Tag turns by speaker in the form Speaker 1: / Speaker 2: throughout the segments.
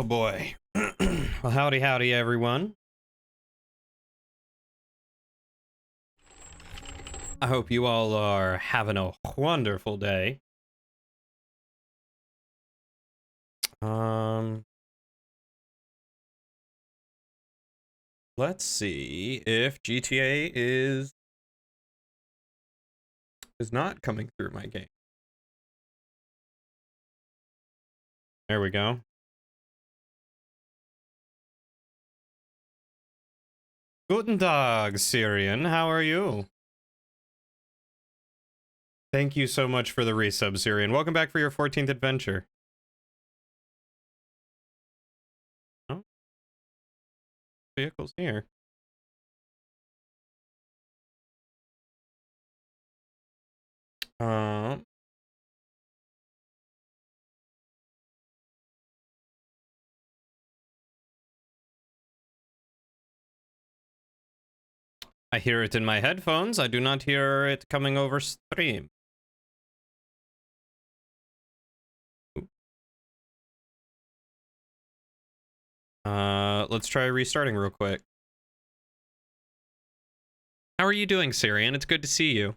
Speaker 1: boy. Well, howdy, everyone. I hope you all are having a wonderful day. Let's see if GTA is not coming through my game. There we go. Guten Tag, Syrian. How are you? Thank you so much for the resub, Syrian. Welcome back for your 14th adventure. Oh, vehicles here. I hear it in my headphones. I do not hear it coming over stream. Let's try restarting real quick. How are you doing, Syrian? It's good to see you.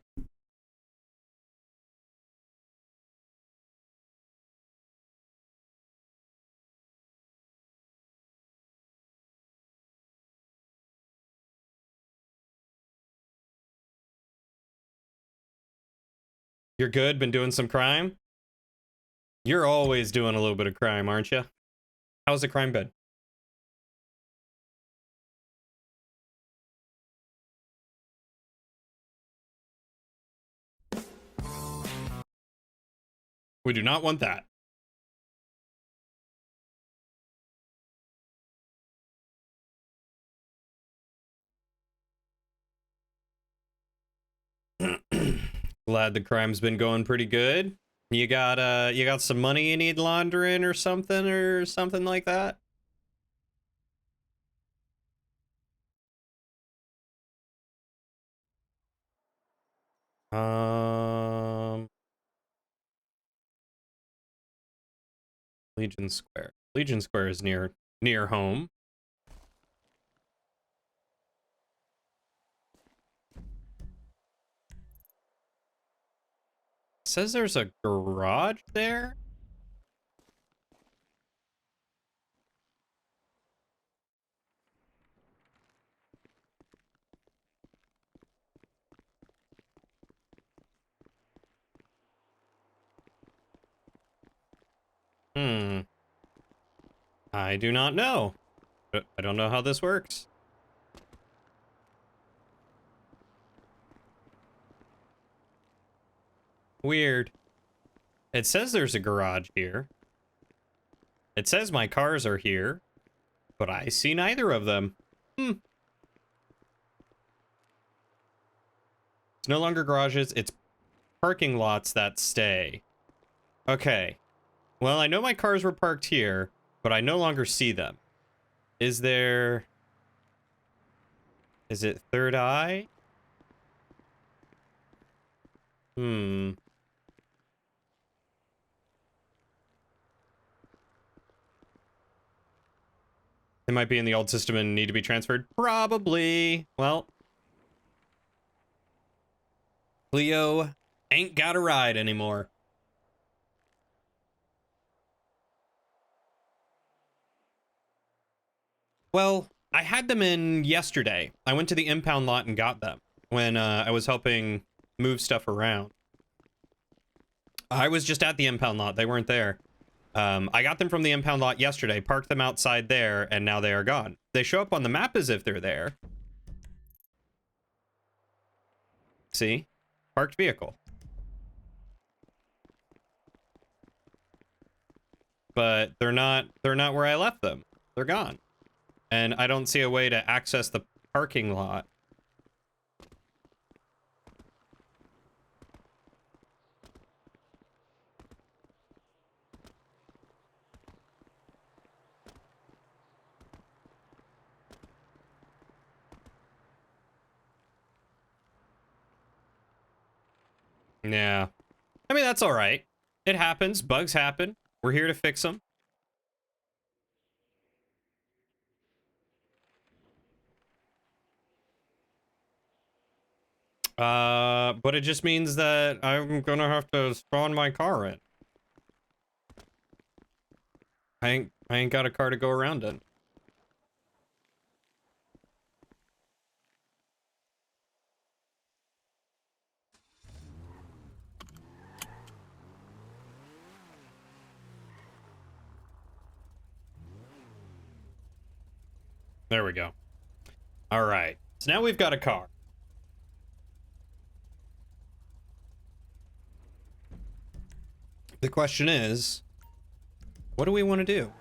Speaker 1: You're good? Been doing some crime? You're always doing a little bit of crime, aren't you? How's the crime been? We do not want that. Glad the crime's been going pretty good. You got some money you need laundering or something like that? Legion Square. Legion Square is near home. It says there's a garage there? I do not know. I don't know how this works. Weird. It says there's a garage here. It says my cars are here, but I see neither of them. It's no longer garages, it's parking lots that stay. Okay. Well, I know my cars were parked here, but I no longer see them. Is it Third Eye? It might be in the old system and need to be transferred. Probably. Well, Cleo ain't got a ride anymore. Well, I had them in yesterday. I went to the impound lot and got them when I was helping move stuff around. I was just at the impound lot. They weren't there. I got them from the impound lot yesterday, parked them outside there, and now they are gone. They show up on the map as if they're there. See? Parked vehicle. But they're not where I left them. They're gone. And I don't see a way to access the parking lot. Yeah. I mean, that's all right. It happens. Bugs happen. We're here to fix them. But it just means that I'm gonna have to spawn my car in. I ain't got a car to go around in. There we go. All right. So now we've got a car. The question is, what do we want to do?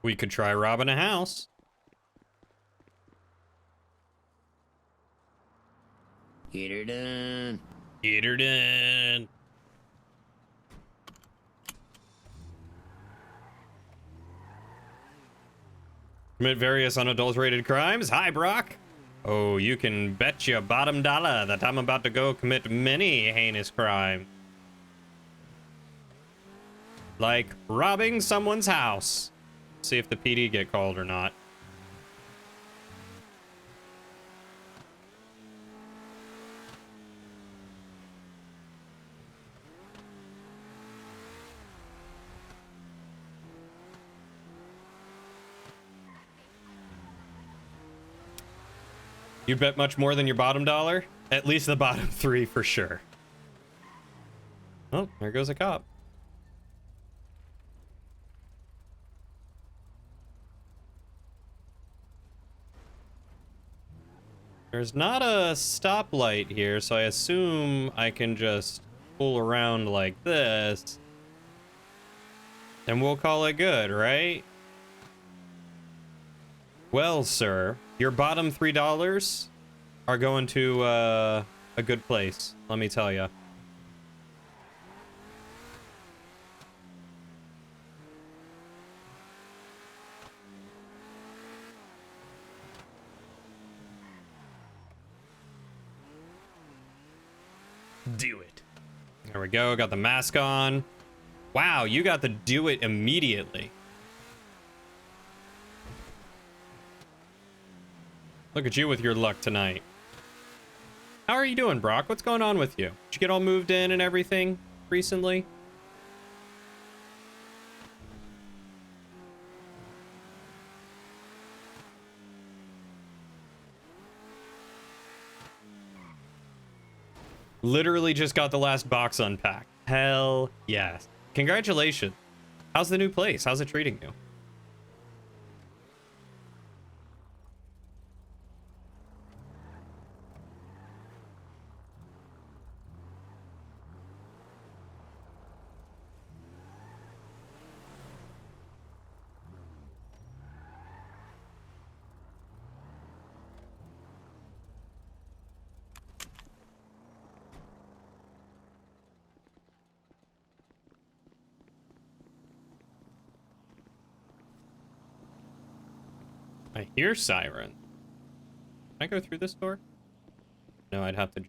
Speaker 1: We could try robbing a house.
Speaker 2: Get her done.
Speaker 1: Get her done. Commit various unadulterated crimes. Hi, Brock. Oh, you can bet your bottom dollar that I'm about to go commit many heinous crimes. Like robbing someone's house. See if the PD get called or not. You bet much more than your bottom dollar? At least the bottom 3 for sure. Oh, there goes a cop. There's not a stoplight here, so I assume I can just pull around like this. And we'll call it good, right? Well, sir, your bottom $3 are going to a good place, let me tell you. Do it. There we go, got the mask on. Wow, you got the do it immediately. Look at you with your luck tonight. How are you doing, Brock? What's going on with you? Did you get all moved in and everything recently? Literally just got the last box unpacked. Hell yes. Congratulations. How's the new place? How's it treating you? I hear siren. Can I go through this door? No, I'd have to.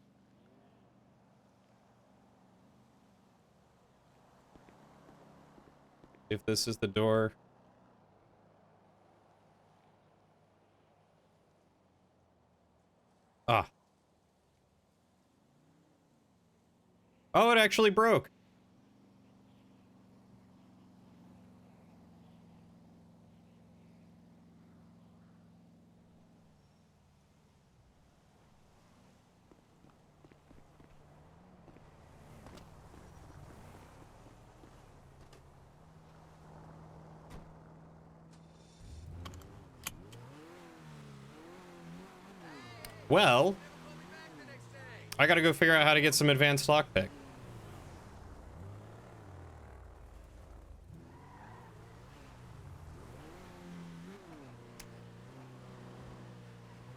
Speaker 1: If this is the door. Ah. Oh, it actually broke. Well, I gotta go figure out how to get some advanced lockpick.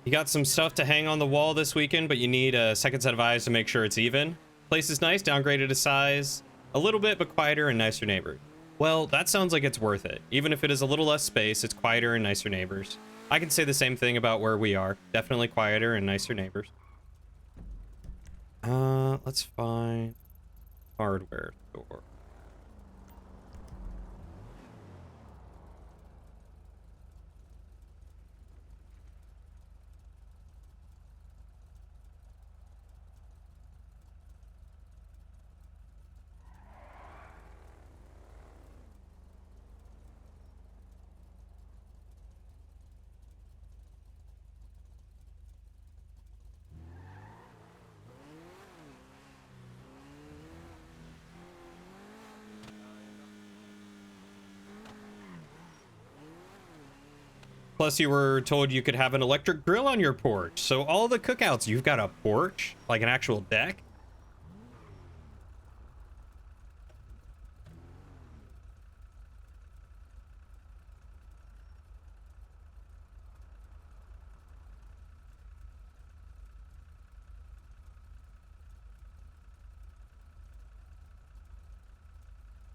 Speaker 1: You got some stuff to hang on the wall this weekend, but you need a second set of eyes to make sure it's even. Place is nice, downgraded a size a little bit, but quieter and nicer neighbors. Well, that sounds like it's worth it. Even if it is a little less space, it's quieter and nicer neighbors. I can say the same thing about where we are. Definitely quieter and nicer neighbors. Let's find hardware store. Plus, you were told you could have an electric grill on your porch. So all the cookouts, you've got a porch? Like an actual deck?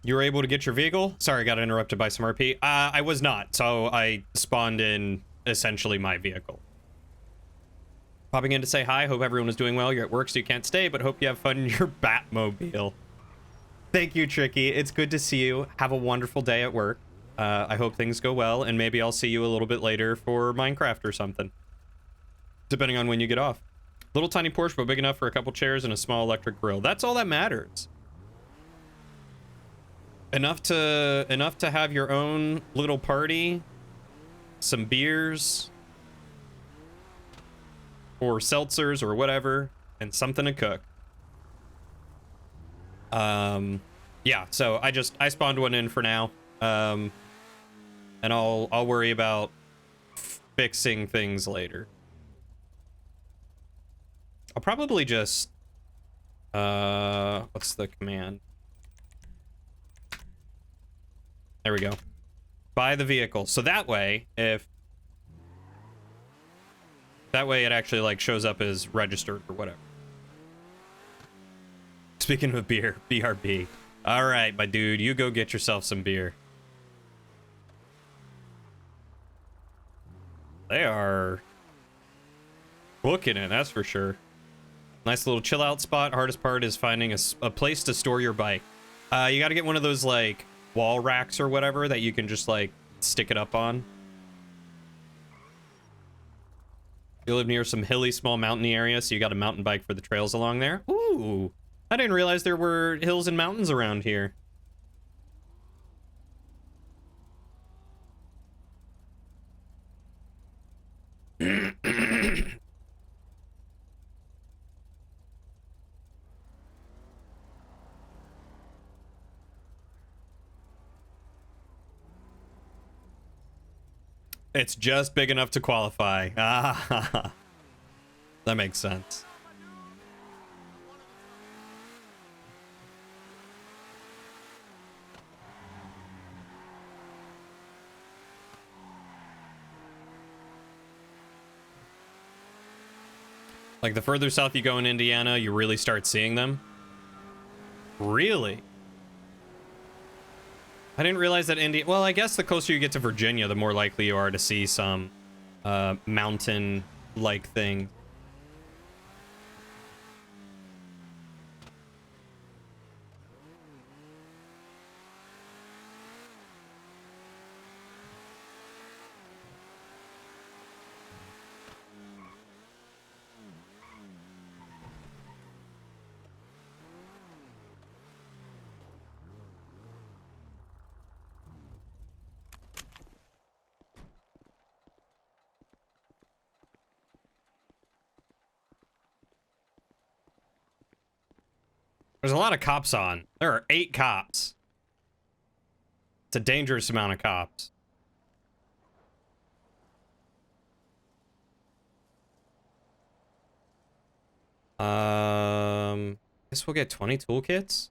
Speaker 1: You were able to get your vehicle? Sorry, I got interrupted by some RP. I was not, so I spawned in essentially my vehicle. Popping in to say hi. Hope everyone is doing well. You're at work, so you can't stay, but hope you have fun in your Batmobile. Thank you, Tricky. It's good to see you. Have a wonderful day at work. I hope things go well, and maybe I'll see you a little bit later for Minecraft or something. Depending on when you get off. Little tiny Porsche, but big enough for a couple chairs and a small electric grill. That's all that matters. Enough to have your own little party, some beers, or seltzers or whatever, and something to cook. Yeah, so I spawned one in for now. And I'll worry about fixing things later. I'll probably just what's the command? There we go. Buy the vehicle. So that way, it actually like shows up as registered or whatever. Speaking of beer, BRB. All right, my dude, you go get yourself some beer. They are booking it, that's for sure. Nice little chill out spot. Hardest part is finding a place to store your bike. You got to get one of those like wall racks or whatever that you can just like stick it up on. You live near some hilly, small mountainy area, so you got a mountain bike for the trails along there. Ooh, I didn't realize there were hills and mountains around here. It's just big enough to qualify. Ah, that makes sense. Like the further south you go in Indiana, you really start seeing them. Really? I didn't realize that well, I guess the closer you get to Virginia, the more likely you are to see some mountain-like thing. There's a lot of cops on. There are 8 cops. It's a dangerous amount of cops. Guess we'll get 20 toolkits.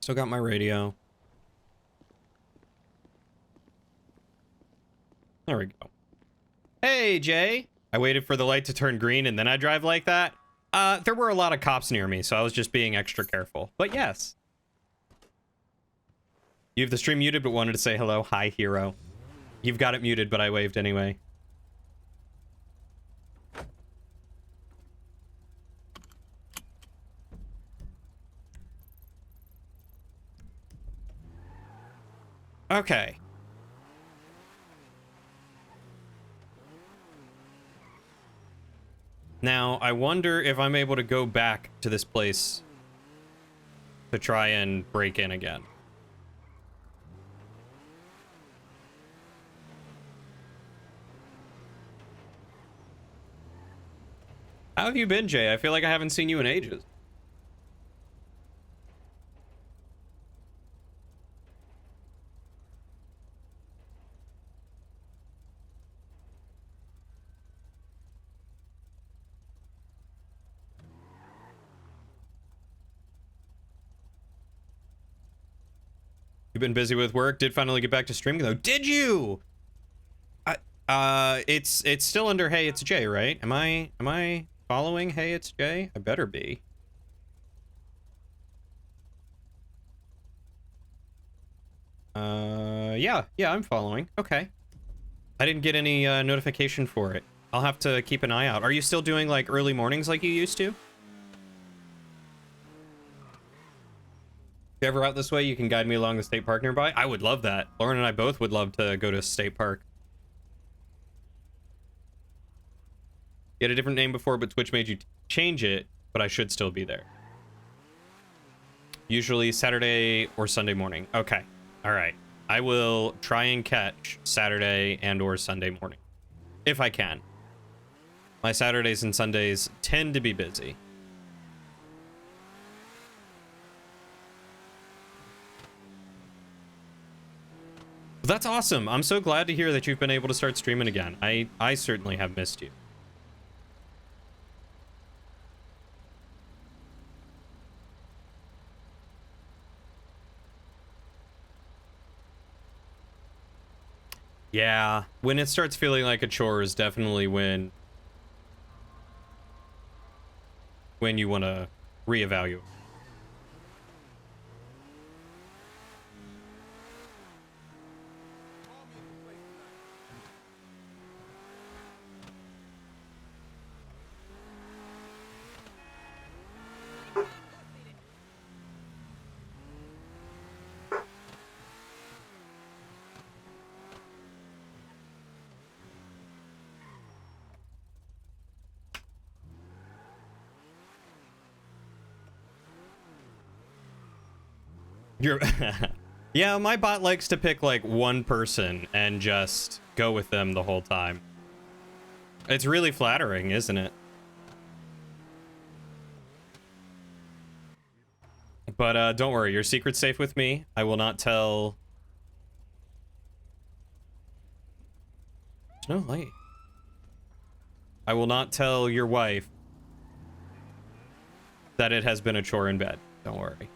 Speaker 1: Still got my radio. There we go. Hey, Jay. I waited for the light to turn green and then I drive like that. There were a lot of cops near me, so I was just being extra careful. But yes. You have the stream muted, but wanted to say hello. Hi, hero. You've got it muted, but I waved anyway. Okay. Now, I wonder if I'm able to go back to this place to try and break in again. How have you been, Jay? I feel like I haven't seen you in ages. You've been busy with work. Did finally get back to streaming though. Did you? It's still under Hey It's Jay, right? Am I following Hey It's Jay? I better be. Yeah, I'm following. Okay. I didn't get any notification for it. I'll have to keep an eye out. Are you still doing like early mornings like you used to? If you're ever out this way, you can guide me along the state park nearby. I would love that. Lauren and I both would love to go to state park. You had a different name before, but Twitch made you change it, but I should still be there. Usually Saturday or Sunday morning. Okay. All right. I will try and catch Saturday and or Sunday morning. If I can. My Saturdays and Sundays tend to be busy. That's awesome. I'm so glad to hear that you've been able to start streaming again. I certainly have missed you. Yeah, when it starts feeling like a chore is definitely when you want to reevaluate. You're yeah, my bot likes to pick like one person and just go with them the whole time. It's really flattering, isn't it? But don't worry, your secret's safe with me. I will not tell. There's no light. I will not tell your wife that it has been a chore in bed. Don't worry.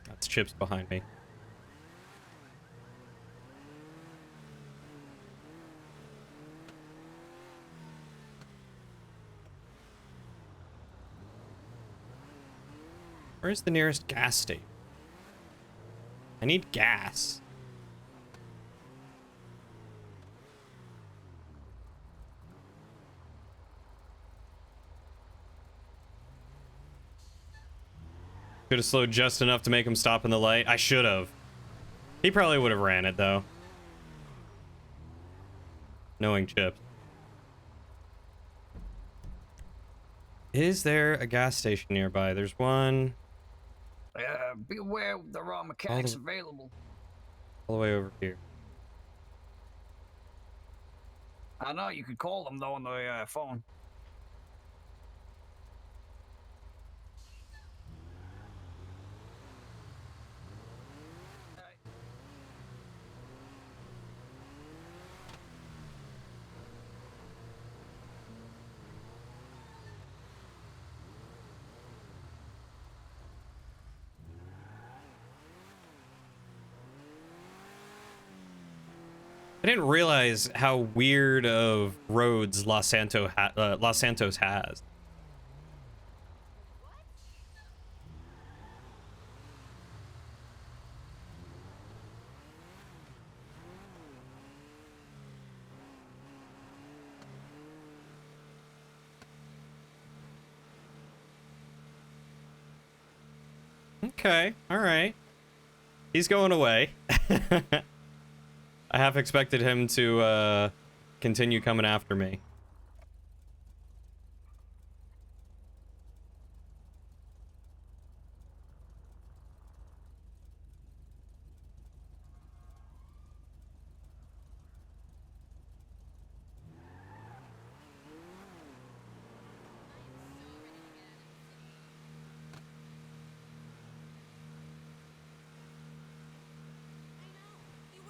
Speaker 1: That's Chips behind me. Where's the nearest gas station? I need gas. Could have slowed just enough to make him stop in the light. I should have. He probably would have ran it, though. Knowing Chips. Is there a gas station nearby? There's one.
Speaker 2: Be aware of the raw mechanics available.
Speaker 1: All the way over here.
Speaker 2: I know you could call them though on the phone.
Speaker 1: didn't realize how weird of roads Los Santos has. Okay, all right. He's going away. I half expected him to continue coming after me.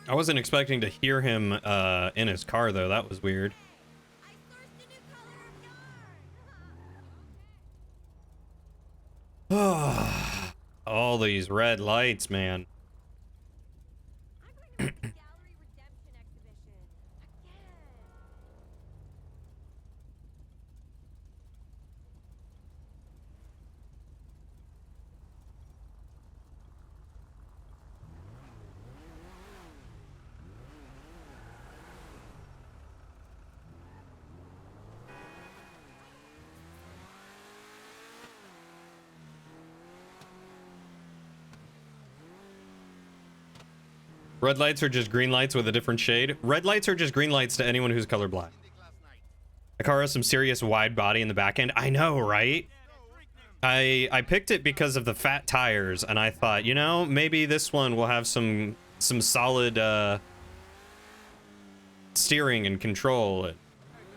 Speaker 1: I wasn't expecting to hear him in his car, though. That was weird. All these red lights, man. Red lights are just green lights with a different shade. Red lights are just green lights to anyone who's colorblind. The car has some serious wide body in the back end. I know, right? I picked it because of the fat tires, and I thought, you know, maybe this one will have some solid steering and control.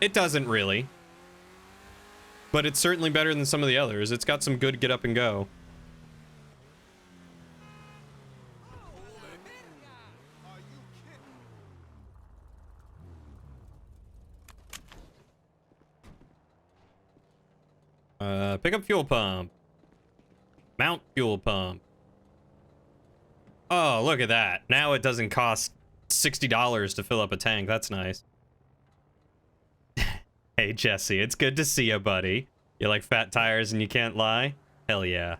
Speaker 1: It doesn't really. But it's certainly better than some of the others. It's got some good get up and go. Pick up fuel pump. Mount fuel pump. Oh, look at that. Now it doesn't cost $60 to fill up a tank. That's nice. Hey, Jesse, it's good to see you, buddy. You like fat tires and you can't lie? Hell yeah.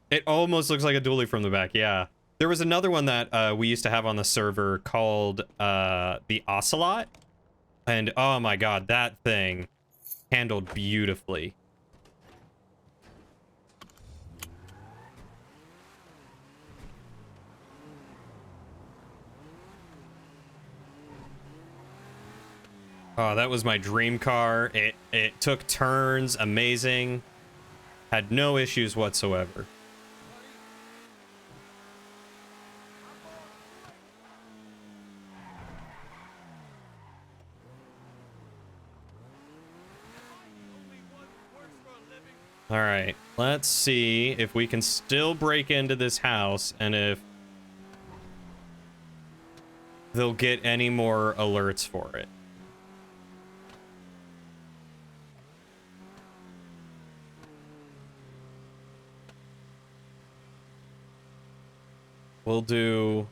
Speaker 1: It almost looks like a dually from the back, yeah. There was another one that we used to have on the server called the Ocelot. And oh my god, that thing handled beautifully. Oh, that was my dream car. It took turns, amazing. Had no issues whatsoever. All right, let's see if we can still break into this house and if they'll get any more alerts for it. We'll do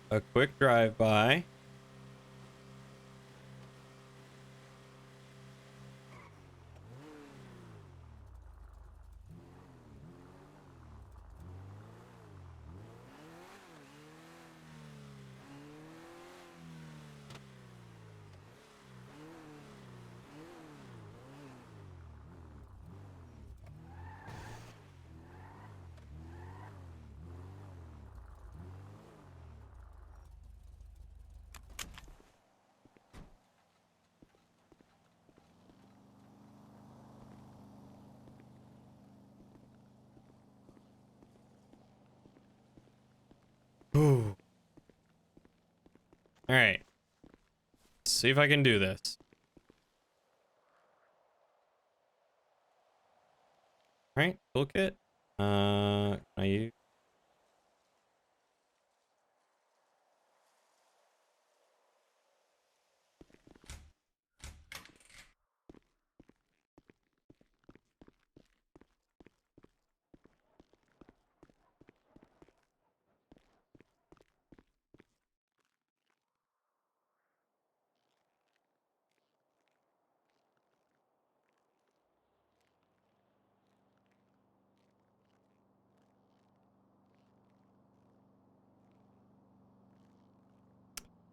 Speaker 1: a quick drive-by. Ooh. All right. Let's see if I can do this. All right, toolkit. I use.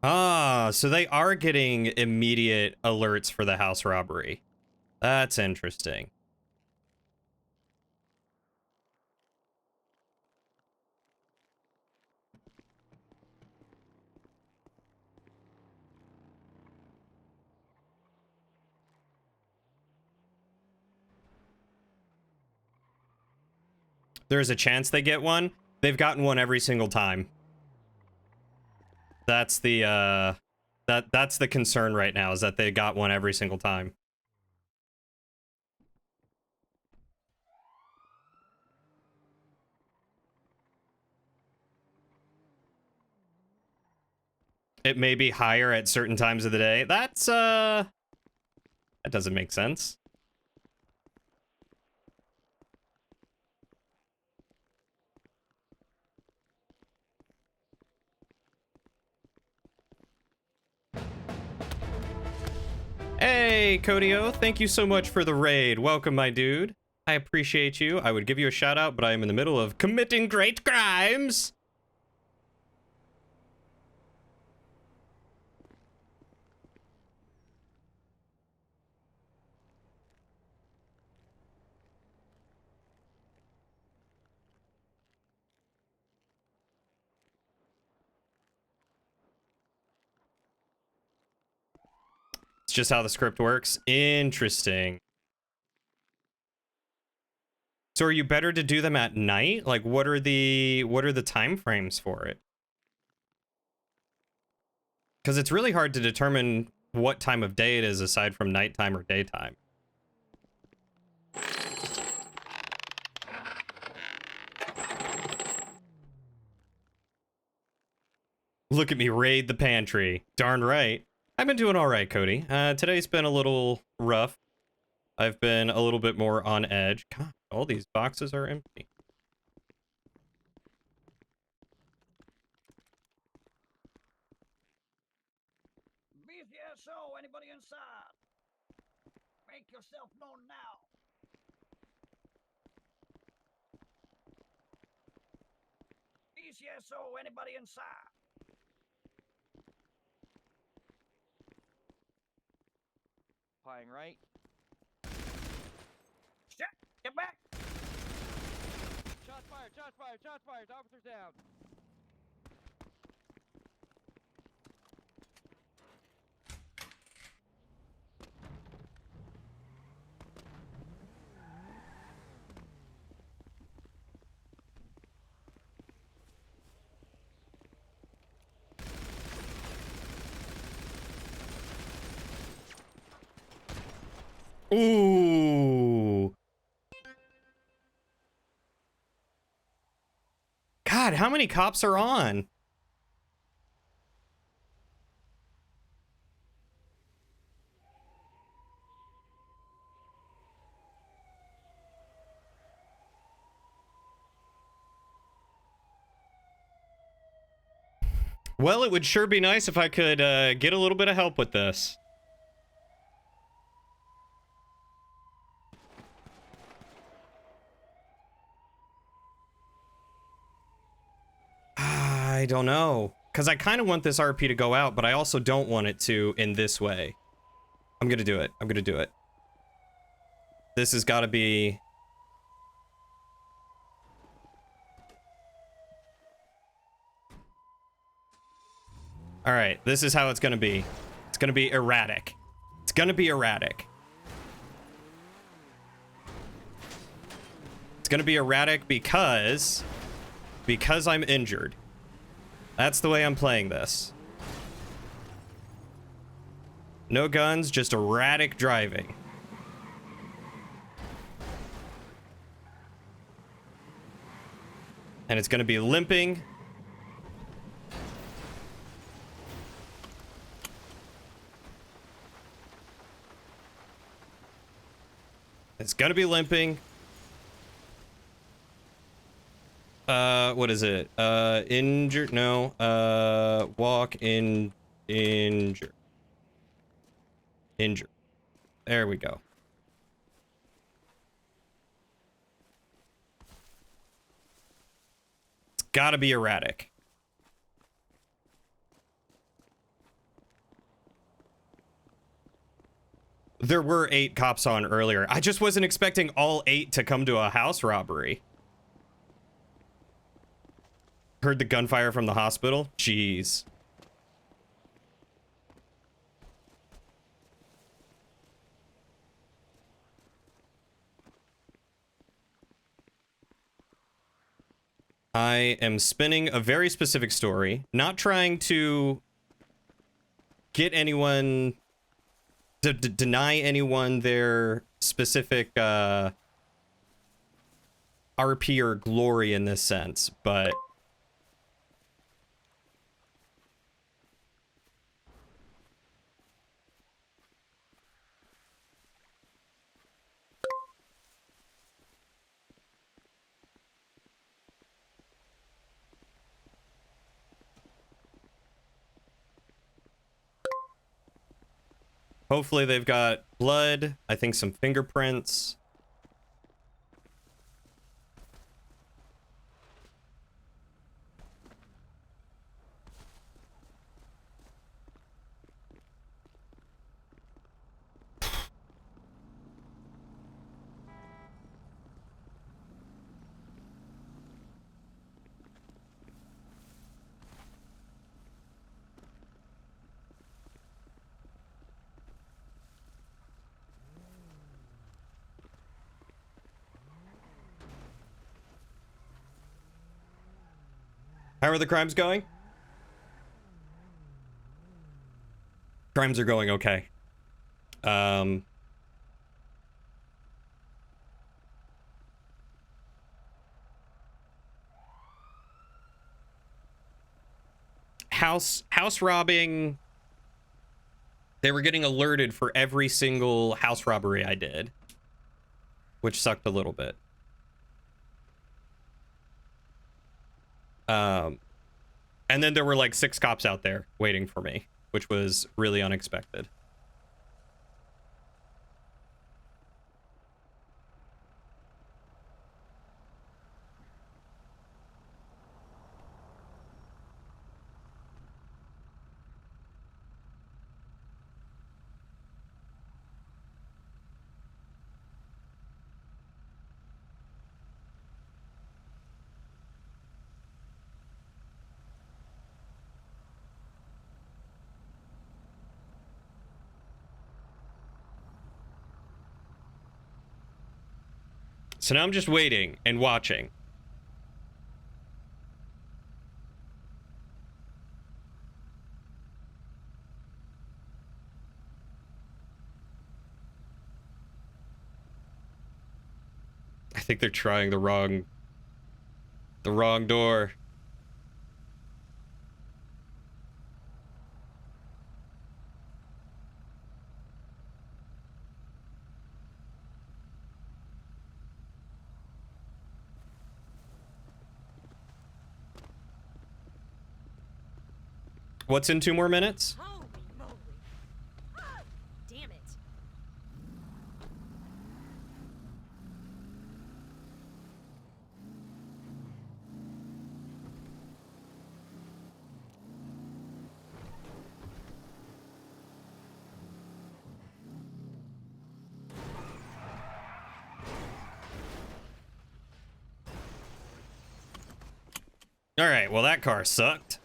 Speaker 1: Ah, so they are getting immediate alerts for the house robbery. That's interesting. There's a chance they get one. They've gotten one every single time. That's the that's the concern right now, is that they got one every single time. It may be higher at certain times of the day. That's that doesn't make sense. Hey, Codio, thank you so much for the raid. Welcome, my dude. I appreciate you. I would give you a shout out, but I am in the middle of committing great crimes. It's just how the script works. Interesting. So are you better to do them at night? Like, what are the time frames for it? Because it's really hard to determine what time of day it is aside from nighttime or daytime. Look at me raid the pantry. Darn right. I've been doing all right, Cody. Today's been a little rough. I've been a little bit more on edge. God, all these boxes are empty.
Speaker 2: BCSO, anybody inside? Make yourself known now. BCSO, anybody inside?
Speaker 3: Plying right.
Speaker 2: Shit, get back!
Speaker 3: Shots fired, shots fired, shots fired. Officers down.
Speaker 1: Ooh. God, how many cops are on? Well, it would sure be nice if I could get a little bit of help with this. I don't know. Because I kind of want this RP to go out, but I also don't want it to in this way. I'm going to do it. I'm going to do it. This has got to be... All right, this is how it's going to be. It's going to be erratic. It's going to be erratic. It's going to be erratic because I'm injured. That's the way I'm playing this. No guns, just erratic driving. And it's going to be limping. It's going to be limping. What is it? Injured? No. Walk in. Injured. Injured. There we go. It's gotta be erratic. There were 8 cops on earlier. I just wasn't expecting all 8 to come to a house robbery. Heard the gunfire from the hospital? Jeez. I am spinning a very specific story, not trying to get anyone to deny anyone their specific RP or glory in this sense, but hopefully they've got blood, I think some fingerprints. How are the crimes going? Crimes are going okay. House robbing. They were getting alerted for every single house robbery I did, which sucked a little bit. And then there were like 6 cops out there waiting for me, which was really unexpected. So now I'm just waiting and watching. I think they're trying the wrong door. What's in 2 more minutes?
Speaker 4: Holy moly. Ah, damn it.
Speaker 1: All right, well that car sucked.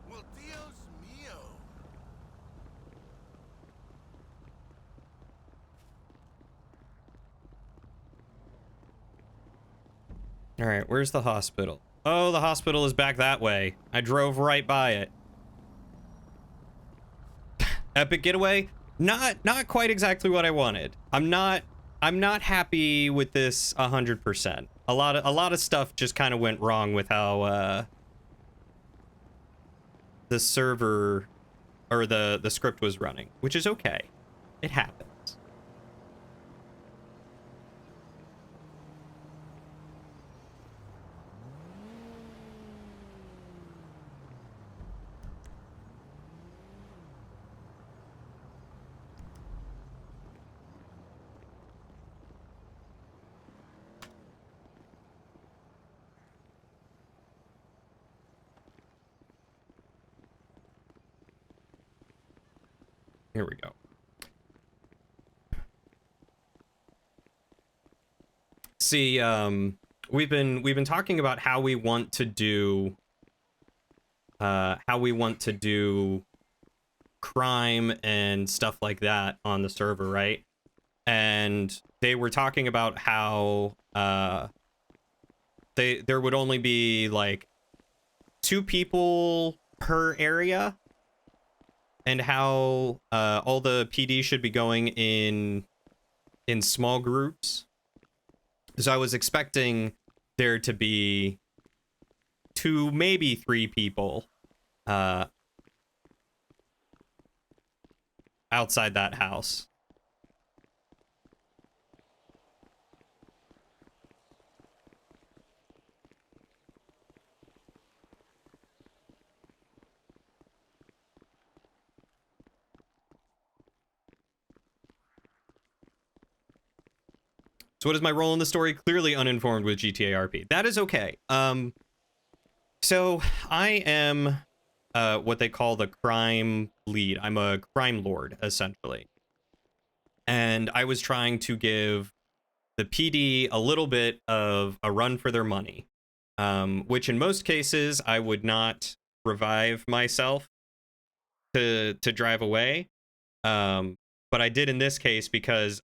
Speaker 5: Well, Dios mío.
Speaker 1: All right, where's the hospital? Oh, the hospital is back that way. I drove right by it. Epic getaway? Not quite exactly what I wanted. I'm not happy with this 100%. A lot of stuff just kind of went wrong with how the server or the script was running, which is okay. It happens. Here we go. See, we've been talking about how we want to do crime and stuff like that on the server, right? And they were talking about how there would only be like 2 people per area, and how all the PD should be going in small groups. So I was expecting there to be 2, maybe 3 people outside that house. So what is my role in the story? Clearly uninformed with GTARP. That is okay. So I am what they call the crime lead. I'm a crime lord, essentially. And I was trying to give the PD a little bit of a run for their money, which in most cases I would not revive myself to drive away. But I did in this case because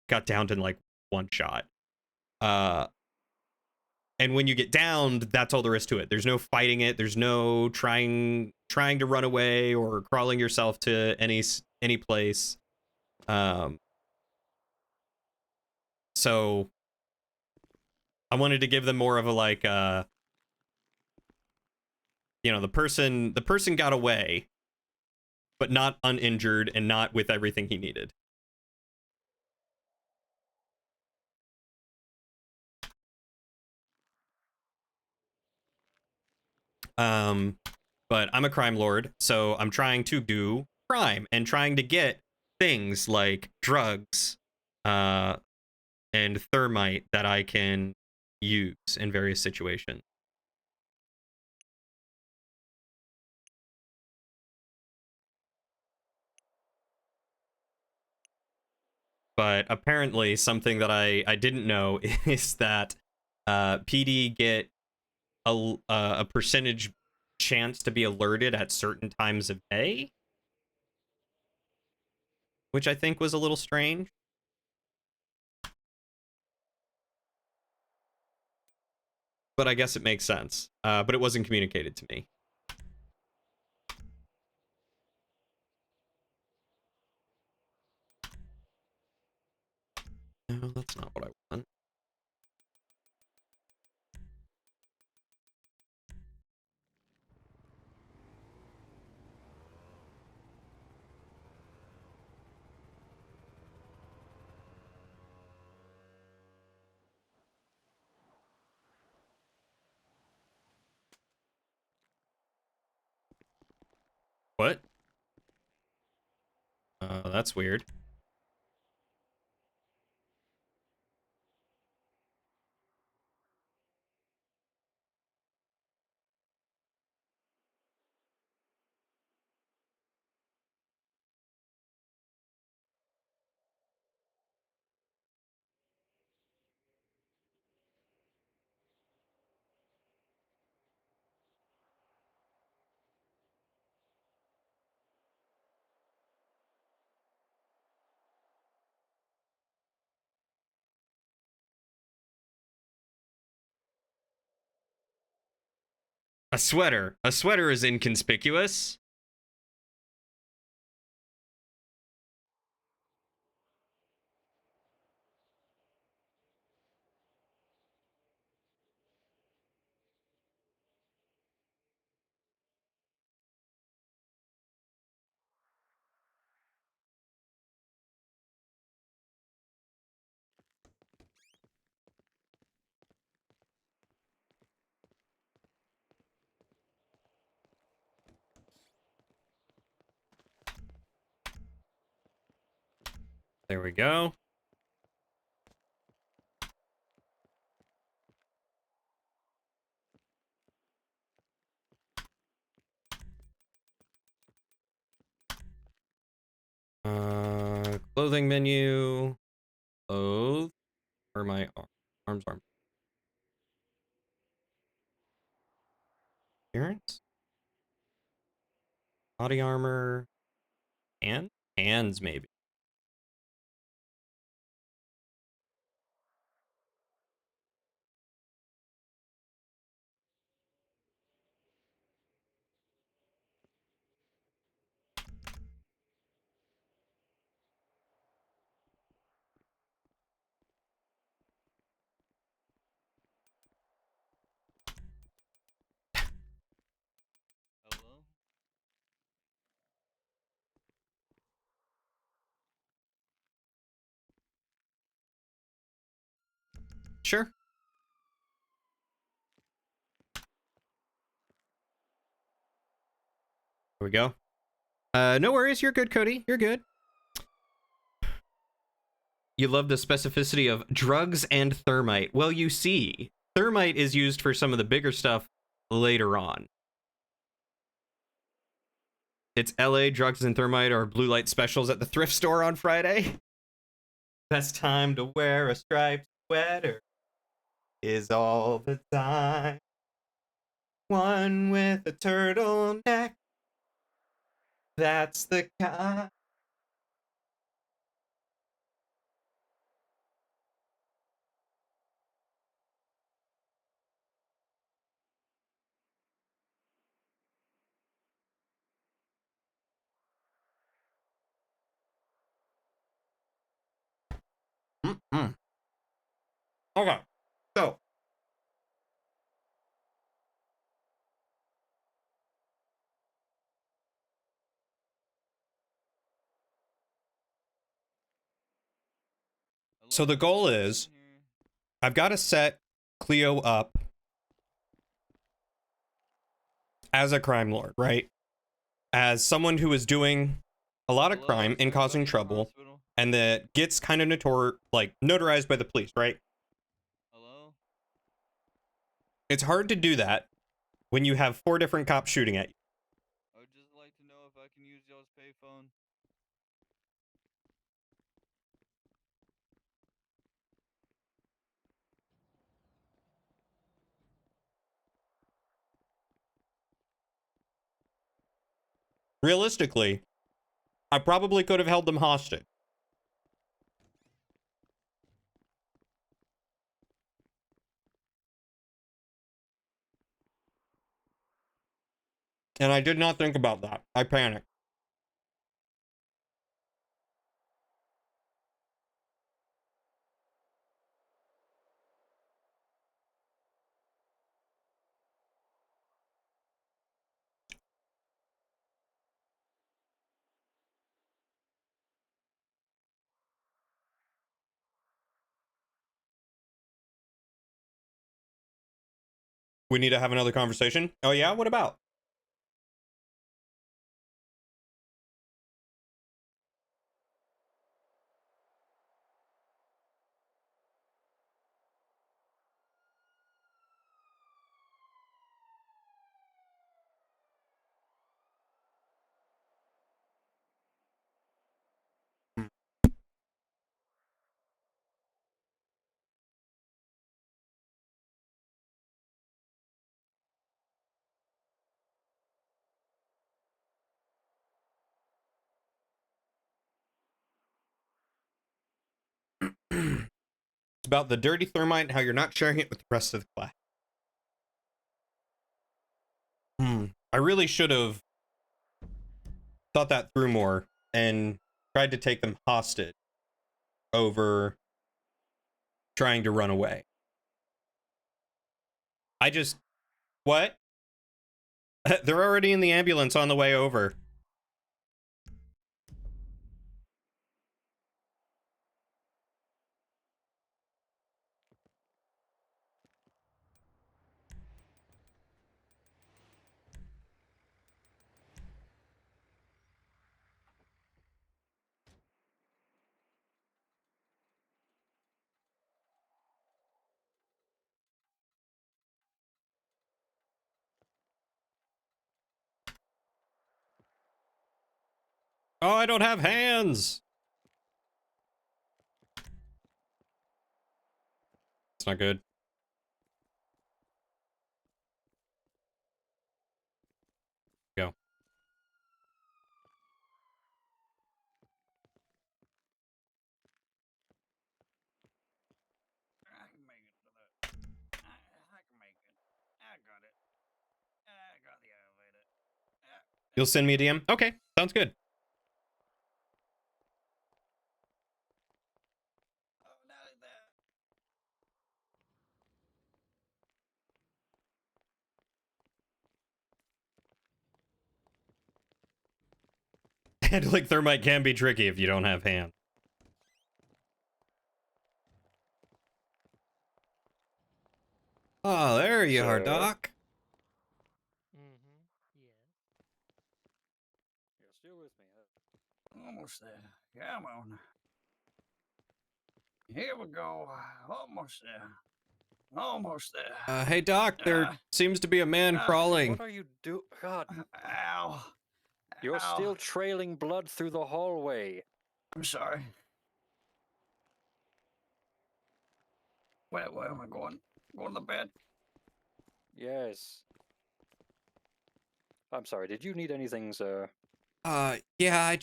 Speaker 1: I got downed in like 1 shot. And when you get downed, that's all there is to it. There's no fighting it. There's no trying to run away or crawling yourself to any place. So I wanted to give them more of a like, the person got away, but not uninjured and not with everything he needed. But I'm a crime lord, so I'm trying to do crime and trying to get things like drugs, and thermite that I can use in various situations. But apparently something that I didn't know is that PD get a percentage chance to be alerted at certain times of day, which I think was a little strange. But I guess it makes sense. But it wasn't communicated to me. No, that's not what I want. What? That's weird. A sweater. A sweater is inconspicuous. There we go. Clothing menu. Clothes. Or my arms. Appearance. Body armor. And hands, maybe.
Speaker 6: Hello?
Speaker 1: Sure. There we go. No worries. You're good, Cody. You're good. You love the specificity of drugs and thermite. Well, you see, thermite is used for some of the bigger stuff later on. It's LA drugs and thermite or blue light specials at the thrift store on Friday. Best time to wear a striped sweater is all the time. One with a turtleneck. That's the kind. Mm-mm. Okay, so
Speaker 6: Hello?
Speaker 1: the goal
Speaker 6: Anyone
Speaker 1: is
Speaker 6: in here?
Speaker 1: I've got to set Cleo up as a crime lord, right? As someone who is doing a lot of
Speaker 6: Hello?
Speaker 1: crime
Speaker 6: Is
Speaker 1: and causing
Speaker 6: everybody in the
Speaker 1: trouble,
Speaker 6: hospital?
Speaker 1: and that gets kind of notarized by the police, right?
Speaker 6: Hello?
Speaker 1: It's hard to do that when you have 4 different cops shooting at you.
Speaker 6: I would just like to know if I can use y'all's payphone.
Speaker 1: Realistically, I probably could have held them hostage. And I did not think about that. I panicked. We need to have another conversation. Oh yeah, what about? It's about the dirty thermite and how you're not sharing it with the rest of the class. I really should have thought that through more and tried to take them hostage over trying to run away. I just... What? They're already in the ambulance on the way over. Oh, I don't have hands! It's not good. Go.
Speaker 2: I can make it to the. I can make it. I got it. I got the elevator.
Speaker 1: You'll send me a DM? Okay, sounds good.
Speaker 2: Oh, not like that.
Speaker 1: Handling thermite can be tricky if you don't have hands. Oh, there you are,
Speaker 7: Sir?
Speaker 1: Doc.
Speaker 7: Mm-hmm. Yes. You're still with me, huh?
Speaker 2: Almost there. Come on. Here we go. Almost there. Almost there.
Speaker 1: Hey, Doc, there seems to be a man crawling.
Speaker 7: What are you do? God,
Speaker 2: Ow.
Speaker 7: you're
Speaker 2: Ow.
Speaker 7: still trailing blood through the hallway.
Speaker 2: I'm sorry. Where am I going? Going to bed?
Speaker 7: Yes. I'm sorry. Did you need anything, sir?
Speaker 1: Yeah,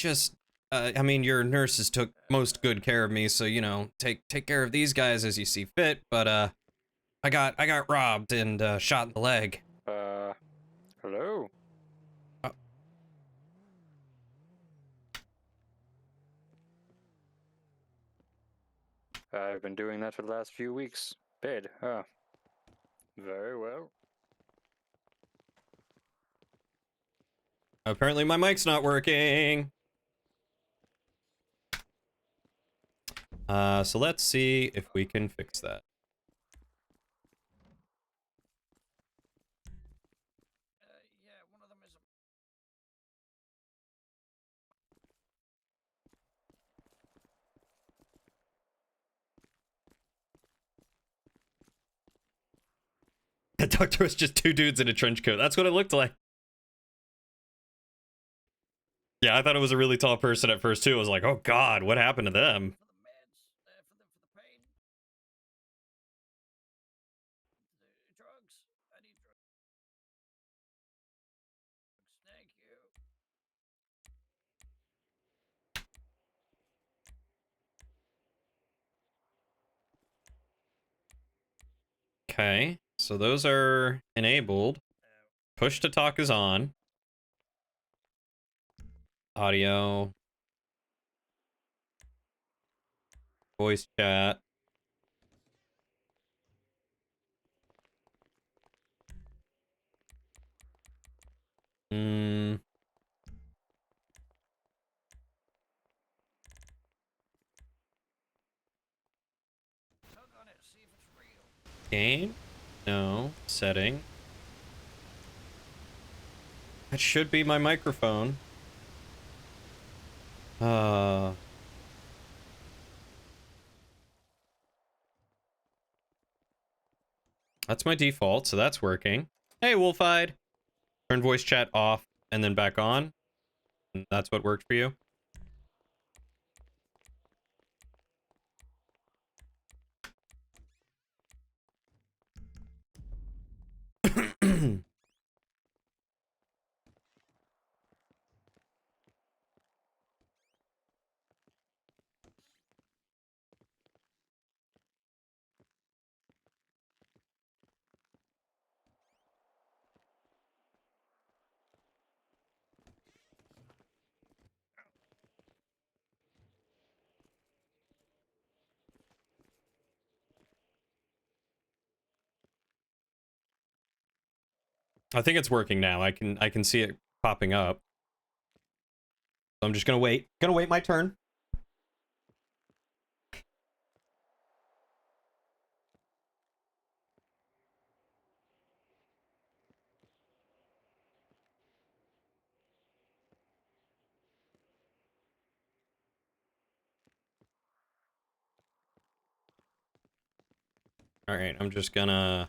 Speaker 1: I mean, your nurses took most good care of me, so, you know, take care of these guys as you see fit, but, I got robbed and, shot in the leg.
Speaker 7: Hello? I've been doing that for the last few weeks. Bed, huh? Very well.
Speaker 1: Apparently my mic's not working. So let's see if we can fix that.
Speaker 2: Yeah, one of them is a...
Speaker 1: The doctor was just two dudes in a trench coat. That's what it looked like. Yeah, I thought it was a really tall person at first, too. I was like, oh god, what happened to them?
Speaker 2: For the meds, for the pain. The drugs. I need drugs. Thank you.
Speaker 1: Okay, so those are enabled. Push to talk is on. Audio. Voice chat. Hmm.
Speaker 2: Tug on it, see if it's real.
Speaker 1: Game? No. Setting. That should be my microphone. That's my default, so that's working. Hey, Wolfide. Turn voice chat off and then back on. That's what worked for you? I think it's working now. I can see it popping up. So I'm just gonna wait. Gonna wait my turn. All right, I'm just gonna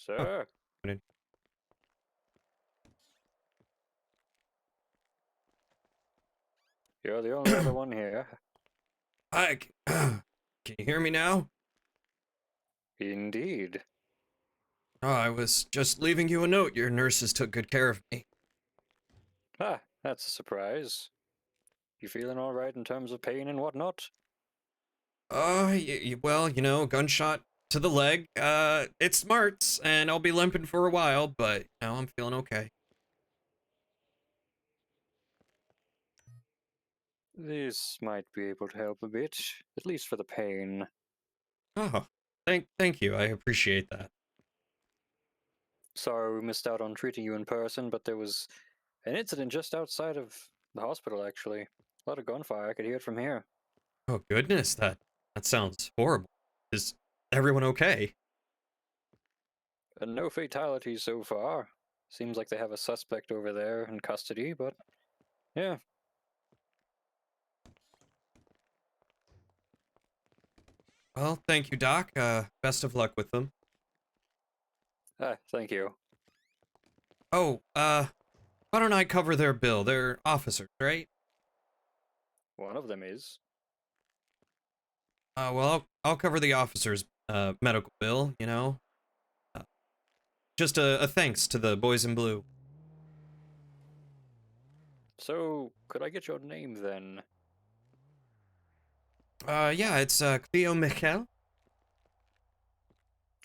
Speaker 7: Sir.
Speaker 1: Good.
Speaker 7: You're the only other one here.
Speaker 1: Hi, can you hear me now?
Speaker 7: Indeed.
Speaker 1: Oh, I was just leaving you a note. Your nurses took good care of me.
Speaker 7: Ah, that's a surprise. You feeling all right in terms of pain and whatnot?
Speaker 1: Well, you know, gunshot to the leg. It smarts, and I'll be limping for a while, but now I'm feeling okay.
Speaker 7: This might be able to help a bit, at least for the pain.
Speaker 1: Oh, thank you. I appreciate that.
Speaker 7: Sorry we missed out on treating you in person, but there was an incident just outside of the hospital, actually. A lot of gunfire, I could hear it from here.
Speaker 1: Oh goodness, that sounds horrible. Is everyone okay?
Speaker 7: And no fatalities so far. Seems like they have a suspect over there in custody, but yeah.
Speaker 1: Well, thank you, Doc. Best of luck with them.
Speaker 7: Ah, thank you.
Speaker 1: Oh, why don't I cover their bill? They're officers, right?
Speaker 7: One of them is.
Speaker 1: Well, I'll cover the officers' medical bill, you know? Uh, just a thanks to the boys in blue.
Speaker 7: So, could I get your name then?
Speaker 1: Yeah, it's, Cleo Michel.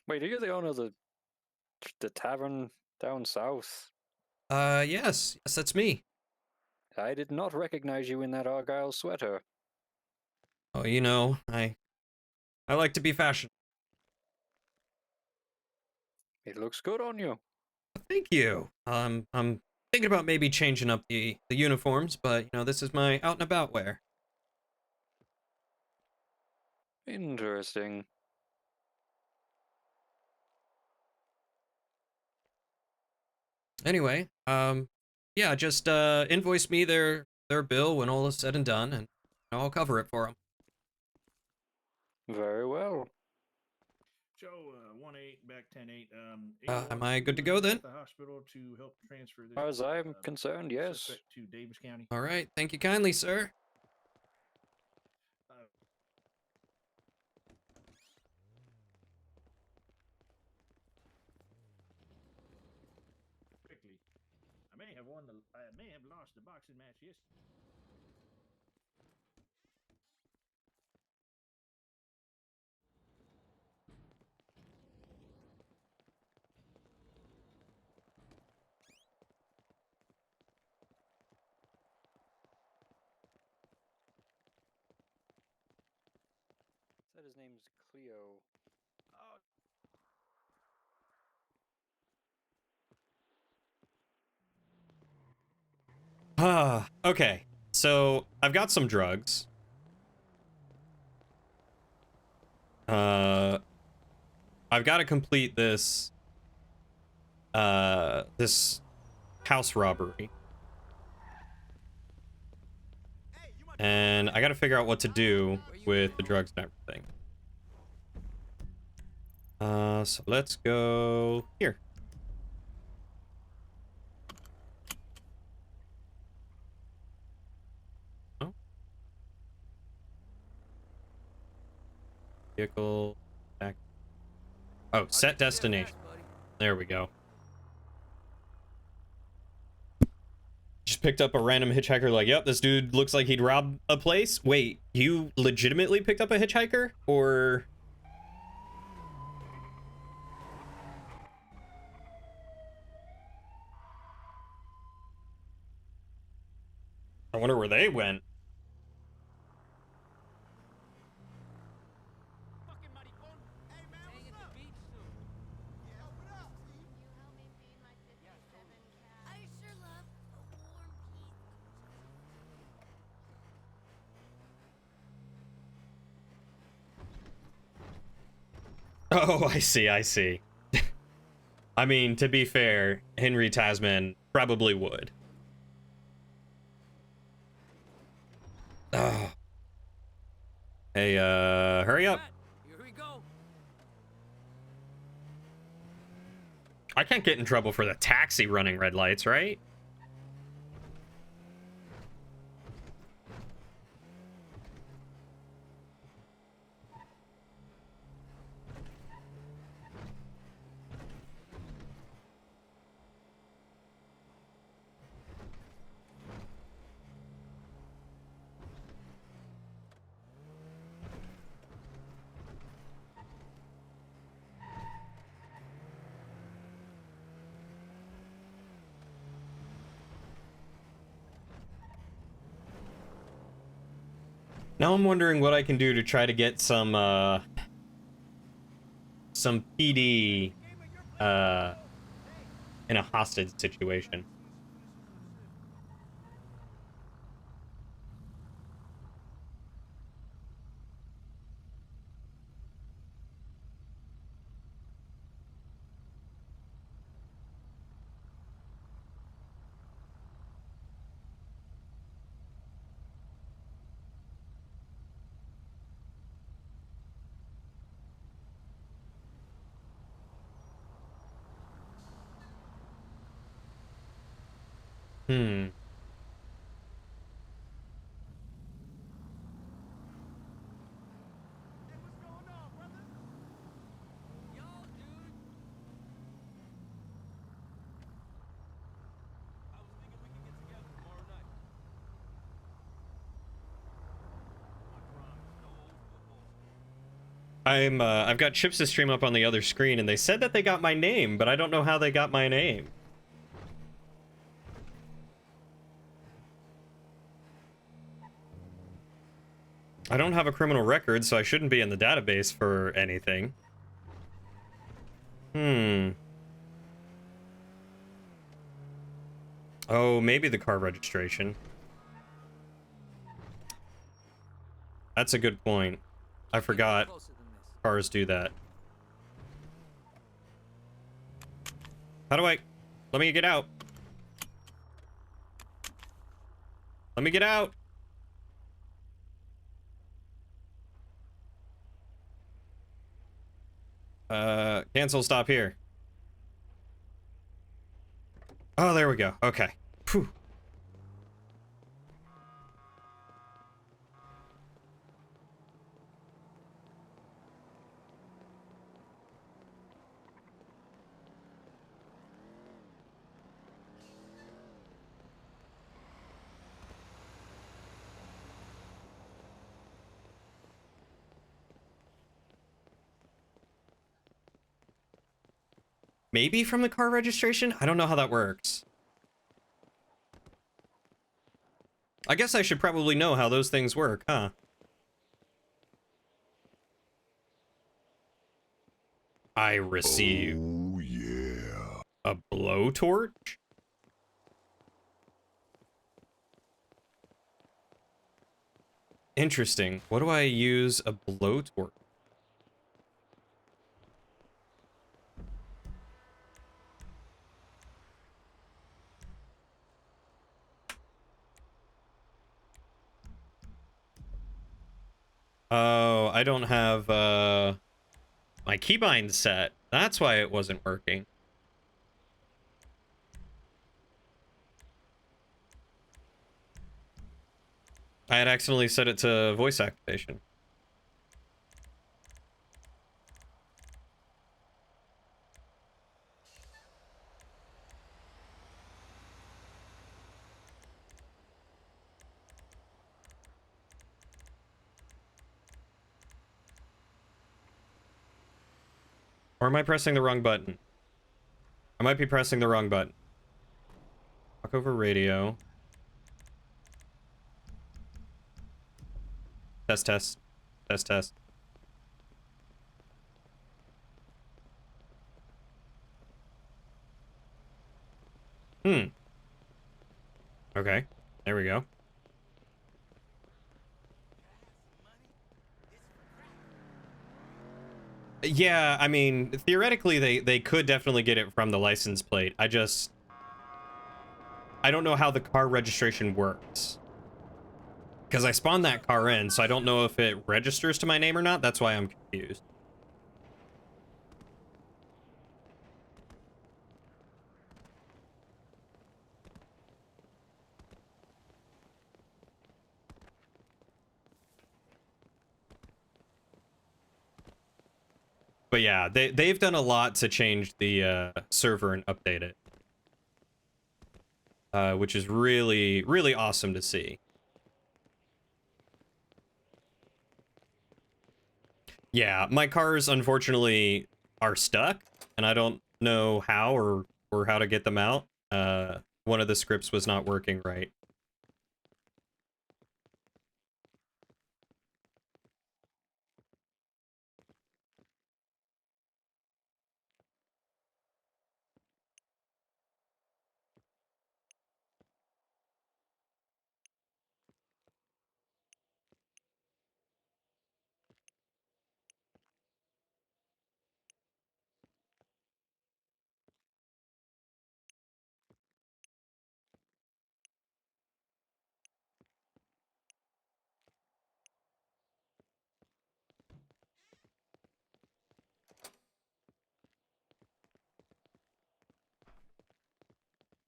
Speaker 7: Wait, are you the owner of the tavern down south?
Speaker 1: Yes, that's me.
Speaker 7: I did not recognize you in that Argyle sweater.
Speaker 1: Oh, you know, I like to be fashionable.
Speaker 7: It looks good on you.
Speaker 1: Thank you. I'm thinking about maybe changing up the uniforms, but, you know, this is my out and about wear.
Speaker 7: Interesting.
Speaker 1: Anyway, yeah, just, invoice me their bill when all is said and done, and I'll cover it for them.
Speaker 7: Very well.
Speaker 2: Joe, 1-8, back 10-8.
Speaker 1: Am I good to go then?
Speaker 2: At the hospital to help transfer this.
Speaker 7: As I'm concerned, yes.
Speaker 2: Suspect to Davis County.
Speaker 1: All right, thank you kindly, sir.
Speaker 2: Quickly, I may have lost the boxing match yesterday.
Speaker 7: Said his name's Cleo.
Speaker 1: Ah, okay. So I've got some drugs. I've got to complete this this house robbery. And I got to figure out what to do with the drugs and everything. So let's go here. Oh. Vehicle back. Oh, set destination. There we go. Just picked up a random hitchhiker like, yep, this dude looks like he'd rob a place. Wait, you legitimately picked up a hitchhiker? Or... I wonder where they went.
Speaker 3: Fucking maricón.
Speaker 5: Hey, man,
Speaker 3: Staying
Speaker 5: what's
Speaker 3: at
Speaker 5: up?
Speaker 3: the beach soon.
Speaker 5: Yeah, what up, Steve?
Speaker 4: Can you help me feed my 57 cat?
Speaker 8: I sure love a warm piece
Speaker 1: Oh, I see, I see. I mean, to be fair, Henry Tasman probably would. Oh. Hey, hurry up.
Speaker 3: Here we go.
Speaker 1: I can't get in trouble for the taxi running red lights, right? Now I'm wondering what I can do to try to get some PD in a hostage situation. Hmm.
Speaker 5: Hey, what's going on, brother?
Speaker 2: Yo, dude.
Speaker 5: I was thinking we could get together tomorrow night. My grind, no old football.
Speaker 1: I've got Chips' stream up on the other screen, and they said that they got my name, but I don't know how they got my name. I don't have a criminal record, so I shouldn't be in the database for anything. Hmm. Oh, maybe the car registration. That's a good point. I forgot
Speaker 2: Closer than this.
Speaker 1: cars do that. How do I... Let me get out. Let me get out. Cancel stop here. Oh, there we go. Okay. Phew. Maybe from the car registration? I don't know how that works. I guess I should probably know how those things work, huh? I receive...
Speaker 5: Oh, yeah.
Speaker 1: a blowtorch? Interesting. What do I use a blowtorch? Oh, I don't have my keybind set. That's why it wasn't working. I had accidentally set it to voice activation. Or am I pressing the wrong button? I might be pressing the wrong button. Talk over radio. Test, test. Test, test. Okay. There we go. Yeah, I mean, theoretically, they could definitely get it from the license plate. I don't know how the car registration works. Because I spawned that car in, so I don't know if it registers to my name or not. That's why I'm confused. But yeah, they've done a lot to change the server and update it. Which is really, really awesome to see. Yeah, my cars unfortunately are stuck, and I don't know how or how to get them out. One of the scripts was not working right.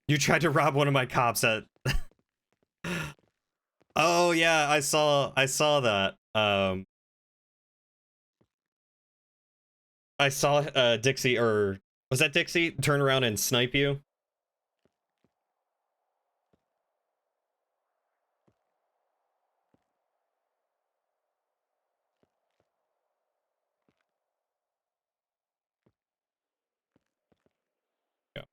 Speaker 1: You tried to rob one of my cops at... Oh yeah, I saw that. I saw Dixie, or was that Dixie, turn around and snipe you? Yeah.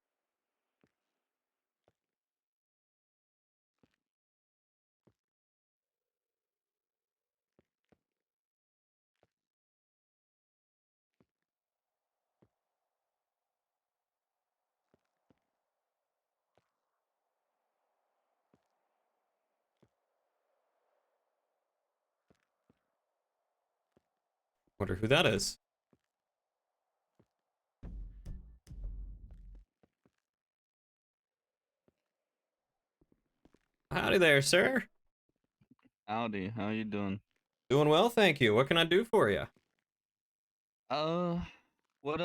Speaker 1: Wonder who that is. Howdy there, sir.
Speaker 6: Howdy, how you doing?
Speaker 1: Doing well, thank you. What can I do for you?
Speaker 6: Uh, what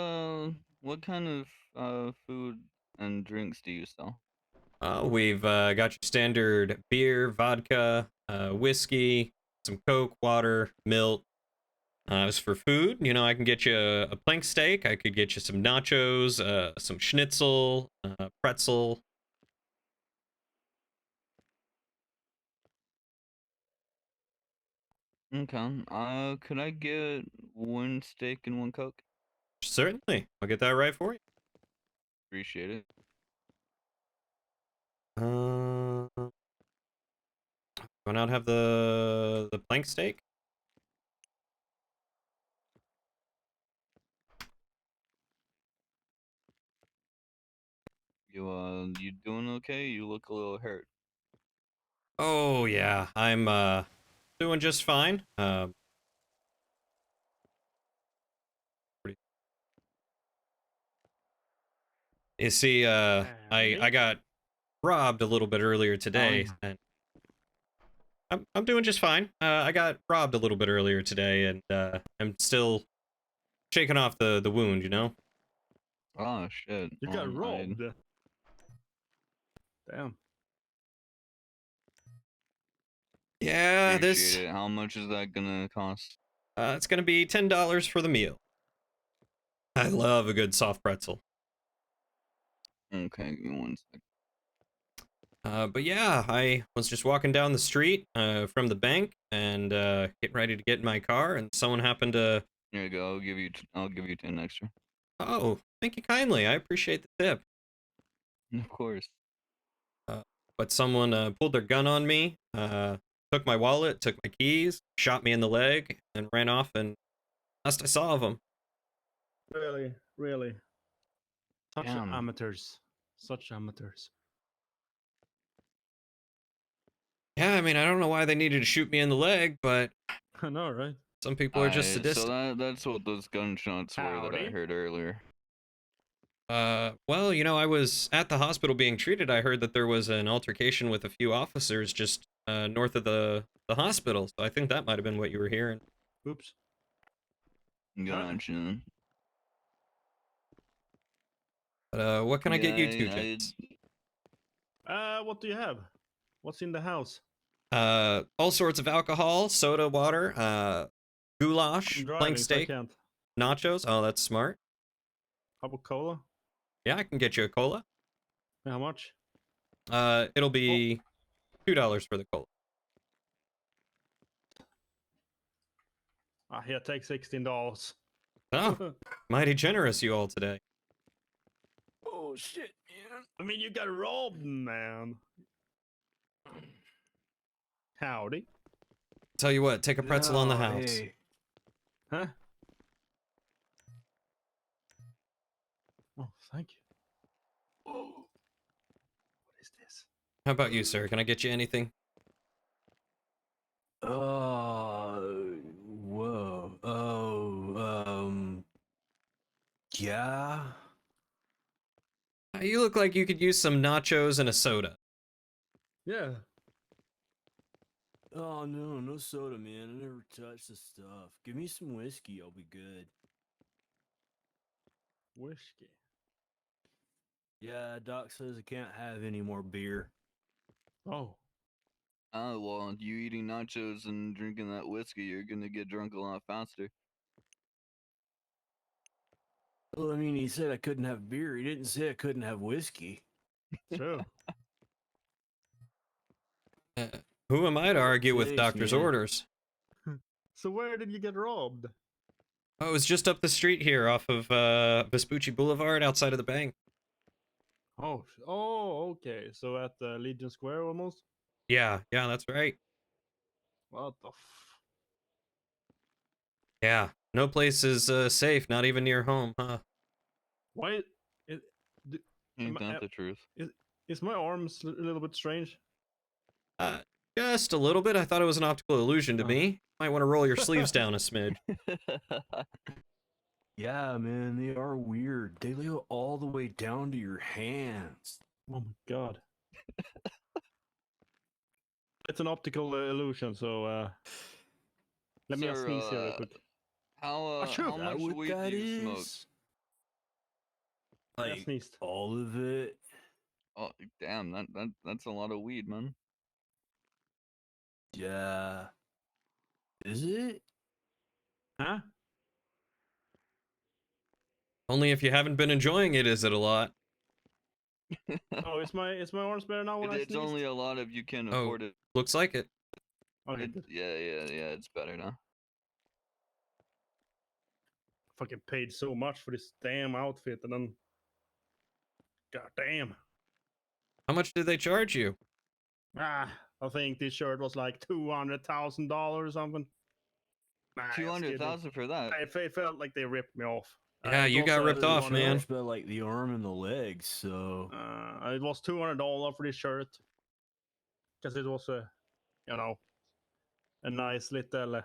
Speaker 6: what kind of food and drinks do you sell?
Speaker 1: We've got your standard beer, vodka, whiskey, some Coke, water, milk. As for food, you know, I can get you a plank steak. I could get you some nachos, some schnitzel, pretzel.
Speaker 6: Okay. Could I get one steak and one Coke?
Speaker 1: Certainly, I'll get that right for you.
Speaker 6: Appreciate it.
Speaker 1: Why not have the plank steak?
Speaker 6: You doing okay? You look a little hurt.
Speaker 1: Oh yeah, I'm doing just fine. You see, I got robbed a little bit earlier today, and I'm doing just fine. I got robbed a little bit earlier today, and I'm still shaking off the wound, you know?
Speaker 6: Oh shit.
Speaker 5: You got
Speaker 6: I
Speaker 5: robbed. Damn.
Speaker 1: Yeah,
Speaker 6: appreciate it. How much is that gonna cost?
Speaker 1: it's gonna be $10 for the meal. I love a good soft pretzel.
Speaker 6: Okay, give me one sec.
Speaker 1: But yeah, I was just walking down the street from the bank and getting ready to get in my car, and someone happened to...
Speaker 6: Here you go. I'll give you 10 extra.
Speaker 1: Oh, thank you kindly. I appreciate the tip.
Speaker 6: Of course.
Speaker 1: But someone pulled their gun on me, took my wallet, took my keys, shot me in the leg, and ran off, and last I saw of them.
Speaker 5: Really, really. Such
Speaker 6: Damn.
Speaker 5: amateurs. Such amateurs.
Speaker 1: Yeah, I mean, I don't know why they needed to shoot me in the leg, but
Speaker 5: I know, right?
Speaker 1: some people are just
Speaker 6: So
Speaker 1: sadistic.
Speaker 6: that's what those gunshots were that I
Speaker 5: Howdy.
Speaker 6: heard earlier.
Speaker 1: Well, you know, I was at the hospital being treated. I heard that there was an altercation with a few officers just north of the hospital, so I think that might have been what you were hearing.
Speaker 5: Oops.
Speaker 6: Gotcha.
Speaker 1: But what can I get you two,
Speaker 6: I
Speaker 1: gents?
Speaker 5: What do you have? What's in the house?
Speaker 1: All sorts of alcohol, soda, water,
Speaker 5: I'm
Speaker 1: goulash,
Speaker 5: driving,
Speaker 1: plank
Speaker 5: so I
Speaker 1: steak.
Speaker 5: can't.
Speaker 1: nachos? Oh, that's smart.
Speaker 5: How about cola?
Speaker 1: Yeah, I can get you a cola.
Speaker 5: How much?
Speaker 1: It'll be $2 for the cola.
Speaker 5: Ah, here, take $16.
Speaker 1: Oh, mighty generous you all today.
Speaker 5: Oh shit, man! I mean, you got robbed, man. Howdy.
Speaker 1: Tell you what, take a pretzel on the house.
Speaker 5: Hey. Huh? Oh, thank you. Oh, what is this?
Speaker 1: How about you, sir? Can I get you anything?
Speaker 9: Whoa. Yeah.
Speaker 1: You look like you could use some nachos and a soda.
Speaker 5: Yeah.
Speaker 9: Oh, no, no soda, man. I never touched the stuff. Give me some whiskey, I'll be good.
Speaker 5: Whiskey.
Speaker 9: Yeah, Doc says I can't have any more beer.
Speaker 5: Oh.
Speaker 6: Oh, well, you eating nachos and drinking that whiskey, you're gonna get drunk a lot faster.
Speaker 9: Well, I mean, he said I couldn't have beer. He didn't say I couldn't have whiskey.
Speaker 5: True.
Speaker 1: Who am I to argue with
Speaker 9: Thanks,
Speaker 1: doctor's
Speaker 9: man.
Speaker 1: orders?
Speaker 5: So where did you get robbed?
Speaker 1: Oh, it was just up the street here off of Vespucci Boulevard outside of the bank.
Speaker 5: Oh, okay. So at Legion Square almost?
Speaker 1: Yeah, that's right.
Speaker 5: What the
Speaker 1: Yeah, no place is safe, not even near home, huh?
Speaker 5: Why? It, d-
Speaker 6: Ain't
Speaker 5: am I-
Speaker 6: that the truth?
Speaker 5: is my arms a little bit strange?
Speaker 1: Uh, just a little bit. I thought it was an optical illusion to
Speaker 5: Oh.
Speaker 1: me. Might want to roll your sleeves down a smidge.
Speaker 9: Yeah, man, they are weird. They go all the way down to your hands.
Speaker 5: Oh my god. It's an optical illusion, so let me just
Speaker 6: Sir,
Speaker 5: sneeze here real quick.
Speaker 6: How
Speaker 5: sure,
Speaker 6: how
Speaker 9: Is that
Speaker 6: much
Speaker 9: what
Speaker 6: weed
Speaker 9: that
Speaker 6: do you smoke?
Speaker 9: is?
Speaker 5: I
Speaker 9: Like,
Speaker 5: sneezed.
Speaker 9: all of it?
Speaker 6: Oh, damn, that's a lot of weed, man.
Speaker 9: Yeah. Is it?
Speaker 5: Huh?
Speaker 1: Only if you haven't been enjoying it is it a lot.
Speaker 5: Oh, is my arms better now when I
Speaker 6: It's
Speaker 5: sneezed?
Speaker 6: only a lot if you can
Speaker 1: Oh.
Speaker 6: afford it.
Speaker 1: Looks like it.
Speaker 5: Okay, good.
Speaker 6: Yeah, it's better now.
Speaker 5: Fucking paid so much for this damn outfit, and then, god damn.
Speaker 1: How much did they charge you?
Speaker 5: I think this shirt was like $200,000 or something. Nah, just kidding.
Speaker 6: 200,000 for that.
Speaker 5: It felt like they ripped me off.
Speaker 1: Yeah,
Speaker 5: It
Speaker 1: you
Speaker 5: was,
Speaker 1: got ripped off, man.
Speaker 5: $200.
Speaker 9: But like the arm and the legs, so.
Speaker 5: It was $200 for this shirt because it was a, a nice little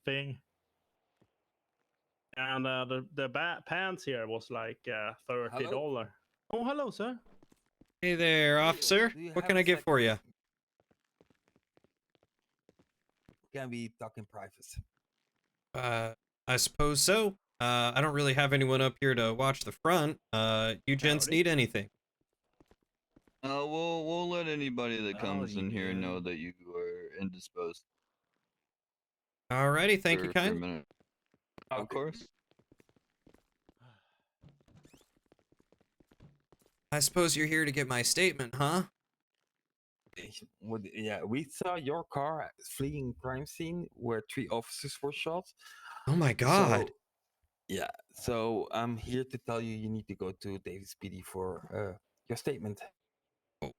Speaker 5: thing. And the pants here was like $30. Oh, hello, sir.
Speaker 1: Hey there, officer. What can I get for you?
Speaker 10: Can we talk in private?
Speaker 1: I suppose so. I don't really have anyone up here to watch the front. You gents
Speaker 5: Howdy.
Speaker 1: need anything?
Speaker 6: We'll let anybody that comes
Speaker 9: Howdy,
Speaker 6: in here know
Speaker 9: man.
Speaker 6: that you are indisposed.
Speaker 1: Alrighty, thank you,
Speaker 6: For a
Speaker 1: kind.
Speaker 6: minute. Of course.
Speaker 1: I suppose you're here to get my statement, huh?
Speaker 10: Yeah, we saw your car fleeing crime scene where 3 officers were shot.
Speaker 1: Oh my god.
Speaker 10: So, yeah, so I'm here to tell you need to go to David's PD for your statement.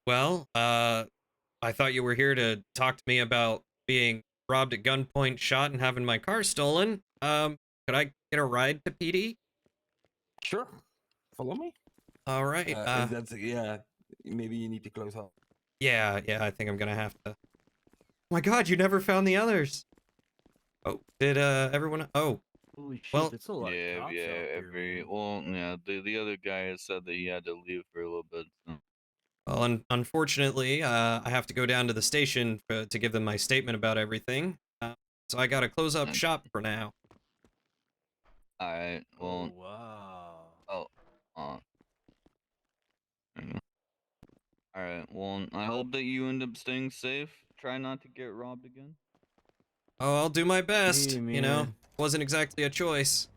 Speaker 1: Well, I thought you were here to talk to me about being robbed at gunpoint, shot, and having my car stolen. Could I get a ride to PD?
Speaker 10: Sure, follow me.
Speaker 1: All right.
Speaker 10: That's yeah. Maybe you need to close up.
Speaker 1: Yeah, I think I'm gonna have to. Oh my god, you never found the others. Oh, did everyone? Oh,
Speaker 9: Holy shit,
Speaker 1: well,
Speaker 9: that's a lot of cops out there, man.
Speaker 6: Well, yeah, the other guy has said that he had to leave for a little bit. So.
Speaker 1: well, unfortunately, I have to go down to the station to give them my statement about everything. So I gotta close up shop for now.
Speaker 6: Alright, well.
Speaker 9: Oh, wow.
Speaker 6: Oh, Alright, well, I hope that you end up staying safe. Try not to get robbed again.
Speaker 1: Oh, I'll do my best.
Speaker 9: Hey,
Speaker 1: You know,
Speaker 9: man.
Speaker 1: wasn't exactly a choice.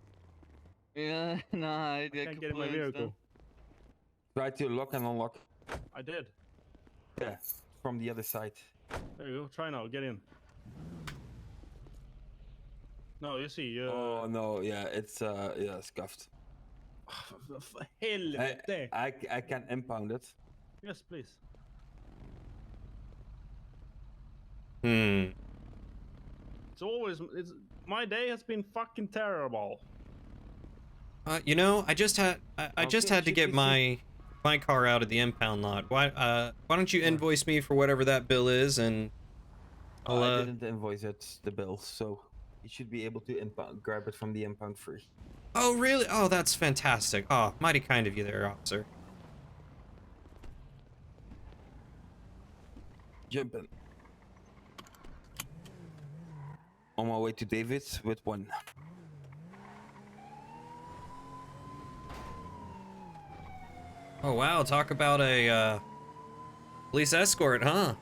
Speaker 6: Yeah, nah, I
Speaker 5: Can't get in my vehicle.
Speaker 10: Try to lock and unlock.
Speaker 5: I did.
Speaker 10: Yeah, from the other side.
Speaker 5: There you go. Try now. Get in. No, you see.
Speaker 10: Oh no, yeah, it's yeah, scuffed.
Speaker 5: För helvete!
Speaker 10: I can impound it.
Speaker 5: Yes, please.
Speaker 1: Hmm.
Speaker 5: My day has been fucking terrible.
Speaker 1: You know, I just had I just
Speaker 10: Okay,
Speaker 1: had to
Speaker 10: should
Speaker 1: get
Speaker 10: we see-
Speaker 1: my car out of the impound lot. Why don't you invoice me for whatever that bill is, and I'll
Speaker 10: I didn't invoice it, the bill, so you should be able to grab it from the impound free.
Speaker 1: Oh, really? Oh, that's fantastic. Oh, mighty kind of you there, officer.
Speaker 10: Jump in. On my way to David's with one.
Speaker 1: Oh, wow, talk about a police escort, huh?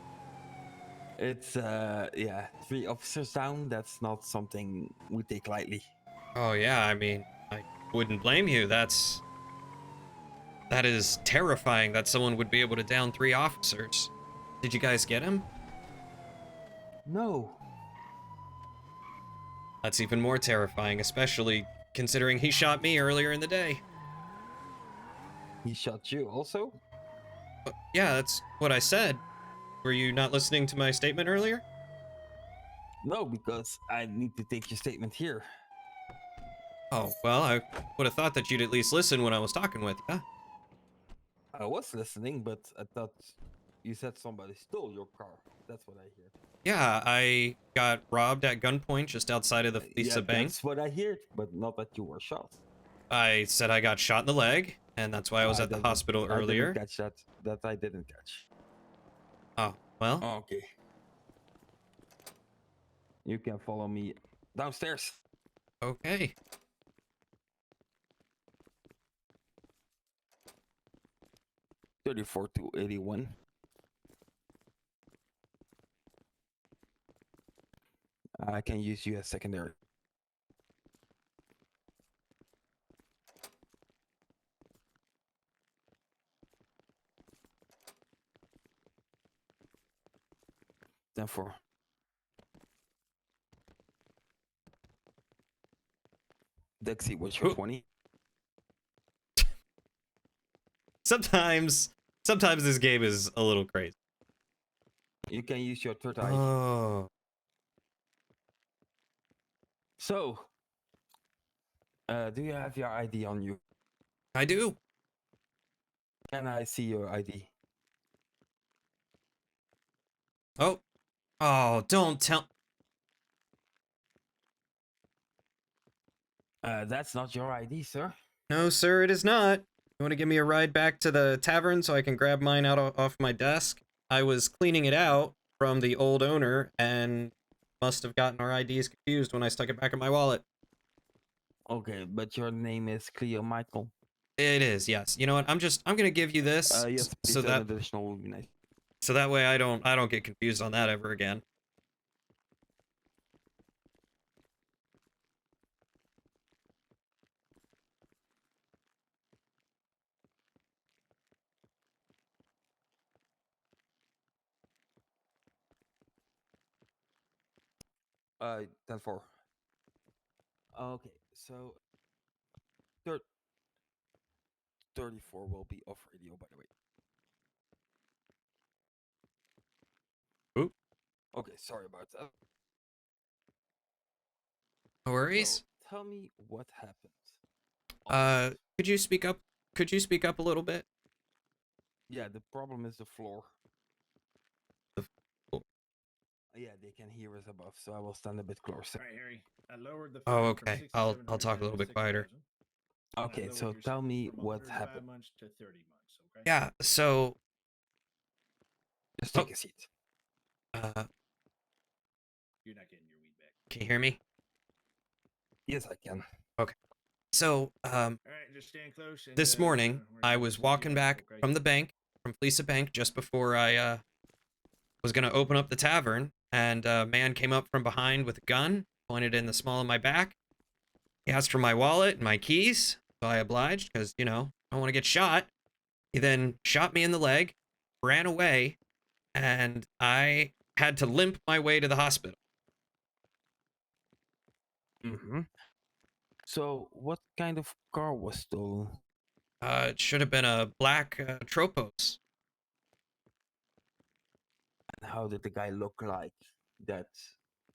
Speaker 10: It's yeah, 3 officers down. That's not something we take lightly.
Speaker 1: Oh, yeah, I mean, I wouldn't blame you. That is terrifying that someone would be able to down 3 officers. Did you guys get him?
Speaker 10: No.
Speaker 1: That's even more terrifying, especially considering he shot me earlier in the day.
Speaker 10: He shot you also?
Speaker 1: Yeah, that's what I said. Were you not listening to my statement earlier?
Speaker 10: No, because I need to take your statement here.
Speaker 1: Oh, well, I would have thought that you'd at least listen when I was talking with you.
Speaker 10: I was listening, but I thought you said somebody stole your car. That's what I hear.
Speaker 1: Yeah, I got robbed at gunpoint just outside of the Lisa
Speaker 10: Yeah,
Speaker 1: Bank.
Speaker 10: that's what I heard, but not that you were shot.
Speaker 1: I said I got shot in the leg, and that's why I was at the
Speaker 10: didn't-
Speaker 1: hospital
Speaker 10: I didn't
Speaker 1: earlier.
Speaker 10: catch that. That I didn't catch.
Speaker 1: Oh, well,
Speaker 10: Okay. You can follow me downstairs.
Speaker 1: okay.
Speaker 10: $34 to 81. I can use you as secondary. Then for Dexy, what's your
Speaker 1: Ooh.
Speaker 10: 20?
Speaker 1: Sometimes this game is a little crazy.
Speaker 10: You can use your third eye.
Speaker 1: Oh.
Speaker 10: So, do you have your ID on you?
Speaker 1: I do.
Speaker 10: Can I see your ID?
Speaker 1: Oh. Oh, don't tell.
Speaker 10: That's not your ID, sir.
Speaker 1: No, sir, it is not. You want to give me a ride back to the tavern so I can grab mine off my desk? I was cleaning it out from the old owner and must have gotten our IDs confused when I stuck it back in my wallet.
Speaker 10: Okay, but your name is Cleo Michael.
Speaker 1: It is, yes. You know what? I'm gonna give you this
Speaker 10: Yes, please,
Speaker 1: so
Speaker 10: an
Speaker 1: that
Speaker 10: additional would be nice.
Speaker 1: so that way I don't get confused on that ever again.
Speaker 10: Uh, 10-4. Okay, so 34 will be off radio, by the way.
Speaker 1: Oop.
Speaker 10: Okay, sorry about that.
Speaker 1: No worries.
Speaker 10: So, tell me what happened.
Speaker 1: Could you speak up? Could you speak up a little bit?
Speaker 10: Yeah, the problem is the floor.
Speaker 1: The floor.
Speaker 10: Yeah, they can hear us above, so I will stand a bit closer.
Speaker 2: All right, Harry. I lowered the
Speaker 1: Oh,
Speaker 2: fine from
Speaker 1: okay. I'll talk a
Speaker 2: 6,700
Speaker 1: little
Speaker 2: down to
Speaker 1: bit quieter.
Speaker 2: 6,000. And I
Speaker 10: Okay,
Speaker 2: lowered
Speaker 10: so
Speaker 2: your
Speaker 10: tell
Speaker 2: sentence
Speaker 10: me
Speaker 2: from
Speaker 10: what
Speaker 2: 105
Speaker 10: happened.
Speaker 2: months to 30 months, okay?
Speaker 1: Yeah, so
Speaker 10: Just take a seat.
Speaker 2: You're not getting your weed back.
Speaker 1: can you hear me?
Speaker 10: Yes, I can.
Speaker 1: So,
Speaker 2: All right, just stand close. And,
Speaker 1: this morning
Speaker 2: we're
Speaker 1: I
Speaker 2: gonna
Speaker 1: was
Speaker 2: do
Speaker 1: walking
Speaker 2: GTAV,
Speaker 1: back
Speaker 2: okay?
Speaker 1: from the bank, from Lisa Bank, just before I was gonna open up the tavern, and a man came up from behind with a gun, pointed in the small of my back. He asked for my wallet and my keys, so I obliged because, I don't want to get shot. He then shot me in the leg, ran away, and I had to limp my way to the hospital.
Speaker 10: Mm-hmm. So, what kind of car was stolen?
Speaker 1: It should have been a black Tropos.
Speaker 10: And how did the guy look like that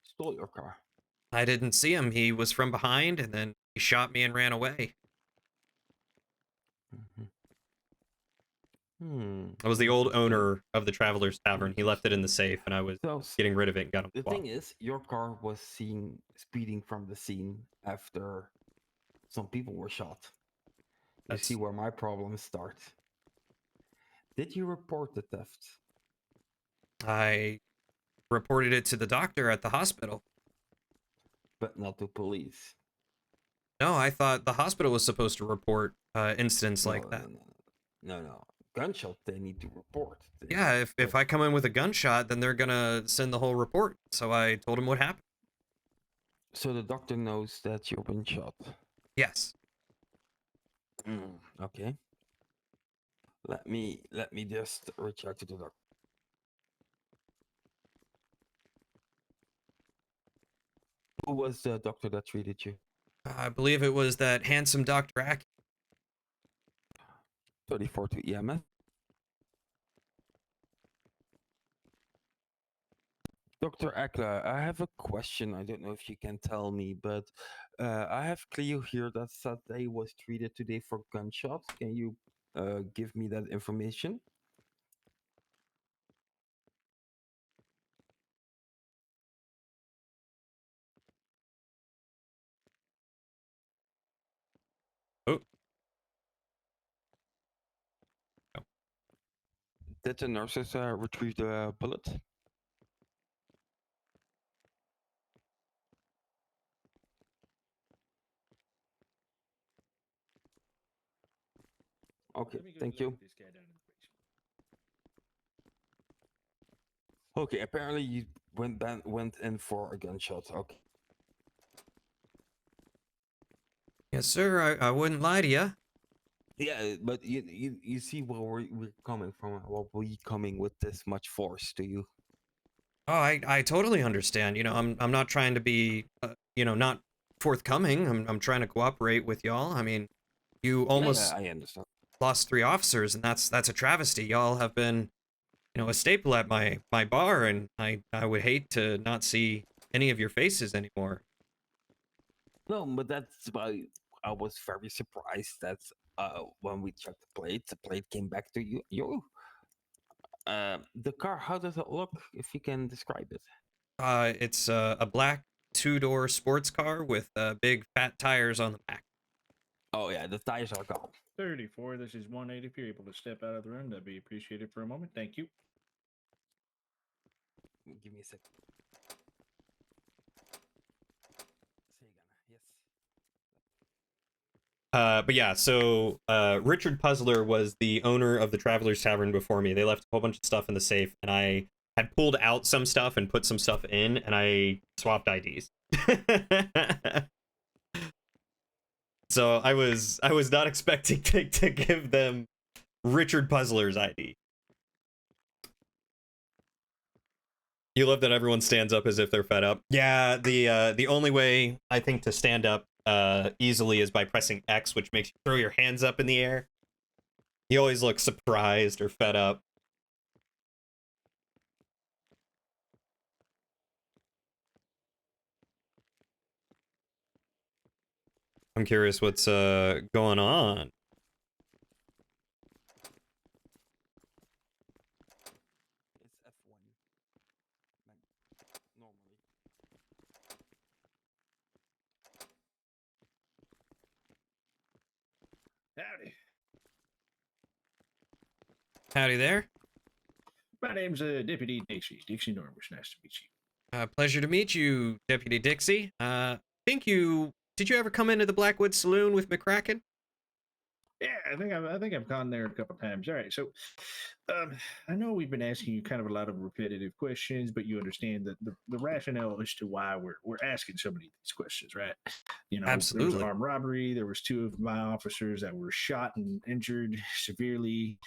Speaker 10: stole your car?
Speaker 1: I didn't see him. He was from behind, and then he shot me and ran away.
Speaker 10: Mm-hmm. Hmm.
Speaker 1: I was the old
Speaker 10: Interesting.
Speaker 1: owner of the Traveler's Tavern. He left it in the safe, and I was
Speaker 10: So,
Speaker 1: getting rid of it and got him
Speaker 10: the
Speaker 1: swapped.
Speaker 10: thing is, your car was seen speeding from the scene after some people were shot. You see
Speaker 1: That's
Speaker 10: where my problems start. Did you report the theft?
Speaker 1: I reported it to the doctor at the hospital.
Speaker 10: But not to police.
Speaker 1: No, I thought the hospital was supposed to report incidents
Speaker 10: No,
Speaker 1: like that.
Speaker 10: no. Gunshot, they need to report.
Speaker 1: Yeah, if I come in with a gunshot, then they're gonna send the whole report. So I told him what happened.
Speaker 10: So the doctor knows that you've been shot.
Speaker 1: Yes.
Speaker 10: Okay. Let me just reach out to the doctor. Who was the doctor that treated you?
Speaker 1: I believe it was that handsome Dr. Aki.
Speaker 10: 34 to EMS. Dr. Akla, I have a question. I don't know if you can tell me, but I have Cleo here that said they was treated today for gunshots. Can you give me that information?
Speaker 1: Oh.
Speaker 10: Did the nurses retrieve the bullet? Okay, thank you. Okay, apparently you went in for a gunshot. Okay.
Speaker 1: Yes, sir. I wouldn't lie to you.
Speaker 10: Yeah, but you see where we're coming from. Where we coming with this much force to you?
Speaker 1: Oh, I totally understand. I'm not trying to be, not forthcoming. I'm trying to cooperate with y'all. I mean, you almost
Speaker 10: I understand.
Speaker 1: lost 3 officers, and that's a travesty. Y'all have been, a staple at my bar, and I would hate to not see any of your faces anymore.
Speaker 10: No, but that's why I was very surprised that when we checked the plate came back to you. The car, how does it look? If you can describe it.
Speaker 1: It's a black 2-door sports car with big fat tires on the back.
Speaker 10: Oh yeah, the tires are gone.
Speaker 2: 34, this is 180. If you're able to step out of the room, that'd be appreciated for a moment. Thank you.
Speaker 10: Give me a second. Say again. Yes.
Speaker 1: But yeah, so Richard Puzzler was the owner of the Traveler's Tavern before me. They left a whole bunch of stuff in the safe, and I had pulled out some stuff and put some stuff in, and I swapped IDs. So I was not expecting to give them Richard Puzzler's ID. You love that everyone stands up as if they're fed up. Yeah, the only way I think to stand up easily is by pressing X, which makes you throw your hands up in the air. You always look surprised or fed up. I'm curious what's going on.
Speaker 10: It's F1. Normally.
Speaker 2: Howdy.
Speaker 1: Howdy there.
Speaker 2: My name's Deputy Dixie. Dixie Norbush. Nice to meet you.
Speaker 1: Pleasure to meet you, Deputy Dixie. Did you ever come into the Blackwood Saloon with McCracken?
Speaker 2: Yeah, I think I've gone there a couple times. All right, so um, I know we've been asking you kind of a lot of repetitive questions, but you understand that the rationale as to why we're asking so many of these questions, right? You know, there was an
Speaker 1: Absolutely.
Speaker 2: armed robbery. There was two of my officers that were shot and injured severely.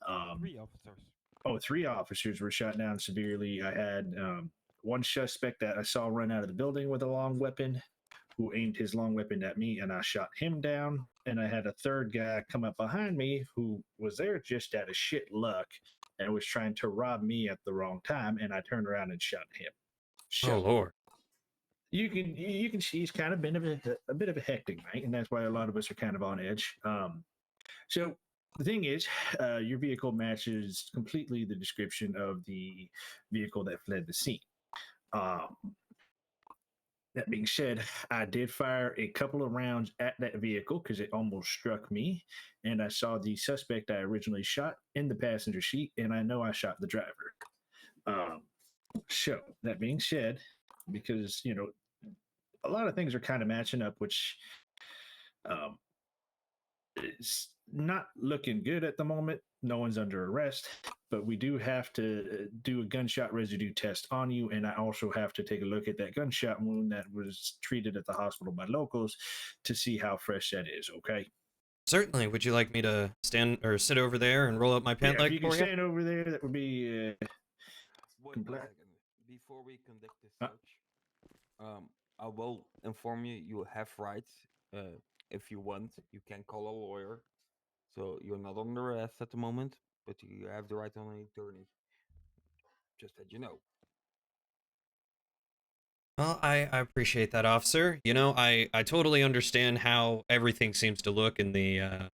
Speaker 2: Um,
Speaker 10: 3 officers.
Speaker 2: oh, three officers were shot down severely. I had one suspect that I saw run out of the building with a long weapon who aimed his long weapon at me, and I shot him down. And I had a third guy come up behind me who was there just out of shit luck and was trying to rob me at the wrong time, and I turned around and shot him.
Speaker 1: Oh
Speaker 2: So
Speaker 1: Lord.
Speaker 2: you can see it's kind of been a bit of a hectic night, and that's why a lot of us are kind of on edge. So the thing is, your vehicle matches completely the description of the vehicle that fled the scene. Um, that being said, I did fire a couple of rounds at that vehicle because it almost struck me, and I saw the suspect I originally shot in the passenger seat, and I know I shot the driver. Um, so that being said, because you know a lot of things are kind of matching up, which um, is not looking good at the moment. No one's under arrest, but we do have to do a gunshot residue test on you. And I also have to take a look at that gunshot wound that was treated at the hospital by locals to see how fresh that is. Okay.
Speaker 1: Certainly. Would you like me to stand or sit over there and roll up my pant
Speaker 2: Yeah, if
Speaker 1: leg
Speaker 2: you can
Speaker 1: for you?
Speaker 2: stand over there, that would be.
Speaker 10: Wait 1
Speaker 2: Compla-
Speaker 10: second. Before we conduct this
Speaker 2: Uh,
Speaker 10: search, I will inform you. You have rights. If you want, you can call a lawyer. So you're not under arrest at the moment, but you have the right on an attorney. Just that you know.
Speaker 1: Well, I appreciate that, officer. You know, I totally understand how everything seems to look in the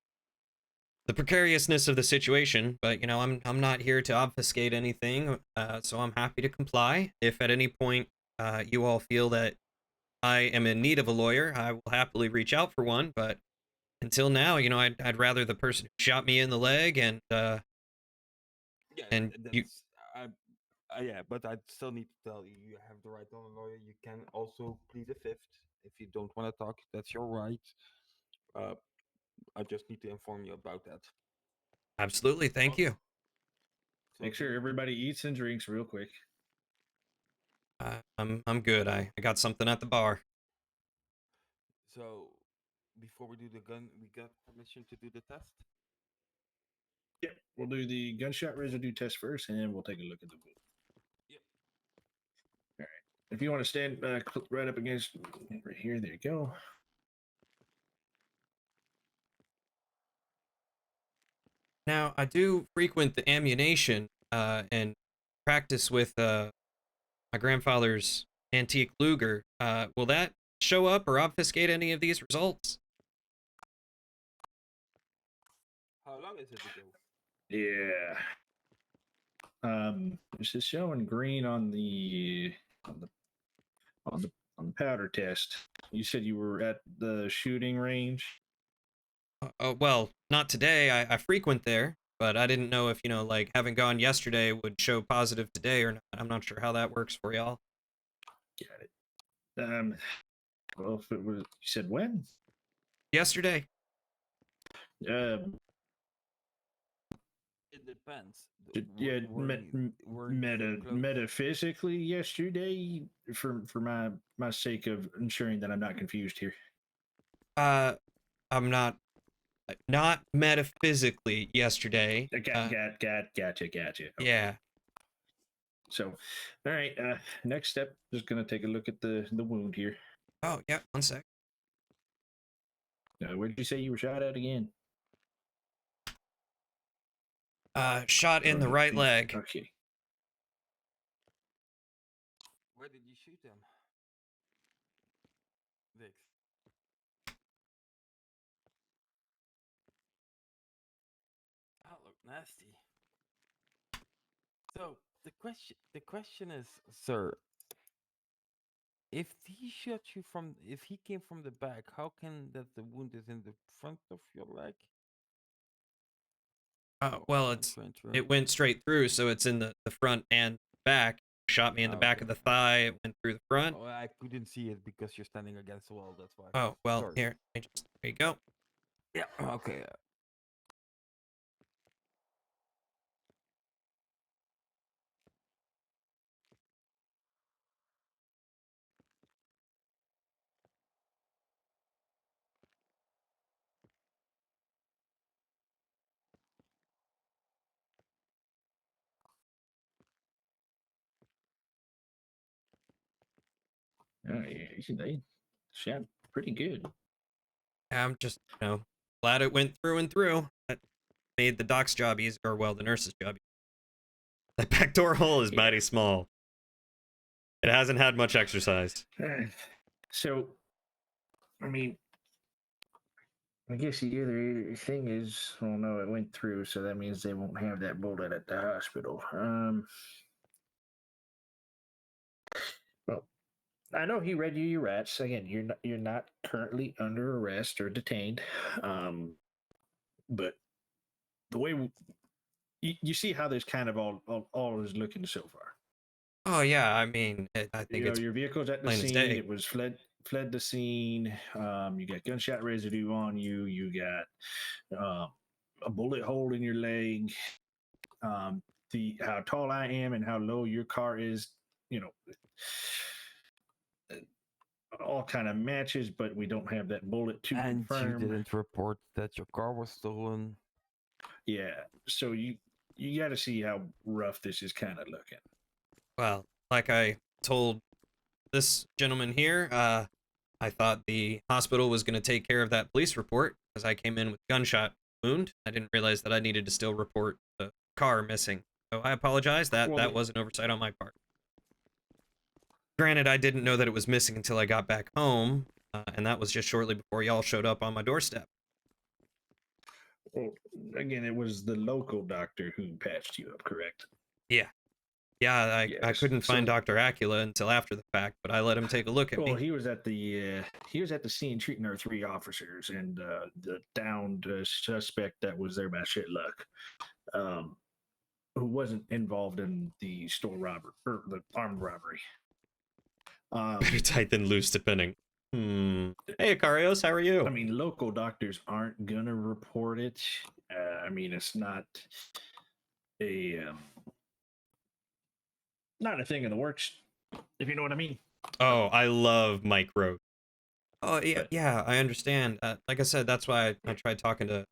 Speaker 1: precariousness of the situation, but you know, I'm not here to obfuscate anything, so I'm happy to comply. If at any point you all feel that I am in need of a lawyer, I will happily reach out for one. But until now, you know, I'd rather the person who shot me in the leg
Speaker 10: Yeah,
Speaker 1: and you
Speaker 10: that's yeah, but I still need to tell you, you have the right on a lawyer. You can also plead a fifth if you don't want to talk. That's your right. Uh, I just need to inform you about that.
Speaker 1: absolutely thank you.
Speaker 10: So
Speaker 2: Make sure everybody eats and drinks real quick.
Speaker 1: I'm good. I got something at the bar.
Speaker 10: So before we do the gun, we got permission to do the test.
Speaker 2: Yep. We'll do the gunshot residue test first, and then we'll take a look at the wound.
Speaker 10: Yep.
Speaker 2: All right. If you want to stand right up against right here, there you go.
Speaker 1: Now, I do frequent the ammunition and practice with my grandfather's antique Luger. Will that show up or obfuscate any of these results?
Speaker 10: How long is it ago?
Speaker 2: Yeah. This is showing green on the on the on the on the powder test. You said you were at the shooting range.
Speaker 1: Well, not today. I frequent there, but I didn't know if, you know, like having gone yesterday would show positive today or not. I'm not sure how that works for y'all.
Speaker 2: Got it. Well, if it was, you said when?
Speaker 1: Yesterday.
Speaker 2: Um,
Speaker 10: It depends.
Speaker 2: yeah,
Speaker 10: Were you so close?
Speaker 2: metaphysically yesterday for my sake of ensuring that I'm not confused here.
Speaker 1: I'm not metaphysically yesterday.
Speaker 2: Gotcha. Okay.
Speaker 1: Yeah.
Speaker 2: So, all right. Next step, just gonna take a look at the wound here.
Speaker 1: Oh, yeah, 1 sec.
Speaker 2: Where did you say you were shot at again?
Speaker 1: Shot in the right leg.
Speaker 2: Okay.
Speaker 10: Where did you shoot him? Vix. That looked nasty. So the question is, sir, if he shot you from, if he came from the back, how can that the wound is in the front of your leg?
Speaker 1: Well, it went straight through, so it's in the front and back. Shot me in the back of the thigh. It went through the front.
Speaker 10: Oh, I couldn't see it because you're standing against the wall. That's why.
Speaker 1: Oh, well,
Speaker 10: Sorry.
Speaker 1: here you go.
Speaker 10: Yeah. Okay.
Speaker 2: Oh, yeah, they shot pretty good.
Speaker 1: I'm just, glad it went through and through. That made the doc's job easier, or well, the nurse's job. That backdoor hole is
Speaker 2: Yeah.
Speaker 1: mighty small. It hasn't had much exercise.
Speaker 2: So, I mean, I guess the other thing is, well, no, it went through, so that means they won't have that bullet at the hospital. Well, I know he read you your rights. Again, you're not currently under arrest or detained. But the way you see how this kind of all is looking so far.
Speaker 1: Oh yeah, I mean, I think it's
Speaker 2: your vehicle's at the
Speaker 1: plain as
Speaker 2: scene.
Speaker 1: day.
Speaker 2: It was fled the scene. You got gunshot residue on you. You got a bullet hole in your leg. How tall I am and how low your car is, you know, all kind of matches, but we don't have that bullet to
Speaker 10: And
Speaker 2: confirm.
Speaker 10: you didn't report that your car was stolen.
Speaker 2: Yeah, so you got to see how rough this is kind of looking.
Speaker 1: Well, like I told this gentleman here, I thought the hospital was going to take care of that police report because I came in with gunshot wound. I didn't realize that I needed to still report the car missing. So I apologize. That was an oversight on my part. Granted, I didn't know that it was missing until I got back home, and that was just shortly before y'all showed up on my doorstep.
Speaker 2: Well, again, it was the local doctor who patched you up, correct?
Speaker 1: Yeah. Yeah, I couldn't find
Speaker 2: so-
Speaker 1: Dr. Acula until after the fact, but I let him take a look at
Speaker 2: Well,
Speaker 1: me.
Speaker 2: he was at the scene treating our 3 officers and the downed suspect that was there by shit luck, who wasn't involved in the store robbery or the armed robbery.
Speaker 1: Better tight than loose, depending. Hey, Akarios, how are you?
Speaker 2: I mean, local doctors aren't gonna report it. I mean, it's not a not a thing in the works, if you know what I mean.
Speaker 1: Oh, I love Mike Roach. Oh, yeah,
Speaker 2: But-
Speaker 1: yeah, I understand. Like I said, that's why I tried talking to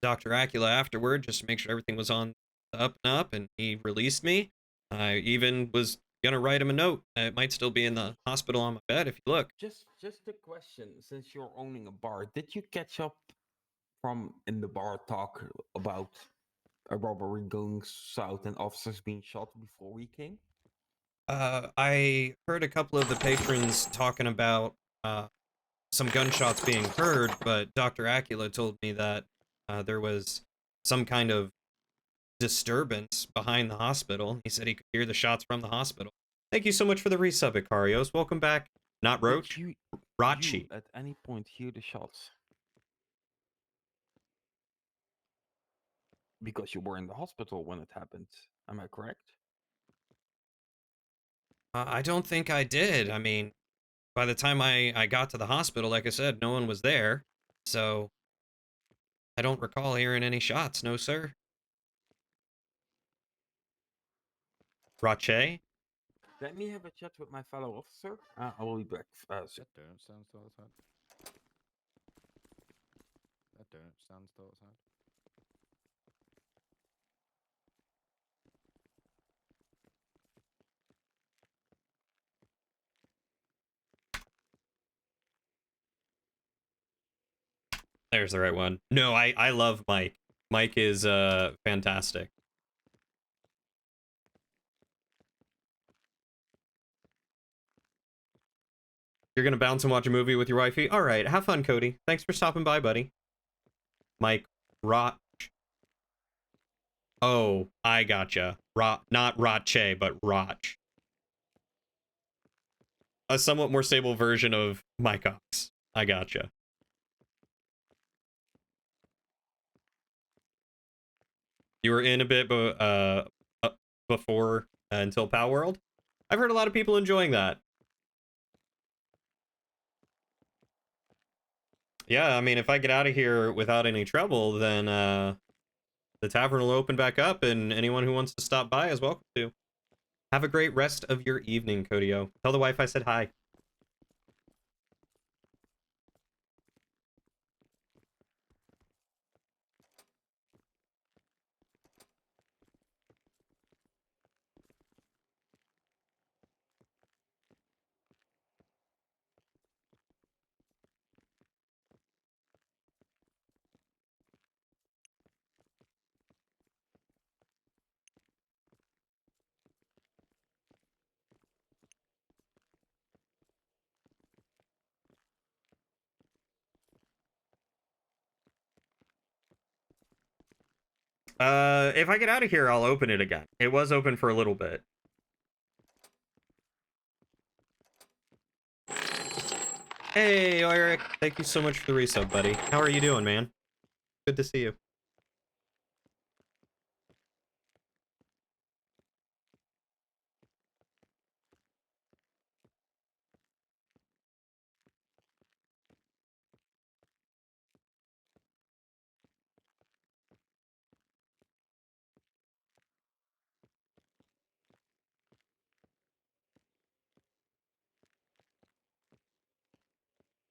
Speaker 1: Dr. Acula afterward, just to make sure everything was on the up and up, and he released me. I even was gonna write him a note. It might still be in the hospital on my bed if you look.
Speaker 10: Just a question. Since you're owning a bar, did you catch up from in the bar talk about a robbery going south and officers being shot before we came?
Speaker 1: I heard a couple of the patrons talking about some gunshots being heard, but Dr. Acula told me that there was some kind of disturbance behind the hospital. He said he could hear the shots from the hospital. Thank you so much for the resub, Ikarios. Welcome back. Not Roach,
Speaker 10: Did
Speaker 1: Rachi.
Speaker 10: you at any point hear the shots? Because you were in the hospital when it happened. Am I correct?
Speaker 1: I don't think I did. I mean, by the time I got to the hospital, like I said, no one was there. So I don't recall hearing any shots. No, sir. Rache?
Speaker 10: Let me have a chat with my fellow officer. I will be back.
Speaker 11: That donut stand still outside. That donut stand still outside.
Speaker 1: There's the right one. No, I love Mike. Mike is fantastic. You're gonna bounce and watch a movie with your wifey? All right, have fun, Cody. Thanks for stopping by, buddy. Mike, Rot. Oh, I gotcha. Not Rache, but Roch. A somewhat more stable version of Mike Ox. I gotcha. You were in a bit before until Pow World. I've heard a lot of people enjoying that. Yeah, I mean, if I get out of here without any trouble, then the tavern will open back up, and anyone who wants to stop by is welcome to. Have a great rest of your evening, Kodio. Tell the wife I said hi. If I get out of here, I'll open it again. It was open for a little bit. Hey, Eric. Thank you so much for the resub, buddy. How are you doing, man? Good to see you.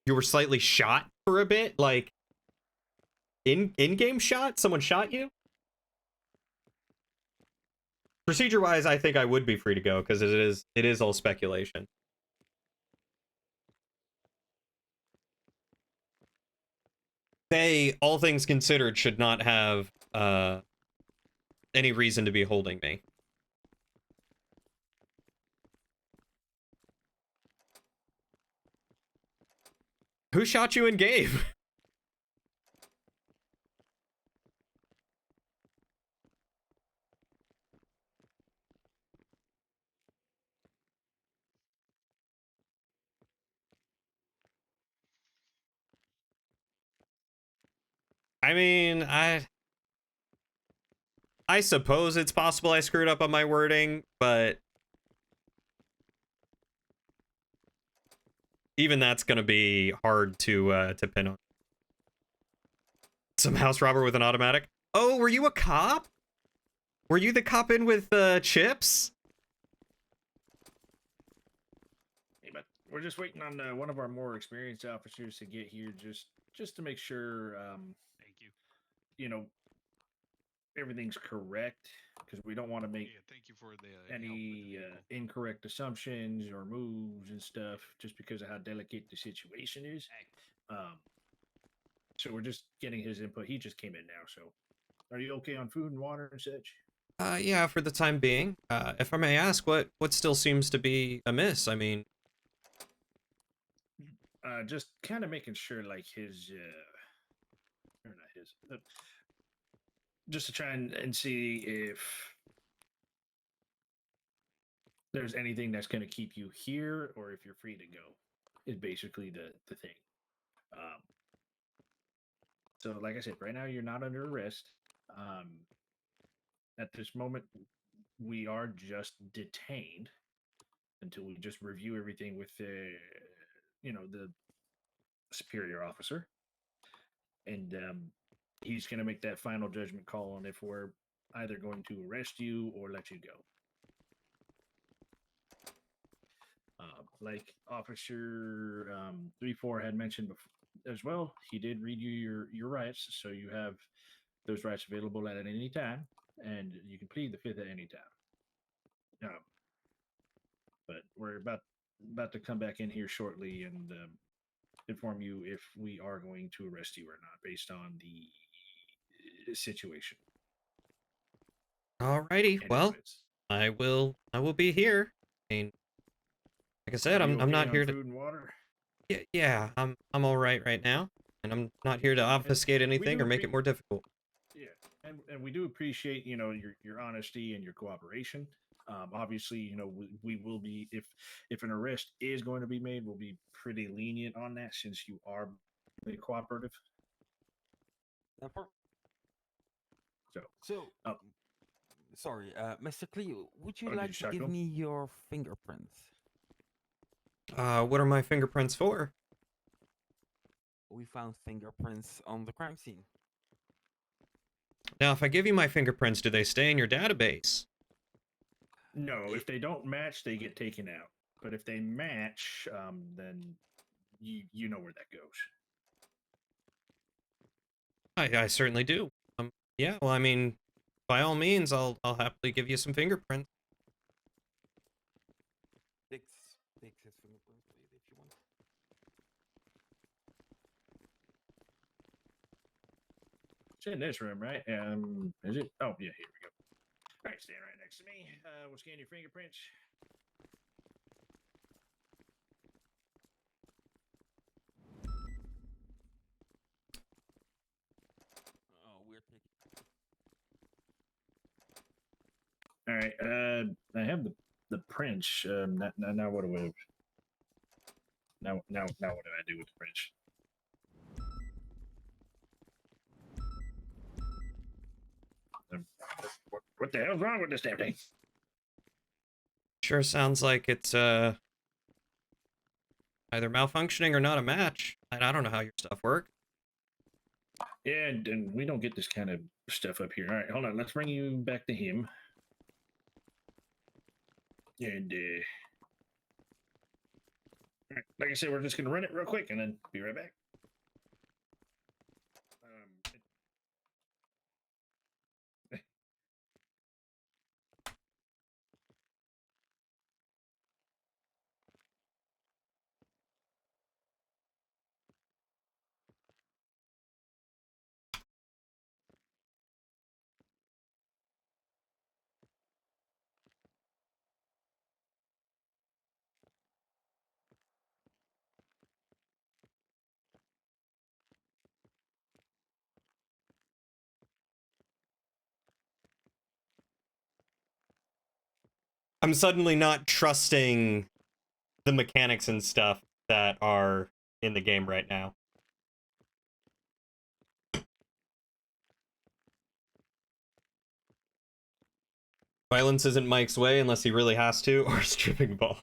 Speaker 1: You were slightly shot for a bit? Like, in-game shot? Someone shot you? Procedure-wise, I think I would be free to go, because it is all speculation. They, all things considered, should not have any reason to be holding me. Who shot you in game? I mean, I suppose it's possible I screwed up on my wording, but even that's gonna be hard to pin on. Some house robber with an automatic. Oh, were you a cop? Were you the cop in with chips?
Speaker 2: Hey, but we're just waiting on one of our more experienced officers to get here, just to make sure.
Speaker 12: Thank you.
Speaker 2: You know, everything's correct, because we don't want to make
Speaker 12: Thank you for the
Speaker 2: any incorrect assumptions or moves and stuff just because of how delicate the situation is. So we're just getting his input. He just came in now, so are you okay on food and water and such?
Speaker 1: Yeah, for the time being. If I may ask, what still seems to be amiss? I mean,
Speaker 2: just kind of making sure, like, his or not his, just to try and see if there's anything that's going to keep you here or if you're free to go, is basically the thing. So like I said, right now you're not under arrest. At this moment, we are just detained until we just review everything with the superior officer, and he's going to make that final judgment call on if we're either going to arrest you or let you go. Like Officer 3-4 had mentioned before as well, he did read you your rights, so you have those rights available at any time, and you can plead the fifth at any time. But we're about to come back in here shortly and inform you if we are going to arrest you or not, based on the situation.
Speaker 1: alrighty. Well, I will be here. I mean, like I said,
Speaker 2: Are you
Speaker 1: I'm
Speaker 2: okay
Speaker 1: not
Speaker 2: on
Speaker 1: here to.
Speaker 2: food and water?
Speaker 1: Yeah, I'm all right now, and I'm not here to obfuscate anything or make it more difficult.
Speaker 2: Yeah, and we do appreciate your honesty and your cooperation. Obviously, we will be, if an arrest is going to be made, we'll be pretty lenient on that since you are really cooperative.
Speaker 10: So, sorry, Mr. Cleo, would you
Speaker 2: did
Speaker 10: like
Speaker 2: you
Speaker 10: to
Speaker 2: shock
Speaker 10: give
Speaker 2: him?
Speaker 10: me your fingerprints?
Speaker 1: What are my fingerprints for?
Speaker 10: We found fingerprints on the crime scene.
Speaker 1: Now, if I give you my fingerprints, do they stay in your database?
Speaker 2: No, if they don't match, they get taken out. But if they match, then you know where that goes.
Speaker 1: I certainly do. Yeah. Well, I mean, by all means, I'll happily give you some fingerprints.
Speaker 10: Takes his fingerprints, please, if you want.
Speaker 2: It's in this room, right? Is it? Oh, yeah, here we go. All right, stand right next to me. We'll scan your fingerprints.
Speaker 10: Oh, we're taking.
Speaker 2: right. I have the French. Now what do I? Now what do I do with the French? What the hell's wrong with this damn thing?
Speaker 1: Sure sounds like it's either malfunctioning or not a match. And I don't know how your stuff works.
Speaker 2: Yeah, and we don't get this kind of stuff up here. All right, hold on. Let's bring you back to him. And all right, like I said, we're just gonna run it real quick and then be right back.
Speaker 1: I'm suddenly not trusting the mechanics and stuff that are in the game right now. Violence isn't Mike's way unless he really has to, or stripping ball.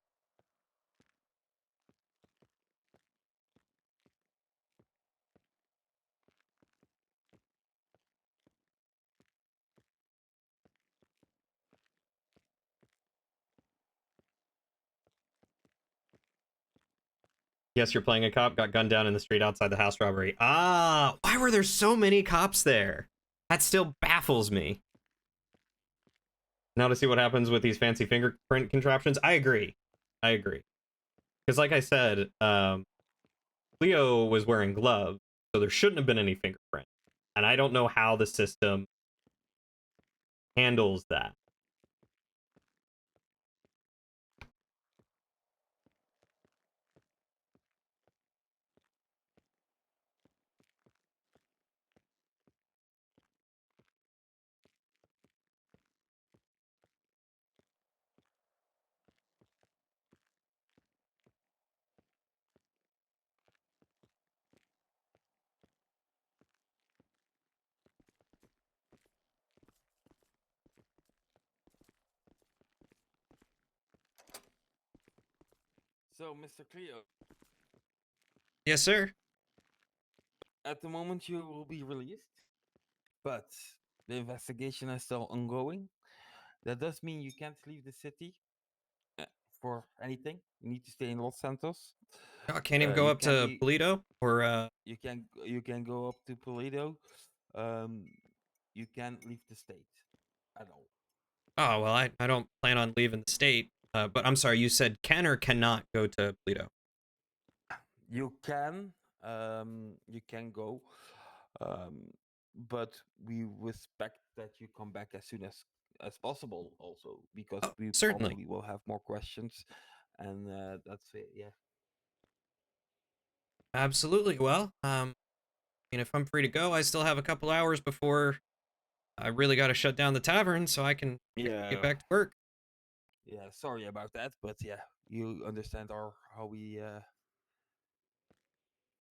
Speaker 1: Yes, you're playing a cop, got gunned down in the street outside the house robbery. Ah, why were there so many cops there? That still baffles me. Now to see what happens with these fancy fingerprint contraptions. I agree. Because like I said, Cleo was wearing gloves, so there shouldn't have been any fingerprint. And I don't know how the system handles that.
Speaker 10: So, Mr. Cleo,
Speaker 1: Yes, sir.
Speaker 10: at the moment you will be released, but the investigation is still ongoing. That does mean you can't leave the city for anything. You need to stay in Los Santos.
Speaker 1: I can't even go
Speaker 10: you
Speaker 1: up
Speaker 10: can
Speaker 1: to
Speaker 10: be-
Speaker 1: Polito or
Speaker 10: You can go up to Toledo. You can't leave the state at all.
Speaker 1: Oh, well, I don't plan on leaving the state. But I'm sorry, you said can or cannot go to Polito?
Speaker 10: You can go, but we respect that you come back as soon as possible. Also, because
Speaker 1: Oh,
Speaker 10: we
Speaker 1: certainly.
Speaker 10: probably will have more questions, and that's it. Yeah.
Speaker 1: Absolutely. Well, if I'm free to go, I still have a couple hours before I really got to shut down the tavern, so I can get back to work.
Speaker 10: Yeah. Sorry about that, but yeah, you understand how we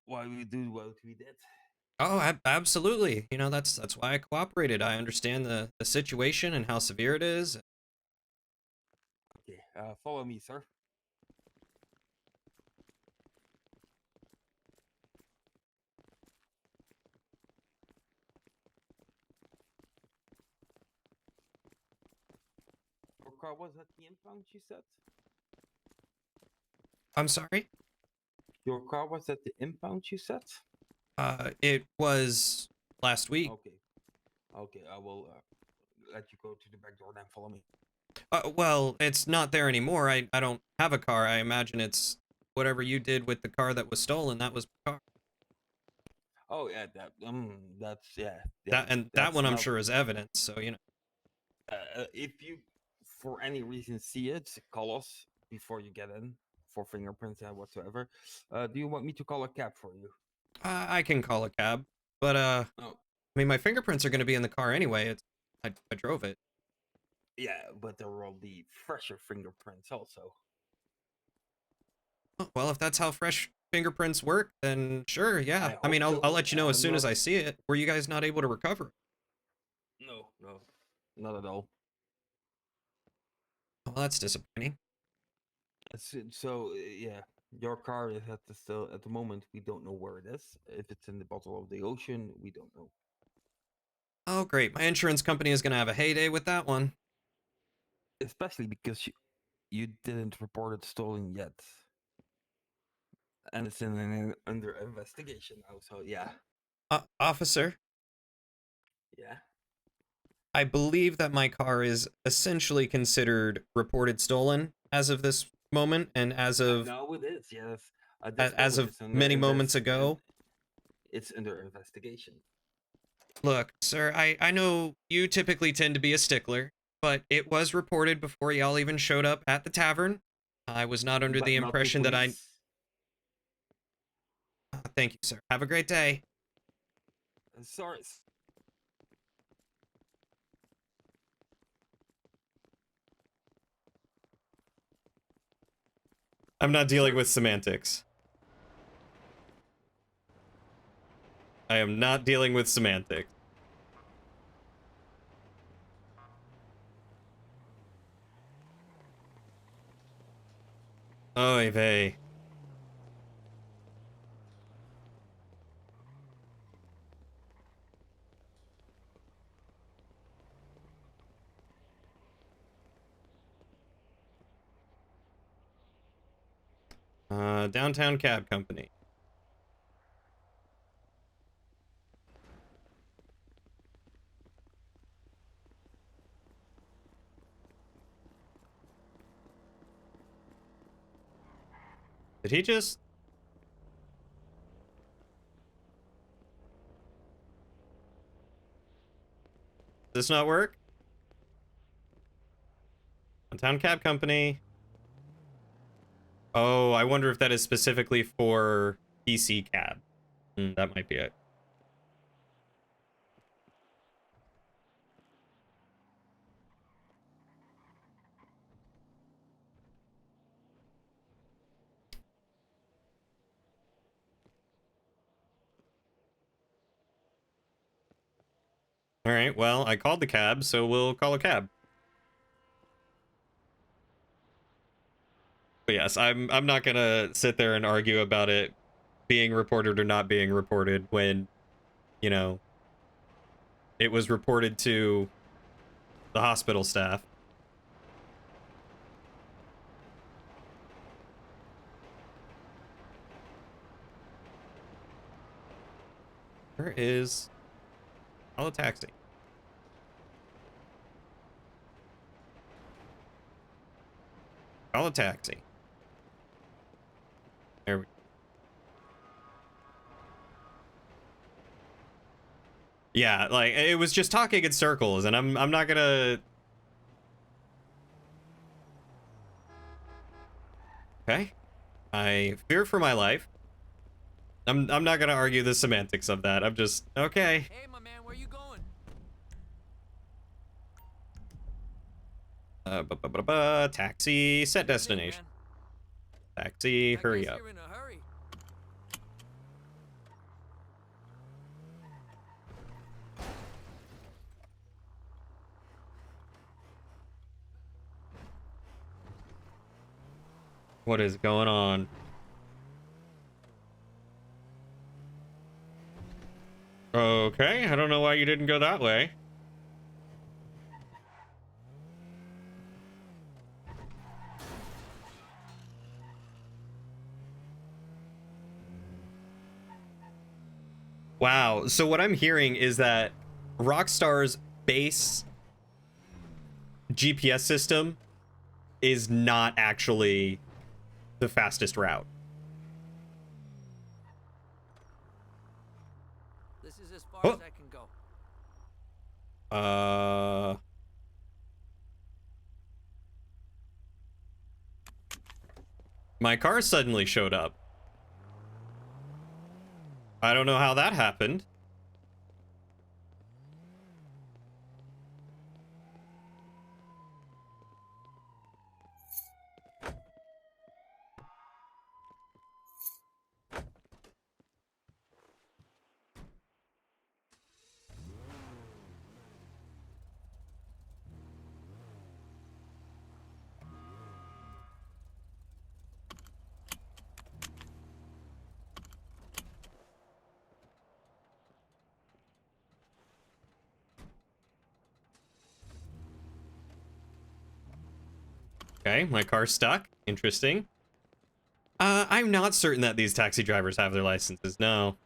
Speaker 10: why we do what we did.
Speaker 1: Oh, absolutely. That's why I cooperated. I understand the situation and how severe it is.
Speaker 10: Okay. Follow me, sir. Your car was at the impound, you said?
Speaker 1: I'm sorry?
Speaker 10: Your car was at the impound, you said?
Speaker 1: It was last week.
Speaker 10: Okay. Okay, I will let you go to the back door, then follow me.
Speaker 1: Well, it's not there anymore. I don't have a car. I imagine it's whatever you did with the car that was stolen. That was my car.
Speaker 10: Oh yeah, that's yeah.
Speaker 1: That
Speaker 10: that's
Speaker 1: one I'm
Speaker 10: not-
Speaker 1: sure is evidence. So
Speaker 10: if you for any reason see it, call us before you get in for fingerprints and whatsoever. Do you want me to call a cab for you?
Speaker 1: I can call a cab, but
Speaker 10: Oh.
Speaker 1: I mean my fingerprints are going to be in the car anyway. I drove it.
Speaker 10: Yeah, but there will be fresher fingerprints also.
Speaker 1: Oh, well, if that's how fresh fingerprints work, then sure, yeah. I mean, I'll let you know as soon as I see it. Were you guys not able to recover?
Speaker 10: No, not at all.
Speaker 1: Well, that's disappointing.
Speaker 10: So yeah, your car is at the moment. We don't know where it is. If it's in the bottom of the ocean, we don't know.
Speaker 1: Oh, great. My insurance company is going to have a heyday with that one.
Speaker 10: Especially because you didn't report it stolen yet, and it's under investigation now. So yeah.
Speaker 1: Officer,
Speaker 10: Yeah.
Speaker 1: I believe that my car is essentially considered reported stolen as of this moment, and as of
Speaker 10: Now it is, yes.
Speaker 1: as of many moments ago.
Speaker 10: It's under investigation.
Speaker 1: Look, sir, I know you typically tend to be a stickler, but it was reported before y'all even showed up at the tavern. I was not under the impression that I... Thank you, sir. Have a great day.
Speaker 10: Sorry.
Speaker 1: I'm not dealing with semantics. I am not dealing with semantics. Oy vey. Downtown Cab Company. Did he just... Does this not work? Downtown Cab Company. Oh, I wonder if that is specifically for PC Cab. That might be it. All right, well, I called the cab, so we'll call a cab. But yes, I'm not gonna sit there and argue about it being reported or not being reported when, you know, it was reported to the hospital staff. Where is... Call a taxi. Call a taxi. There we go. Yeah, like, it was just talking in circles, and I'm not gonna... Okay. I fear for my life. I'm not gonna argue the semantics of that. I'm just... Okay.
Speaker 13: Hey, my man, where you going?
Speaker 1: Taxi, set destination. Taxi, hurry up.
Speaker 13: You're in a hurry.
Speaker 1: What is going on? Okay, I don't know why you didn't go that way. Wow, so what I'm hearing is that Rockstar's base GPS system is not actually the fastest route.
Speaker 13: This is as far as I can go.
Speaker 1: My car suddenly showed up. I don't know how that happened. Okay, my car's stuck. Interesting. I'm not certain that these taxi drivers have their licenses. No.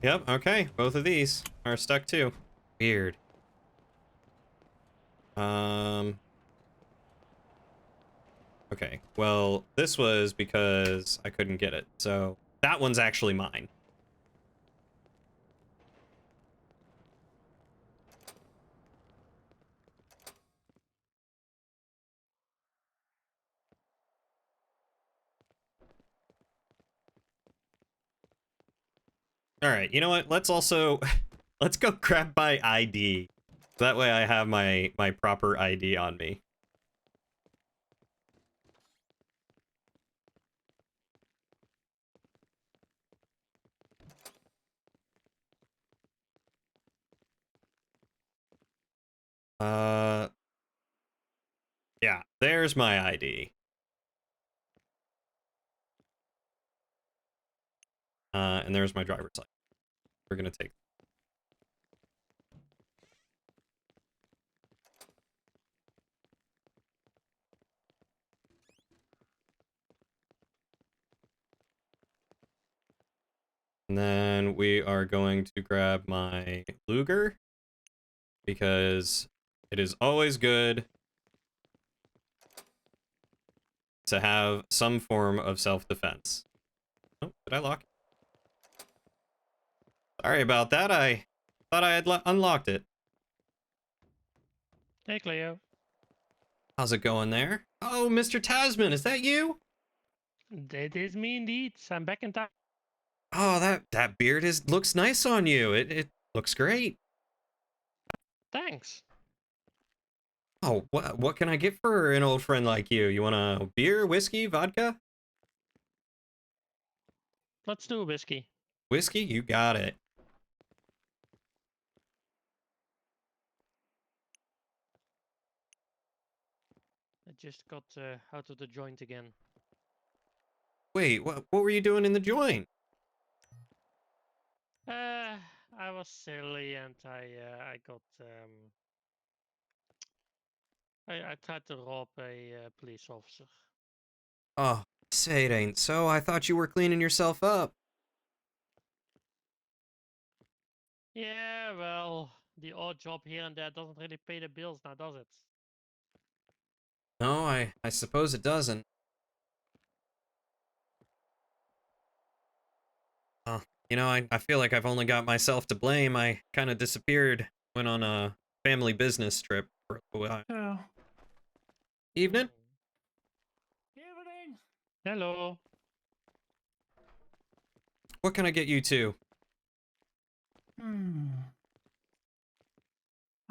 Speaker 1: Yep, okay. Both of these are stuck too. Weird. Okay, well, this was because I couldn't get it. So that one's actually mine. All right, you know what? Let's also let's go grab my ID. That way I have my proper ID on me. Yeah, there's my ID. And there's my driver's license. We're gonna take. And then we are going to grab my Luger, because it is always good to have some form of self-defense. Oh, did I lock it? Sorry about that. I thought I had unlocked it.
Speaker 14: Hey, Cleo.
Speaker 1: How's it going there? Oh, Mr. Tasman, is that you?
Speaker 14: That is me indeed. I'm back in time.
Speaker 1: Oh, that beard looks nice on you. It looks great.
Speaker 14: Thanks.
Speaker 1: Oh, what can I get for an old friend like you? You want a beer, whiskey, vodka?
Speaker 14: Let's do a whiskey.
Speaker 1: Whiskey? You got it.
Speaker 14: I just got out of the joint again.
Speaker 1: Wait, what were you doing in the joint?
Speaker 14: I was silly and I got I tried to rob a police officer.
Speaker 1: Oh, say it ain't so. I thought you were cleaning yourself up.
Speaker 14: Yeah, well, the odd job here and there doesn't really pay the bills now, does it?
Speaker 1: No, I suppose it doesn't. Oh, you know, I feel like I've only got myself to blame. I kind of disappeared, went on a family business trip for a while.
Speaker 2: Oh.
Speaker 1: Evening?
Speaker 2: Evening.
Speaker 14: Hello.
Speaker 1: What can I get you to?
Speaker 2: I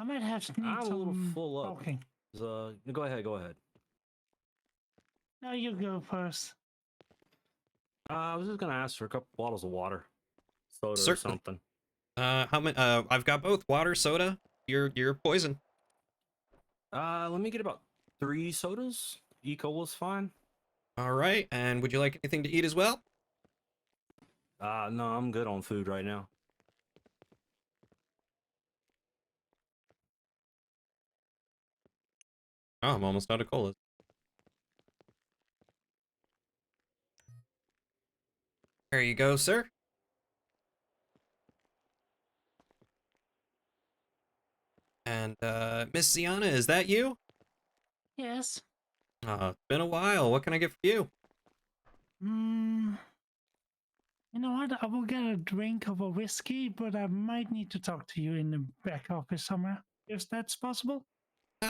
Speaker 2: might have to need
Speaker 9: I'm a little
Speaker 2: some
Speaker 9: full up.
Speaker 2: talking.
Speaker 9: Go ahead.
Speaker 2: No, you go first.
Speaker 9: I was just gonna ask for a couple bottles of water, soda or
Speaker 1: Certainly.
Speaker 9: something.
Speaker 1: How many? I've got both water, soda. You're poison.
Speaker 9: Let me get about 3 sodas. E-cola's fine.
Speaker 1: All right. And would you like anything to eat as well?
Speaker 9: No, I'm good on food right now.
Speaker 1: Oh, I'm almost out of colas. There you go, sir. And Miss Ziana, is that you?
Speaker 2: Yes.
Speaker 1: It's been a while. What can I get for you?
Speaker 2: You know what? I will get a drink of a whiskey, but I might need to talk to you in the back office somewhere. If that's possible.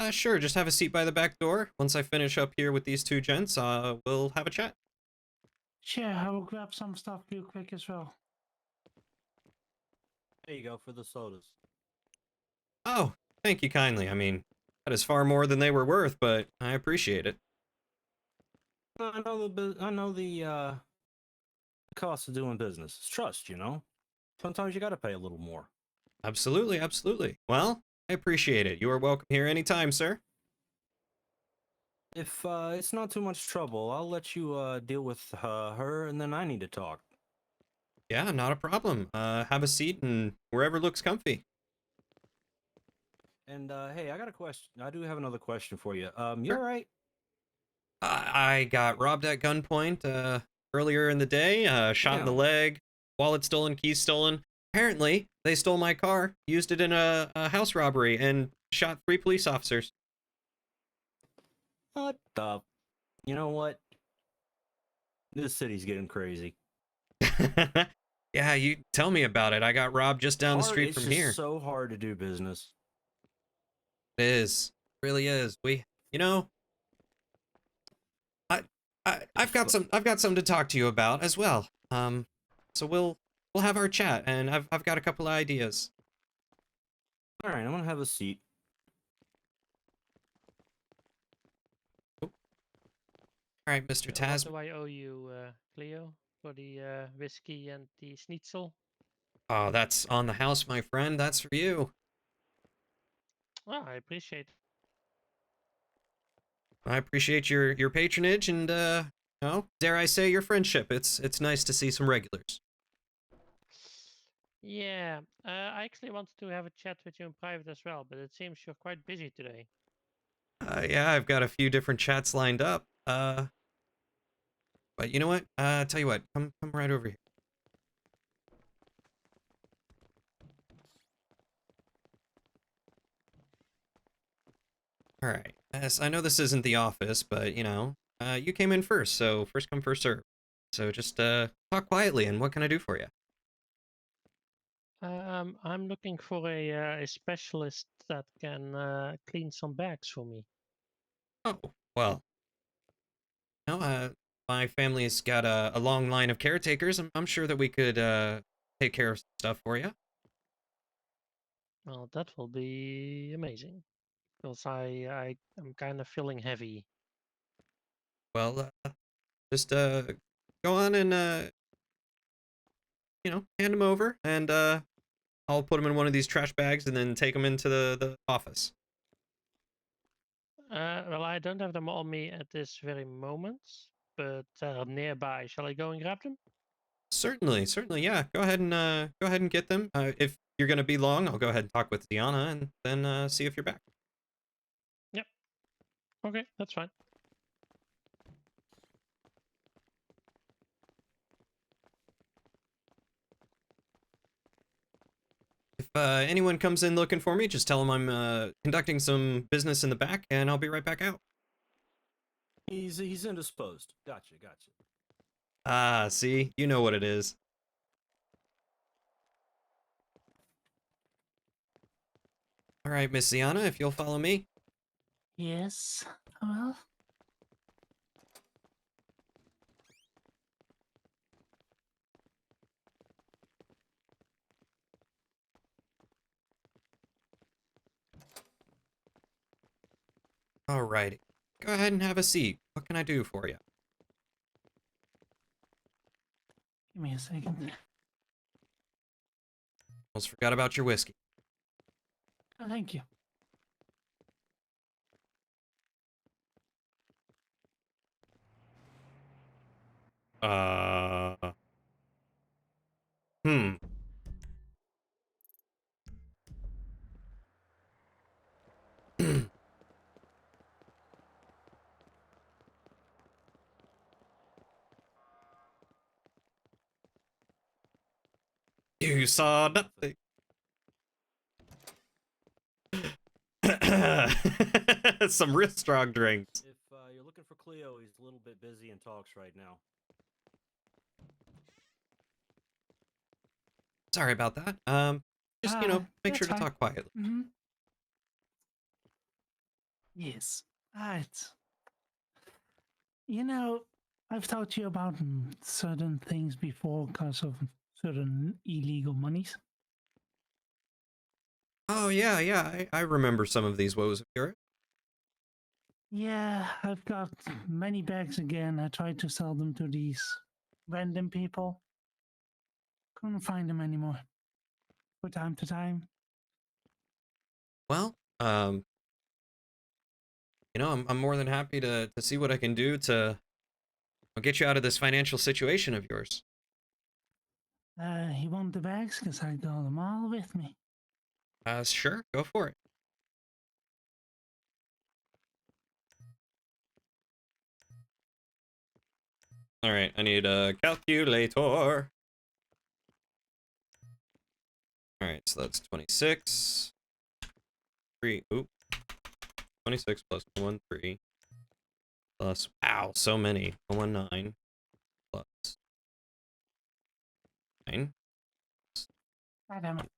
Speaker 1: Sure. Just have a seat by the back door. Once I finish up here with these two gents, we'll have a chat.
Speaker 2: Sure, I will grab some stuff real quick as well.
Speaker 9: There you go for the sodas.
Speaker 1: Oh, thank you kindly. I mean, that is far more than they were worth, but I appreciate it.
Speaker 9: I know the cost of doing business. It's trust, you know. Sometimes you got to pay a little more.
Speaker 1: Absolutely, absolutely. Well, I appreciate it. You are welcome here anytime, sir.
Speaker 9: If it's not too much trouble, I'll let you deal with her, and then I need to talk.
Speaker 1: Yeah, not a problem. Have a seat and wherever looks comfy.
Speaker 9: And hey, I got a question. I do have another question for you. You
Speaker 1: Sure.
Speaker 9: all right?
Speaker 1: I got robbed at gunpoint earlier in the day, shot in the
Speaker 9: Damn.
Speaker 1: leg, wallet stolen, keys stolen. Apparently, they stole my car, used it in a house robbery, and shot 3 police officers.
Speaker 9: What the? You know what? This city's getting crazy.
Speaker 1: Yeah, you tell me about it. I got robbed just down the street
Speaker 9: It's
Speaker 1: from
Speaker 9: just
Speaker 1: here.
Speaker 9: so hard to do business.
Speaker 1: It is. It really is. You know, I've got something to talk to you about as well. So we'll have our chat, and I've got a couple of ideas.
Speaker 9: All right, I'm gonna have a seat.
Speaker 1: Oh. All right, Mr.
Speaker 14: What
Speaker 1: Taz.
Speaker 14: do I owe you, Cleo, for the whiskey and the schnitzel?
Speaker 1: Oh, that's on the house, my friend. That's for you.
Speaker 14: Oh, I appreciate it.
Speaker 1: I appreciate your patronage and dare I say your friendship. It's nice to see some regulars.
Speaker 14: Yeah, I actually wanted to have a chat with you in private as well, but it seems you're quite busy today.
Speaker 1: Yeah, I've got a few different chats lined up. But you know what? Tell you what, come right over here. All right. Yes, I know this isn't the office, but you know, you came in first, so first come, first serve. So just talk quietly, and what can I do for you?
Speaker 14: I'm looking for a specialist that can clean some bags for me.
Speaker 1: Oh, well, no, my family's got a long line of caretakers. I'm sure that we could take care of stuff for you.
Speaker 14: Well, that will be amazing, because I am kind of feeling heavy.
Speaker 1: Well, just go on and hand them over, and I'll put them in one of these trash bags and then take them into the office.
Speaker 14: Well, I don't have them on me at this very moment, but nearby. Shall I go and grab them?
Speaker 1: Certainly, yeah. Go ahead and get them. If you're gonna be long, I'll go ahead and talk with Diana and then see if you're back.
Speaker 14: Yep. Okay, that's fine.
Speaker 1: If anyone comes in looking for me, just tell them I'm conducting some business in the back, and I'll be right back out.
Speaker 9: He's indisposed. Gotcha.
Speaker 1: Ah, see, you know what it is. All right, Miss Ziana, if you'll follow me.
Speaker 15: Yes. Well.
Speaker 1: All righty. Go ahead and have a seat. What can I do for you?
Speaker 15: Give me a second.
Speaker 1: Almost forgot about your whiskey.
Speaker 15: Oh, thank you.
Speaker 1: Hmm. You saw nothing. Some real strong drinks.
Speaker 9: If you're looking for Cleo, he's a little bit busy and talks right now.
Speaker 1: Sorry about that. Just make sure to talk quietly.
Speaker 15: Mm-hmm. Yes. Right. I've talked to you about certain things before because of certain illegal monies.
Speaker 1: Oh yeah. I remember some of these woes of yours.
Speaker 15: Yeah, I've got many bags again. I tried to sell them to these random people. Couldn't find them anymore. From time to time.
Speaker 1: Well, you know, I'm more than happy to see what I can do to get you out of this financial situation of yours.
Speaker 15: You want the bags? Because I got them all with me.
Speaker 1: Sure, go for it. All right, I need a calculator. All right, so that's 26. 3, oop. 26 plus 113 plus, wow, so many. 119 plus 9.
Speaker 15: Ah, damn it.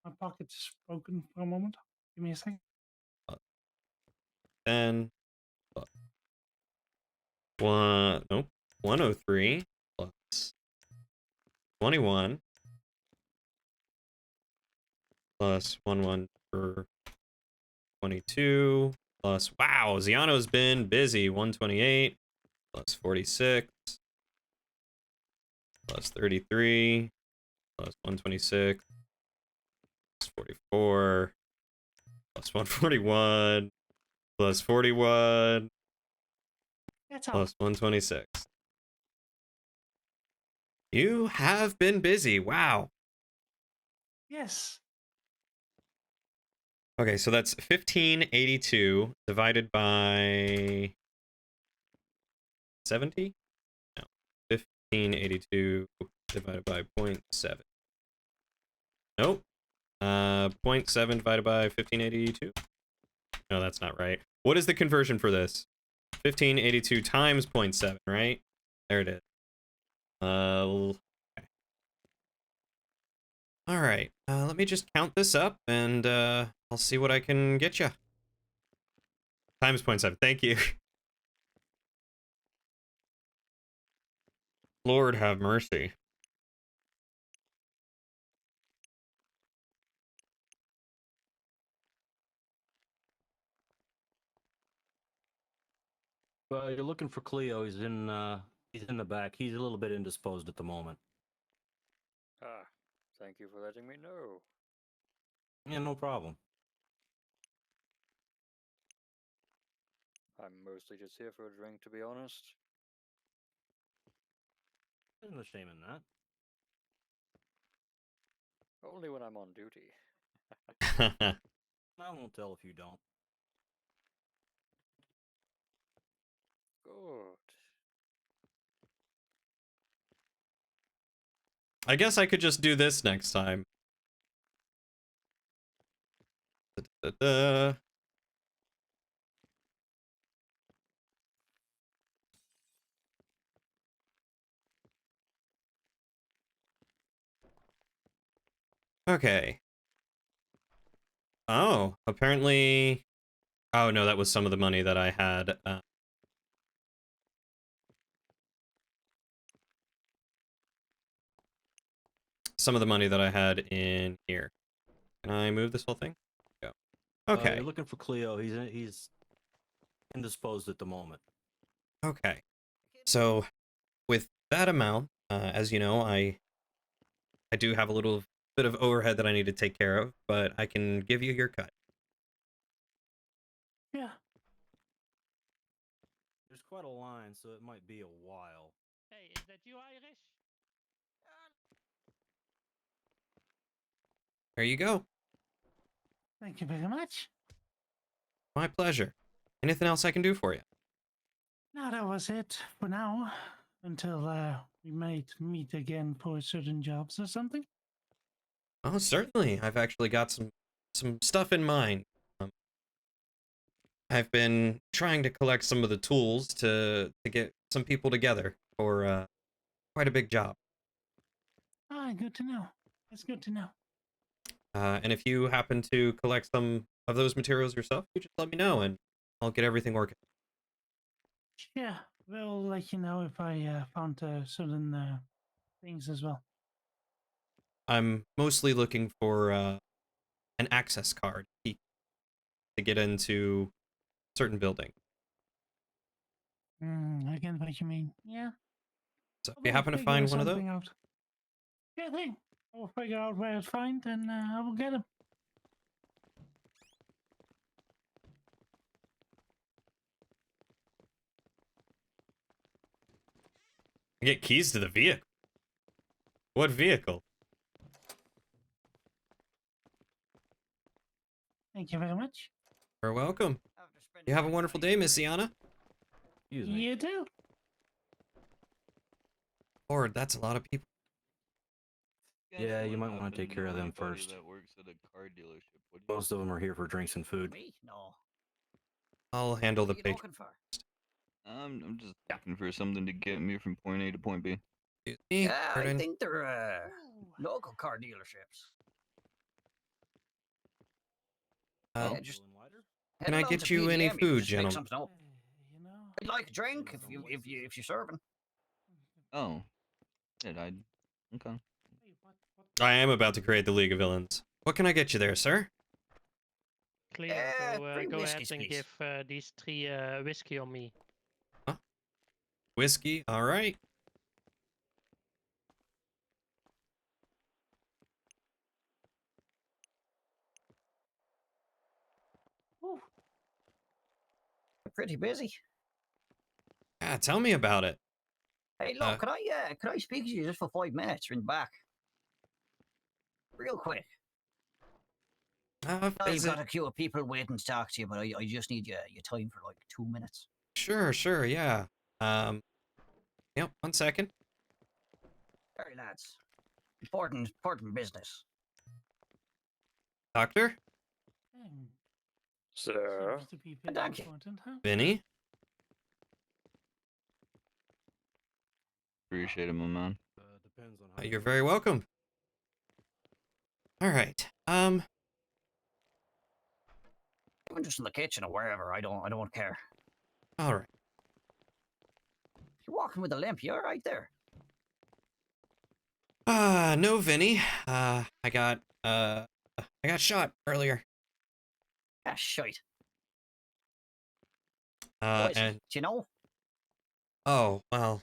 Speaker 15: My pocket's broken for a moment. Give me a second.
Speaker 1: 10 plus 103 plus 21 plus 1 for 22 plus, wow, Ziano's been busy. 128 plus 46 plus 33 plus 126 plus 44 plus 141 plus 41
Speaker 15: That's all.
Speaker 1: plus 126. You have been busy. Wow.
Speaker 15: Yes.
Speaker 1: Okay, so that's 1582 divided by 70? No. 1582 divided by 0.7. Nope. 0.7 divided by 1582? No, that's not right. What is the conversion for this? 1582 times 0.7, right? There it is. Okay. All right. Let me just count this up, and I'll see what I can get you. Times 0.7. Thank you. Lord have mercy.
Speaker 9: Well, you're looking for Cleo. He's in the back. He's a little bit indisposed at the moment.
Speaker 7: Ah, thank you for letting me know.
Speaker 9: Yeah, no problem.
Speaker 7: I'm mostly just here for a drink, to be honest.
Speaker 9: There's no shame in that.
Speaker 7: Only when I'm on duty.
Speaker 9: I won't tell if you don't.
Speaker 7: Good.
Speaker 1: I guess I could just do this next time. Da-da-da-da. Okay. Oh, apparently... Oh, no, that was some of the money that I had. Some of the money that I had in here. Can I move this whole thing? Go. Okay.
Speaker 9: You're looking for Cleo. He's indisposed at the moment.
Speaker 1: Okay. So, with that amount, as you know, I do have a little bit of overhead that I need to take care of, but I can give you your cut.
Speaker 15: Yeah.
Speaker 9: There's quite a line, so it might be a while.
Speaker 14: Hey, is that you, Irish?
Speaker 1: There you go.
Speaker 15: Thank you very much.
Speaker 1: My pleasure. Anything else I can do for you?
Speaker 15: No, that was it for now. Until we might meet again for certain jobs or something.
Speaker 1: Oh, certainly. I've actually got some stuff in mind. I've been trying to collect some of the tools to get some people together for quite a big job.
Speaker 15: Ah, good to know. That's good to know.
Speaker 1: And if you happen to collect some of those materials yourself, you just let me know and I'll get everything working.
Speaker 15: Yeah, we'll let you know if I found certain things as well.
Speaker 1: I'm mostly looking for an access card key to get into certain building.
Speaker 15: I get what you mean. Yeah.
Speaker 1: So if you
Speaker 15: We'll
Speaker 1: happen to
Speaker 15: figure
Speaker 1: find one of those,
Speaker 15: something out. Yeah, thing. I'll figure out where to find, and I will get them.
Speaker 1: I get keys to the vehicle. What vehicle?
Speaker 15: Thank you very much.
Speaker 1: You're welcome. You have a wonderful day, Miss Iana.
Speaker 9: Excuse me.
Speaker 15: You too.
Speaker 1: Lord, that's a lot of people.
Speaker 9: Yeah, you might want to take care of them first.
Speaker 6: That works at a car dealership. What do
Speaker 9: Most of them are here for drinks and food.
Speaker 13: Me? No.
Speaker 1: I'll handle the
Speaker 13: What are you
Speaker 1: patron.
Speaker 13: looking for?
Speaker 6: I'm just looking for something to get me from point A to point B.
Speaker 1: Excuse me,
Speaker 13: Yeah, I
Speaker 1: pardon.
Speaker 13: think they're local car dealerships.
Speaker 1: Oh,
Speaker 13: Yeah, just
Speaker 1: can I
Speaker 13: head along
Speaker 1: get
Speaker 13: to
Speaker 1: you any
Speaker 13: PDM,
Speaker 1: food,
Speaker 13: just pick
Speaker 1: gentlemen?
Speaker 13: something up.
Speaker 15: You know.
Speaker 13: I'd like a drink if you're serving.
Speaker 6: Oh, did I? Okay.
Speaker 1: I am about to create the League of Villains. What can I get you there, sir?
Speaker 14: Cleo,
Speaker 13: three
Speaker 14: go ahead
Speaker 13: whiskeys,
Speaker 14: and
Speaker 13: please.
Speaker 14: give these 3 whiskey on me.
Speaker 1: Whiskey, all right.
Speaker 13: Pretty busy.
Speaker 1: Yeah, tell me about it.
Speaker 13: Hey, look, could I speak to you just for 5 minutes in the back? Real quick. I've
Speaker 1: is
Speaker 13: got
Speaker 1: it?
Speaker 13: a queue of people waiting to talk to you, but I just need your time for like 2 minutes.
Speaker 1: Sure, yeah. Yep, 1 second.
Speaker 13: Sorry, lads. Important business.
Speaker 1: Doctor?
Speaker 7: Sir.
Speaker 15: Seems to be pretty
Speaker 13: Thank you.
Speaker 15: important, huh?
Speaker 1: Vinny?
Speaker 6: Appreciate it, my man.
Speaker 9: Depends on how
Speaker 1: You're very welcome. All right.
Speaker 13: Even just in the kitchen or wherever, I don't care.
Speaker 1: All right.
Speaker 13: You're walking with a limp. You're right there.
Speaker 1: No, Vinny. I got shot earlier.
Speaker 13: Ah, shite. What is
Speaker 1: And
Speaker 13: it? Do you know?
Speaker 1: oh, well,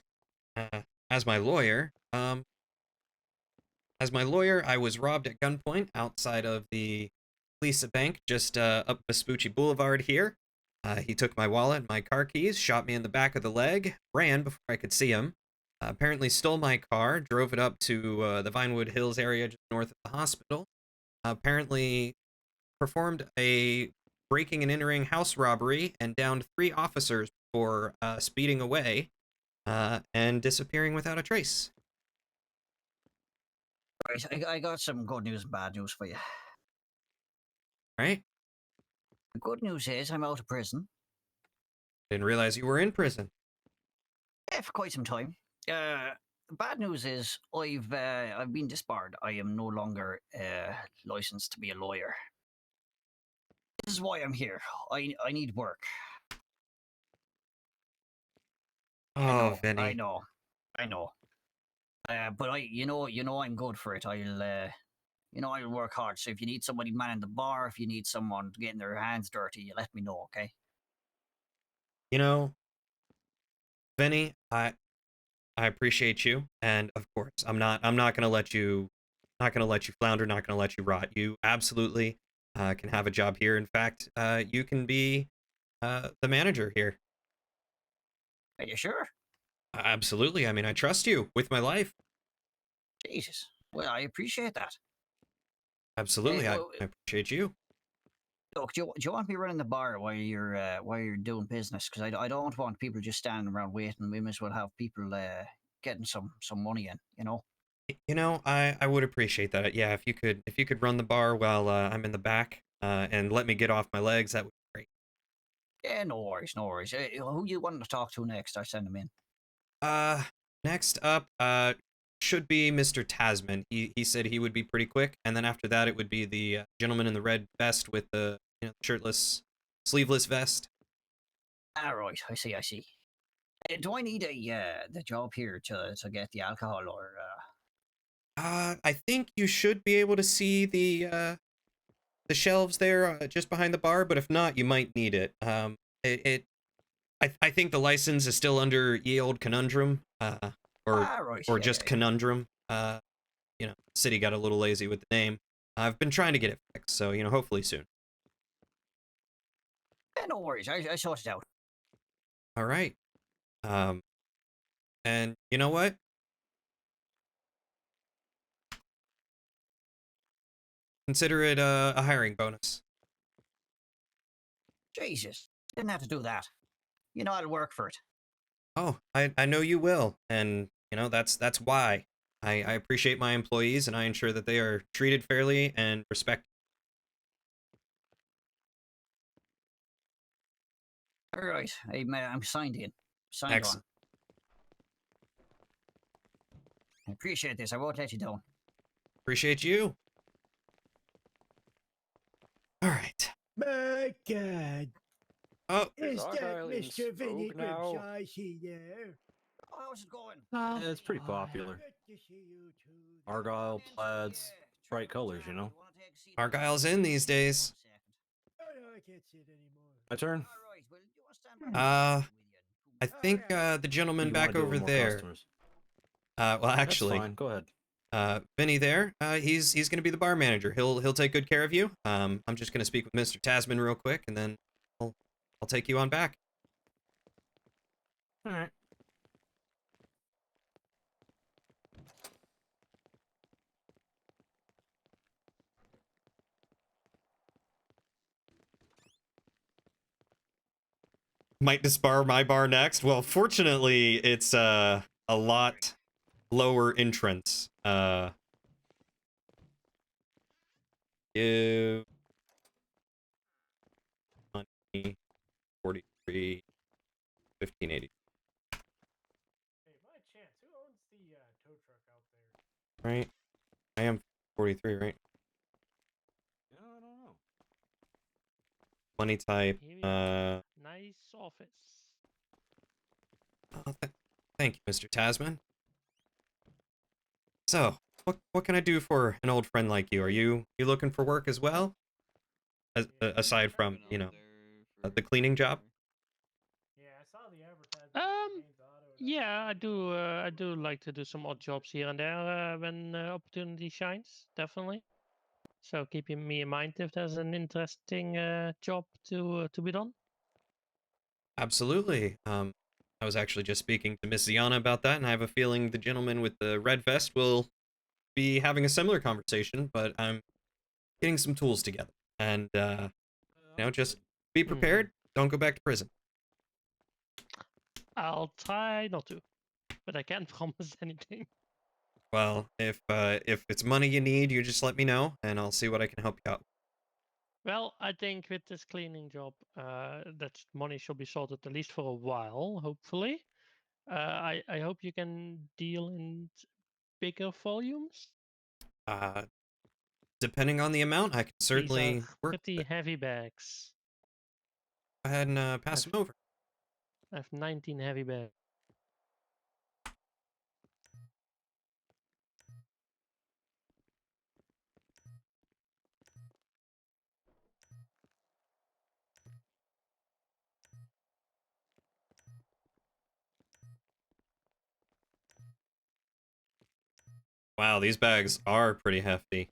Speaker 1: as my lawyer, I was robbed at gunpoint outside of the Lisa Bank, just up Vespucci Boulevard here. He took my wallet, my car keys, shot me in the back of the leg, ran before I could see him. Apparently stole my car, drove it up to the Vinewood Hills area just north of the hospital. Apparently performed a breaking and entering house robbery and downed 3 officers for speeding away and disappearing without a trace.
Speaker 13: Right, I got some good news and bad news for you.
Speaker 1: Right?
Speaker 13: The good news is I'm out of prison.
Speaker 1: Didn't realize you were in prison.
Speaker 13: Yeah, for quite some time. The bad news is I've been disbarred. I am no longer licensed to be a lawyer. This is why I'm here. I need work.
Speaker 1: Oh, Vinny.
Speaker 13: I know. But you know I'm good for it. I'll work hard. So if you need somebody manning the bar, if you need someone getting their hands dirty, you let me know, okay?
Speaker 1: You know, Vinny, I appreciate you, and of course, I'm not gonna let you flounder, not gonna let you rot. You absolutely can have a job here. In fact, you can be the manager here.
Speaker 13: Are you sure?
Speaker 1: Absolutely. I mean, I trust you with my life.
Speaker 13: Jesus. Well, I appreciate that.
Speaker 1: Absolutely,
Speaker 13: Hey,
Speaker 1: I
Speaker 13: well,
Speaker 1: appreciate you.
Speaker 13: Look, do you want me running the bar while you're doing business? Because I don't want people just standing around waiting. We might as well have people getting some money in. You know.
Speaker 1: You know, I would appreciate that. Yeah, if you could run the bar while I'm in the back and let me get off my legs, that would be great.
Speaker 13: Yeah, no worries. Who you wanting to talk to next? I send them in.
Speaker 1: Next up, should be Mr. Tasman. He said he would be pretty quick, and then after that, it would be the gentleman in the red vest with the shirtless, sleeveless vest.
Speaker 13: All right, I see. Do I need the job here to get the alcohol or?
Speaker 1: I think you should be able to see the shelves there just behind the bar, but if not, you might need it. I think the license is still under ye old conundrum, or just conundrum. City got a little lazy with the name. I've been trying to get it fixed, so hopefully soon.
Speaker 13: Yeah, no worries. I sort it out.
Speaker 1: All right. And you know what? Consider it a hiring bonus.
Speaker 13: Jesus, didn't have to do that. You know I'll work for it.
Speaker 1: Oh, I know you will, and you know that's why I appreciate my employees and I ensure that they are treated fairly and respected.
Speaker 13: All right, I'm signed in. Signed
Speaker 1: Excellent.
Speaker 13: on. I appreciate this. I won't let you down.
Speaker 1: Appreciate you. All right.
Speaker 16: My God.
Speaker 1: Oh,
Speaker 16: Is that
Speaker 7: Argyle in
Speaker 16: Mr. Vinny
Speaker 7: smoke now?
Speaker 16: Grimshaw? Is he there?
Speaker 13: Oh, how's it going?
Speaker 9: Yeah, it's pretty popular.
Speaker 16: Good to see you too.
Speaker 9: Argyle, plaids, bright colors, you know.
Speaker 1: Argyle's in these days.
Speaker 16: Oh, no, I can't see it anymore.
Speaker 9: My turn.
Speaker 13: All right, well, you want to stand by?
Speaker 1: I think the gentleman
Speaker 9: You wanna
Speaker 1: back
Speaker 9: deal
Speaker 1: over
Speaker 9: with more
Speaker 1: there.
Speaker 9: customers.
Speaker 1: Well,
Speaker 9: That's
Speaker 1: actually,
Speaker 9: fine. Go ahead.
Speaker 1: Vinny there. He's gonna be the bar manager. He'll take good care of you. I'm just gonna speak with Mr. Tasman real quick, and then I'll take you on back.
Speaker 9: All right.
Speaker 1: Might disbar my bar next. Well, fortunately, it's a lot lower entrance. Give 20, 43, 1580.
Speaker 17: Hey, by chance, who owns the tow truck out there?
Speaker 1: Right? I am 43, right?
Speaker 9: Yeah, I don't know.
Speaker 1: 20 type.
Speaker 14: Here we are. Nice office.
Speaker 1: Oh, thank you, Mr. Tasman. So, what can I do for an old friend like you? Are you looking for work as well? Aside from, you know, the cleaning job?
Speaker 17: Yeah, I saw the advertisement.
Speaker 14: Yeah, I do like to do some odd jobs here and there when opportunity shines. Definitely. So keeping me in mind if there's an interesting job to be done.
Speaker 1: Absolutely. I was actually just speaking to Miss Ziana about that, and I have a feeling the gentleman with the red vest will be having a similar conversation, but I'm getting some tools together. And, you know, just be prepared. Don't go back to prison.
Speaker 14: I'll try not to, but I can't promise anything.
Speaker 1: Well, if it's money you need, you just let me know, and I'll see what I can help you out.
Speaker 14: Well, I think with this cleaning job, that money should be sorted at least for a while, hopefully. I hope you can deal in bigger volumes.
Speaker 1: Depending on the amount, I can certainly
Speaker 14: These are
Speaker 1: work with
Speaker 14: pretty
Speaker 1: it.
Speaker 14: heavy bags.
Speaker 1: Go ahead and pass them over.
Speaker 14: I have 19 heavy bags.
Speaker 1: Wow, these bags are pretty hefty.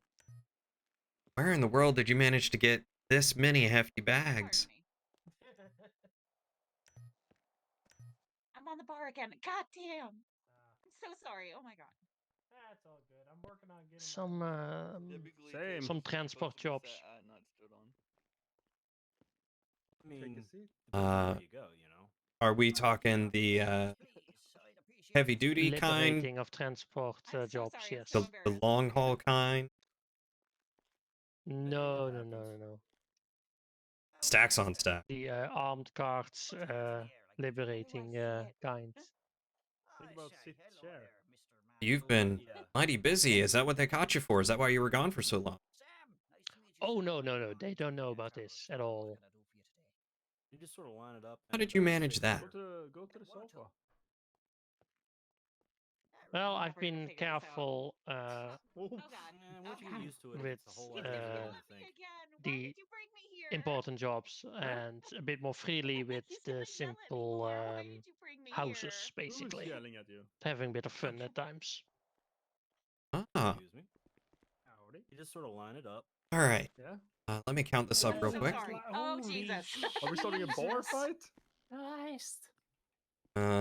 Speaker 1: Where in the world did you manage to get this many hefty bags?
Speaker 18: I'm on the bar again. God damn. I'm so sorry. Oh my god.
Speaker 17: That's all good. I'm working on getting
Speaker 14: Some transport jobs.
Speaker 9: I mean,
Speaker 1: Uh,
Speaker 9: you go, you know.
Speaker 1: Are we talking the heavy duty kind?
Speaker 14: Liberating of transport jobs, yes.
Speaker 1: The long haul kind?
Speaker 14: No.
Speaker 1: Stacks on stack.
Speaker 14: The armed guards liberating kind.
Speaker 5: Think about sit chair.
Speaker 1: You've been mighty busy. Is that what they caught you for? Is that why you were gone for so long?
Speaker 14: Oh no. They don't know about this at all.
Speaker 9: You just sort of line it up.
Speaker 1: How did you manage that?
Speaker 5: Go to the sofa.
Speaker 14: Well, I've been careful
Speaker 9: once you get used to it,
Speaker 14: with
Speaker 9: it's a whole lot easier than you think.
Speaker 14: the important jobs and a bit more freely with the simple houses, basically.
Speaker 5: Who's yelling at you?
Speaker 14: Having a bit of fun at times.
Speaker 1: Ah.
Speaker 9: Excuse me. Howdy. You just sort of line it up.
Speaker 1: All right.
Speaker 5: Yeah.
Speaker 1: Let me count this up real quick.
Speaker 18: Sorry. Oh Jesus.
Speaker 5: Are we starting a bar fight?
Speaker 15: Christ.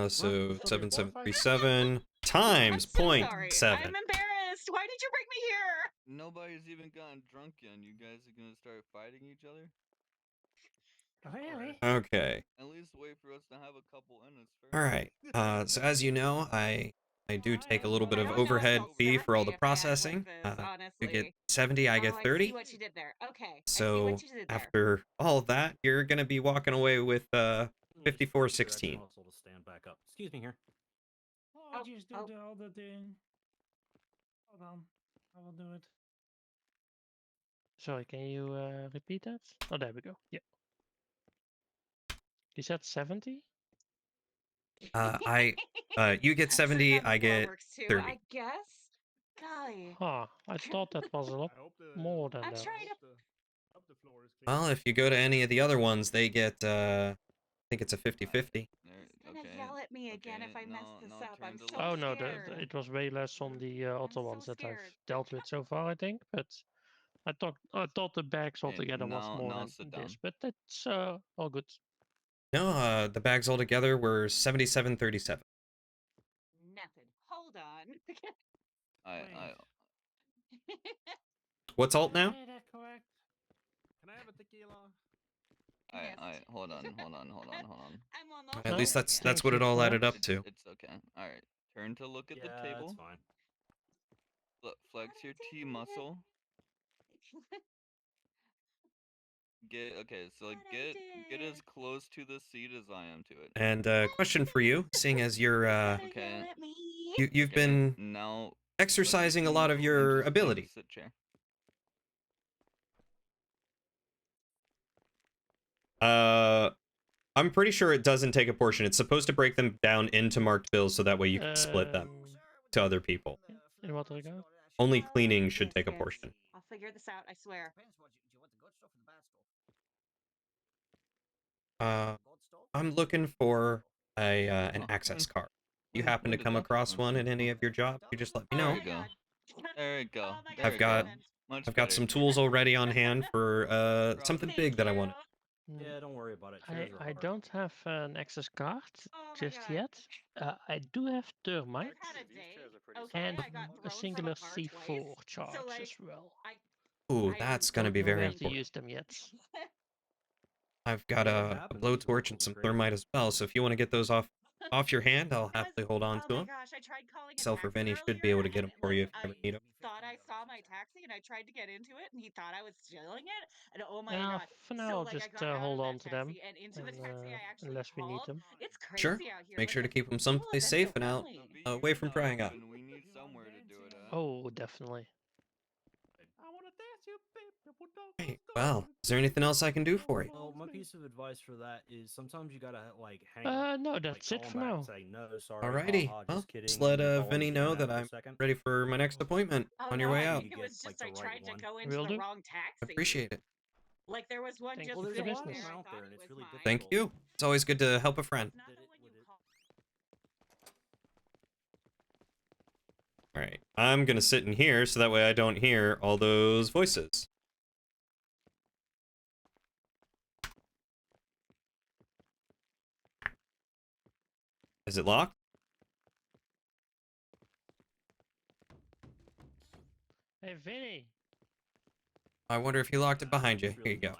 Speaker 1: So 7737 times
Speaker 18: So
Speaker 1: 0.7.
Speaker 18: sorry. I'm embarrassed. Why did you bring me here?
Speaker 6: Nobody's even gotten drunk yet. And you guys are gonna start fighting each other?
Speaker 15: Really?
Speaker 1: Okay.
Speaker 6: At least wait for us to have a couple in us first.
Speaker 1: All right. So as you know, I do take a little bit
Speaker 18: I
Speaker 1: of
Speaker 18: don't know if
Speaker 1: overhead
Speaker 18: you'll
Speaker 1: fee
Speaker 18: scrap
Speaker 1: for all
Speaker 18: me
Speaker 1: the
Speaker 18: if I act like
Speaker 1: processing.
Speaker 18: this,
Speaker 1: You get
Speaker 18: honestly.
Speaker 1: 70, I get
Speaker 18: Oh, I
Speaker 1: 30.
Speaker 18: see what you did there. Okay. I see
Speaker 1: So
Speaker 18: what you did there.
Speaker 1: after all of that, you're gonna be walking away with
Speaker 9: You just brace your ex
Speaker 1: 5416.
Speaker 9: muscle to stand back up. Excuse me here.
Speaker 15: Oh, just do the other thing. Hold on. I will do it.
Speaker 14: Sorry, can you repeat that? Oh, there we go. Yeah. You said 70?
Speaker 1: You get 70,
Speaker 18: Sitting on the
Speaker 1: I
Speaker 18: floor
Speaker 1: get
Speaker 18: works too,
Speaker 1: 30.
Speaker 18: I guess. Golly.
Speaker 14: Huh. I thought that was a lot more than
Speaker 18: I'm
Speaker 14: that.
Speaker 18: trying to.
Speaker 1: Well, if you go to any of the other ones, they get I think it's a 50-50.
Speaker 18: Gonna yell at me again if I mess this up. I'm so
Speaker 14: Oh no,
Speaker 18: scared.
Speaker 14: it was way less on the other
Speaker 18: so
Speaker 14: ones that I've
Speaker 18: scared.
Speaker 14: dealt with so far, I think. But I thought the bags altogether was more
Speaker 6: now
Speaker 14: than
Speaker 6: sit
Speaker 14: this.
Speaker 6: down.
Speaker 14: But that's all good.
Speaker 1: No, the bags altogether were 7737.
Speaker 18: Nothing. Hold on.
Speaker 6: I
Speaker 1: What's alt now?
Speaker 15: Is that correct?
Speaker 5: Can I have a tequila?
Speaker 6: hold on.
Speaker 18: I'm almost.
Speaker 1: At least
Speaker 18: there
Speaker 1: that's
Speaker 18: again.
Speaker 1: what it all added up to.
Speaker 6: It's okay. All right. Turn to look at the
Speaker 9: Yeah,
Speaker 6: table.
Speaker 9: that's fine.
Speaker 6: Flex your T muscle. Get as close to the seat as I am to it.
Speaker 1: And question for you, seeing as you're
Speaker 6: Okay.
Speaker 1: you've been
Speaker 6: now
Speaker 1: exercising a lot of your ability.
Speaker 6: Sit chair.
Speaker 1: I'm pretty sure it doesn't take a portion. It's supposed to break them down into marked bills so that way you can split them to other people.
Speaker 14: In what regard?
Speaker 1: Only cleaning should take a portion.
Speaker 18: I'll figure this out. I swear.
Speaker 1: I'm looking for an access card. If you happen to
Speaker 6: when did
Speaker 1: come
Speaker 6: that
Speaker 1: across
Speaker 6: happen?
Speaker 1: one in any of your jobs, you just let me
Speaker 6: There
Speaker 1: know.
Speaker 6: we go. There we go.
Speaker 18: Oh my
Speaker 6: There
Speaker 1: I've
Speaker 6: we
Speaker 1: got
Speaker 6: go. Much
Speaker 1: I've got
Speaker 6: better.
Speaker 1: some tools already on hand for something big that I want.
Speaker 9: Yeah, don't worry about it.
Speaker 14: I
Speaker 9: Chairs are hard.
Speaker 14: don't have an access card
Speaker 18: Oh my
Speaker 14: just
Speaker 18: God.
Speaker 14: yet. I do have termites
Speaker 18: Had a day. Okay,
Speaker 14: and
Speaker 18: I got
Speaker 14: a
Speaker 18: thrown from
Speaker 14: singular
Speaker 18: a car
Speaker 14: C4
Speaker 18: twice.
Speaker 14: charge
Speaker 18: So like,
Speaker 14: as well.
Speaker 1: Ooh,
Speaker 18: I
Speaker 1: that's gonna
Speaker 14: Don't
Speaker 1: be
Speaker 14: know
Speaker 1: very
Speaker 14: where to
Speaker 1: important.
Speaker 14: use them yet.
Speaker 1: I've got
Speaker 9: What
Speaker 1: a
Speaker 9: happens is
Speaker 1: blowtorch and
Speaker 9: local
Speaker 1: some
Speaker 9: scraping.
Speaker 1: thermite as well, so if you want to get those off your hand, I'll happily hold on
Speaker 18: Oh
Speaker 1: to
Speaker 18: my
Speaker 1: them.
Speaker 18: gosh, I tried calling a
Speaker 1: Myself or
Speaker 18: taxi
Speaker 1: Vinny
Speaker 18: earlier,
Speaker 1: should be able to get them
Speaker 18: and
Speaker 1: for you
Speaker 18: like
Speaker 1: if you ever
Speaker 18: I
Speaker 1: need them.
Speaker 18: thought I saw my taxi, and I tried to get into it, and he thought I was stealing it, and oh my
Speaker 14: Now,
Speaker 18: God!
Speaker 14: for now,
Speaker 18: So
Speaker 14: I'll
Speaker 18: like I
Speaker 14: just
Speaker 18: got out
Speaker 14: hold
Speaker 18: of
Speaker 14: on
Speaker 18: that
Speaker 14: to them,
Speaker 18: taxi and into the
Speaker 14: and,
Speaker 18: taxi I actually
Speaker 14: unless we need
Speaker 18: called.
Speaker 14: them.
Speaker 18: It's crazy
Speaker 1: Sure.
Speaker 18: out here.
Speaker 1: Make sure to
Speaker 18: Listen.
Speaker 1: keep them
Speaker 18: Oh,
Speaker 1: someplace
Speaker 18: that's
Speaker 1: safe
Speaker 18: so
Speaker 1: and out,
Speaker 18: funny.
Speaker 1: away from prying out.
Speaker 6: We need somewhere to do it at.
Speaker 14: Oh, definitely.
Speaker 5: I wanna dance you, baby.
Speaker 1: Hey, well, is there anything else I can do for you?
Speaker 9: Well, my piece of advice for that is sometimes you gotta like hang up,
Speaker 14: No,
Speaker 9: like
Speaker 14: that's
Speaker 9: call
Speaker 14: it
Speaker 9: them
Speaker 14: for
Speaker 9: back
Speaker 14: now.
Speaker 9: and say no, sorry,
Speaker 1: Alrighty.
Speaker 9: haha,
Speaker 1: Well,
Speaker 9: just kidding.
Speaker 1: just
Speaker 9: and
Speaker 1: let
Speaker 9: then call 'em
Speaker 1: Vinny
Speaker 9: again
Speaker 1: know that
Speaker 9: after a
Speaker 1: I'm
Speaker 9: second.
Speaker 1: ready for my next appointment
Speaker 18: Oh
Speaker 1: on
Speaker 18: no,
Speaker 1: your way
Speaker 18: I
Speaker 1: out.
Speaker 18: think it was just I
Speaker 9: the right
Speaker 18: tried
Speaker 9: one.
Speaker 18: to go into
Speaker 14: Will
Speaker 18: the
Speaker 14: do.
Speaker 18: wrong taxi.
Speaker 1: Appreciate it.
Speaker 18: Like there was one
Speaker 14: Thank
Speaker 18: just
Speaker 14: you
Speaker 9: Well, there's
Speaker 14: for
Speaker 9: a
Speaker 14: the
Speaker 18: sitting
Speaker 9: lot of
Speaker 14: business.
Speaker 18: there.
Speaker 9: them
Speaker 18: I
Speaker 9: out
Speaker 18: thought
Speaker 9: there, and
Speaker 18: it
Speaker 9: it's
Speaker 18: was
Speaker 9: really
Speaker 18: mine.
Speaker 1: Thank you. It's always good to help a friend.
Speaker 18: Not the one you call.
Speaker 1: Alright, I'm gonna sit in here so that way I don't hear all those voices. Is it locked?
Speaker 14: Hey, Vinny.
Speaker 1: I wonder if he locked it behind you. Here you go.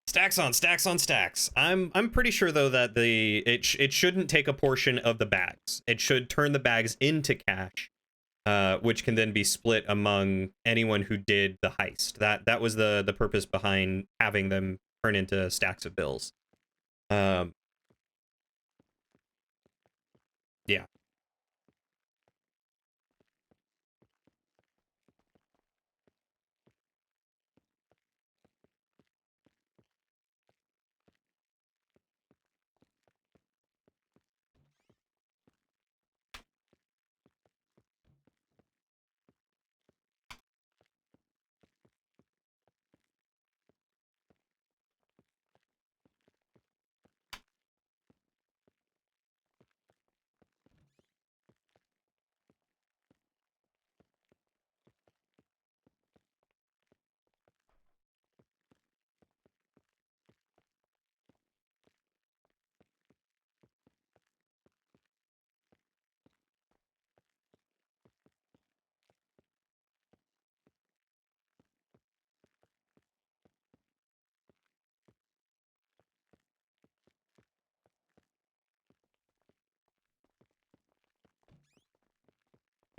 Speaker 1: Stacks on stacks on stacks. I'm pretty sure though that it shouldn't take a portion of the bags. It should turn the bags into cash, which can then be split among anyone who did the heist. That was the purpose behind having them turn into stacks of bills. Yeah.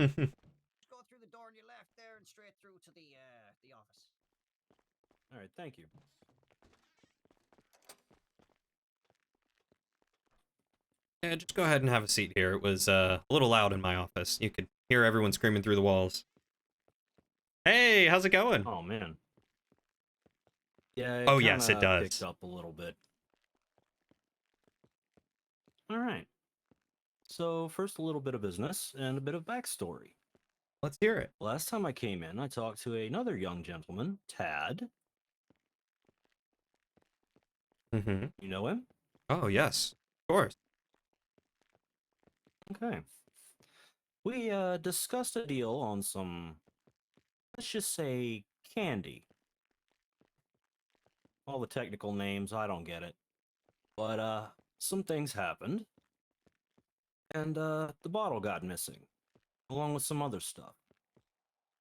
Speaker 13: Go through the door on your left there and straight through to the office.
Speaker 9: All right, thank you.
Speaker 1: Yeah, just go ahead and have a seat here. It was a little loud in my office. You could hear everyone screaming through the walls. Hey, how's it going?
Speaker 9: Oh man. Yeah.
Speaker 1: Oh, yes, it does.
Speaker 9: Picked up a little bit. All right. So first, a little bit of business and a bit of backstory.
Speaker 1: Let's hear it.
Speaker 9: Last time I came in, I talked to another young gentleman, Tad.
Speaker 1: Mm-hmm.
Speaker 9: You know him?
Speaker 1: Oh, yes, of course.
Speaker 9: Okay. We discussed a deal on some, let's just say, candy. All the technical names, I don't get it. But some things happened. And the bottle got missing, along with some other stuff.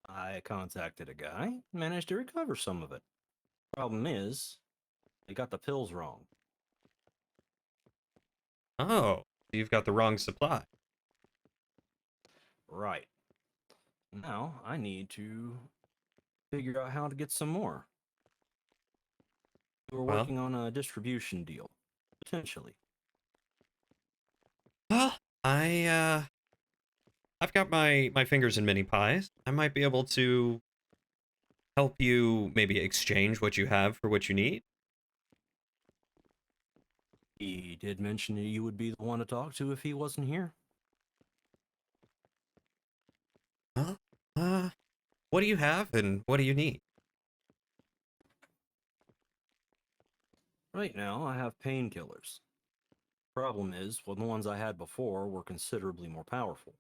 Speaker 9: I contacted a guy, managed to recover some of it. Problem is, they got the pills wrong.
Speaker 1: Oh, you've got the wrong supply.
Speaker 9: Right. Now, I need to figure out how to get some more. We're
Speaker 1: Well?
Speaker 9: working on a distribution deal, potentially.
Speaker 1: Well, I've got my fingers in many pies. I might be able to help you maybe exchange what you have for what you need.
Speaker 9: He did mention that you would be the one to talk to if he wasn't here.
Speaker 1: Huh? What do you have and what do you need?
Speaker 9: Right now, I have painkillers. Problem is, well, the ones I had before were considerably more powerful.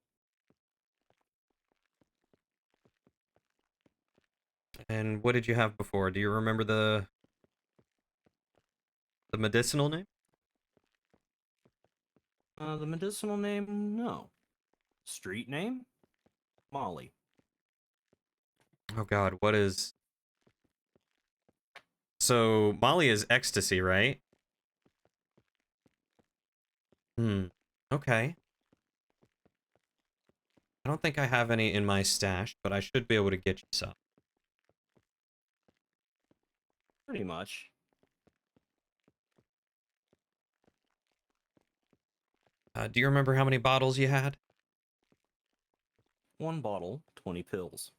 Speaker 1: And what did you have before? Do you remember the medicinal name?
Speaker 9: The medicinal name? No. Street name? Molly.
Speaker 1: Oh god, what is... So, Molly is ecstasy, right? Okay. I don't think I have any in my stash, but I should be able to get you some.
Speaker 9: Pretty much.
Speaker 1: Do you remember how many bottles you had?
Speaker 9: 1 bottle, 20 pills.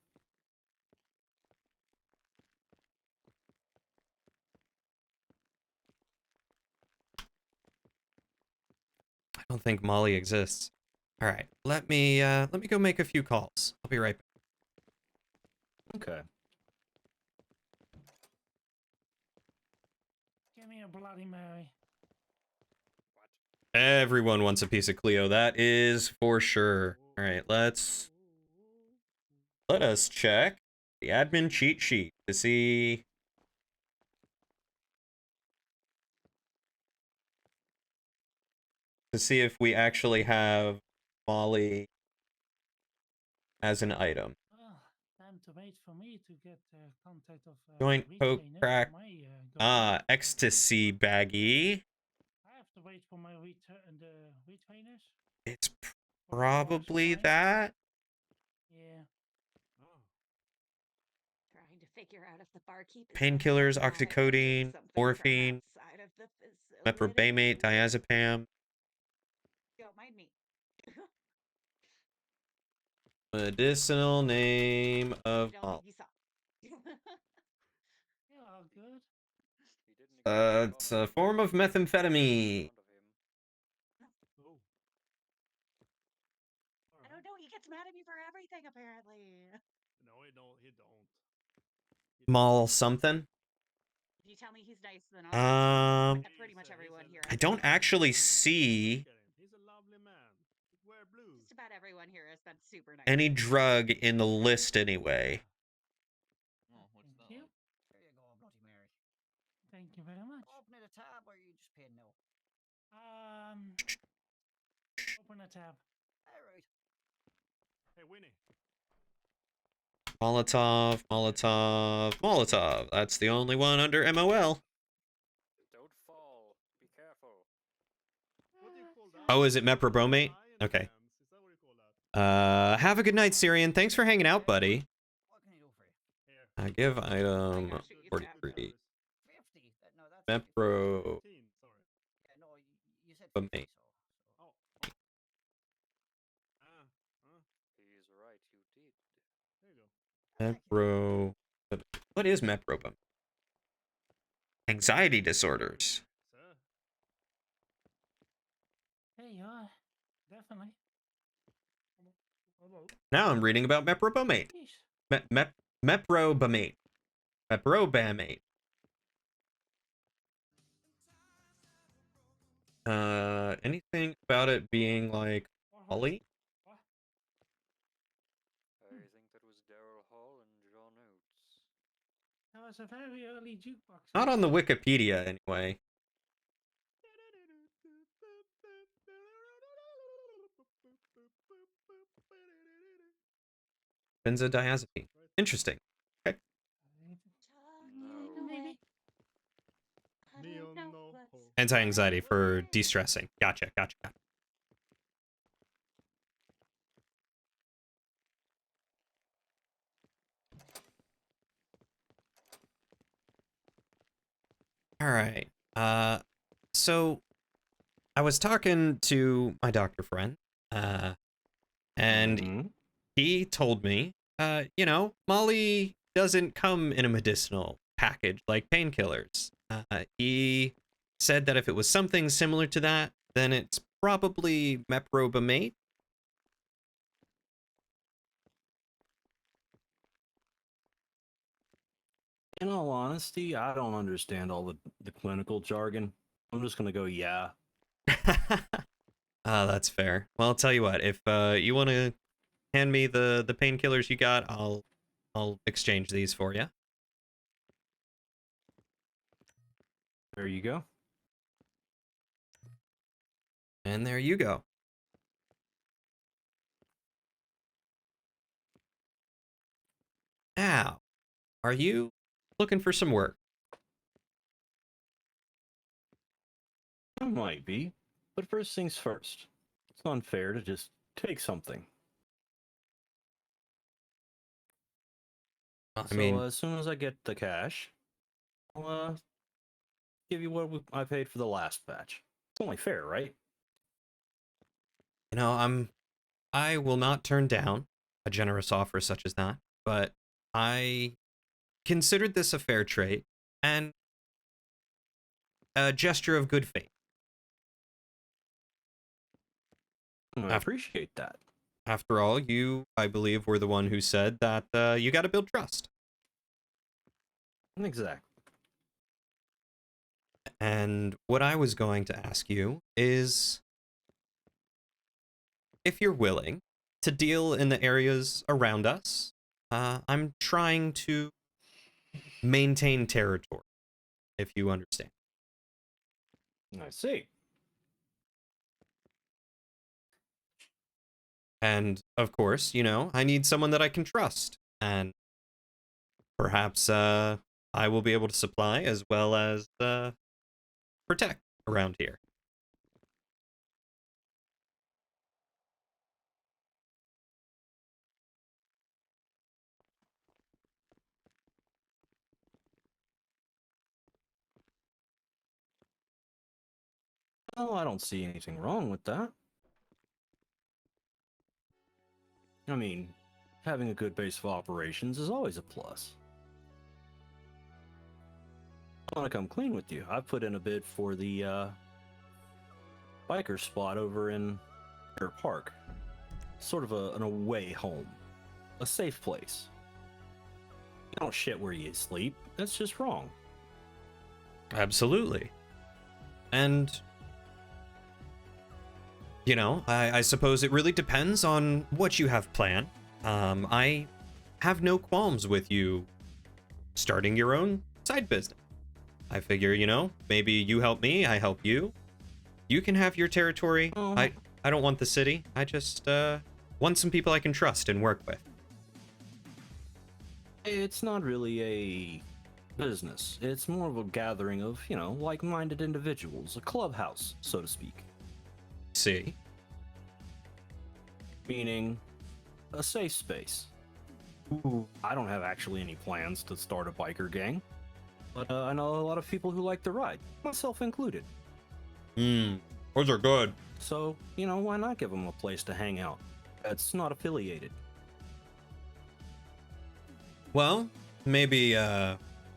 Speaker 1: I don't think Molly exists. All right, let me go make a few calls. I'll be right back.
Speaker 9: Okay.
Speaker 15: Give me a Bloody Mary.
Speaker 1: Everyone wants a piece of Cleo. That is for sure. All right, let us check the admin cheat sheet to see if we actually have Molly as an item.
Speaker 15: Well, time to wait for me to get contact of
Speaker 1: Joint poke
Speaker 15: retainer for
Speaker 1: crack.
Speaker 15: my, government.
Speaker 1: Ecstasy baggie.
Speaker 15: I have to wait for my retainers.
Speaker 1: It's probably that.
Speaker 15: Yeah.
Speaker 18: Trying to figure out if the barkeep is
Speaker 1: Painkillers,
Speaker 18: psychotic or just
Speaker 1: oxycodone,
Speaker 18: something from
Speaker 1: morphine,
Speaker 18: outside of the facility.
Speaker 1: methylbamate, diazepam.
Speaker 18: Don't mind me.
Speaker 1: Medicinal name of
Speaker 18: Don't
Speaker 1: Molly.
Speaker 18: think you saw.
Speaker 15: Yeah, all good.
Speaker 1: It's a form of methamphetamine.
Speaker 18: I don't know. He gets mad at me for everything, apparently.
Speaker 5: No, he don't. He don't.
Speaker 1: Mall something.
Speaker 18: If you tell me he's nice, then I'll pretty much everyone here.
Speaker 1: I don't actually see
Speaker 5: He's a lovely man. Wear blue.
Speaker 18: Just about everyone here has been super nice.
Speaker 1: any drug in the list anyway.
Speaker 13: Oh, what's that? Here you go, Bloody Mary.
Speaker 15: Thank you very much.
Speaker 13: Open it a tab or you just pay no?
Speaker 15: Open a tab.
Speaker 13: All right.
Speaker 5: Hey, Winnie.
Speaker 1: Molotov, Molotov, Molotov. That's the only one under MOL.
Speaker 7: Don't fall. Be careful.
Speaker 5: What do you call that?
Speaker 1: Oh, is it meprobamate? Okay.
Speaker 5: Is that what you call that?
Speaker 1: Have a good night, Syrian. Thanks for hanging out, buddy. Give item 43. Mepro. Bamate.
Speaker 7: He's right, you did.
Speaker 1: Mepro. What is Meprobum? Anxiety disorders.
Speaker 15: There you are. Definitely.
Speaker 1: Now I'm reading about Meprobamate. Meprobamate. Meprobamate. Anything about it being like Holly?
Speaker 7: I think that was Daryl Hall and John Oates.
Speaker 15: That was a very early jukebox.
Speaker 1: Not on the Wikipedia, anyway. Benzodiazepine. Interesting. Okay. Anti-anxiety for de-stressing. Gotcha. All right. So I was talking to my doctor friend, and he told me, Molly doesn't come in a medicinal package like painkillers. He said that if it was something similar to that, then it's probably meprobamate.
Speaker 9: In all honesty, I don't understand all the clinical jargon. I'm just gonna go, yeah.
Speaker 1: That's fair. Well, I'll tell you what. If you want to hand me the painkillers you got, I'll exchange these for you.
Speaker 9: There you go.
Speaker 1: And there you go. Now, are you looking for some work?
Speaker 9: I might be, but first things first. It's unfair to just take something.
Speaker 1: I mean,
Speaker 9: as soon as I get the cash, I'll give you what I paid for the last batch. It's only fair, right?
Speaker 1: I will not turn down a generous offer such as that, but I considered this a fair trade and a gesture of good faith.
Speaker 9: I appreciate that.
Speaker 1: After all, you, I believe, were the one who said that you got to build trust.
Speaker 9: Exactly.
Speaker 1: And what I was going to ask you is if you're willing to deal in the areas around us. I'm trying to maintain territory, if you understand.
Speaker 9: I see.
Speaker 1: And of course, I need someone that I can trust. And perhaps I will be able to supply as well as protect around here.
Speaker 9: Oh, I don't see anything wrong with that. I mean, having a good base of operations is always a plus. I want to come clean with you. I put in a bid for the biker spot over in Air Park. Sort of an away home. A safe place. You don't shit where you sleep. That's just wrong.
Speaker 1: Absolutely. And I suppose it really depends on what you have planned. I have no qualms with you starting your own side business. I figure, maybe you help me, I help you. You can have your territory. I don't want the city. I just want some people I can trust and work with.
Speaker 9: It's not really a business. It's more of a gathering of, like-minded individuals. A clubhouse, so to speak.
Speaker 1: See?
Speaker 9: meaning a safe space. I don't have actually any plans to start a biker gang, but I know a lot of people who like to ride, myself included.
Speaker 1: Those are good.
Speaker 9: So, you know, why not give them a place to hang out? It's not affiliated.
Speaker 1: Well, maybe,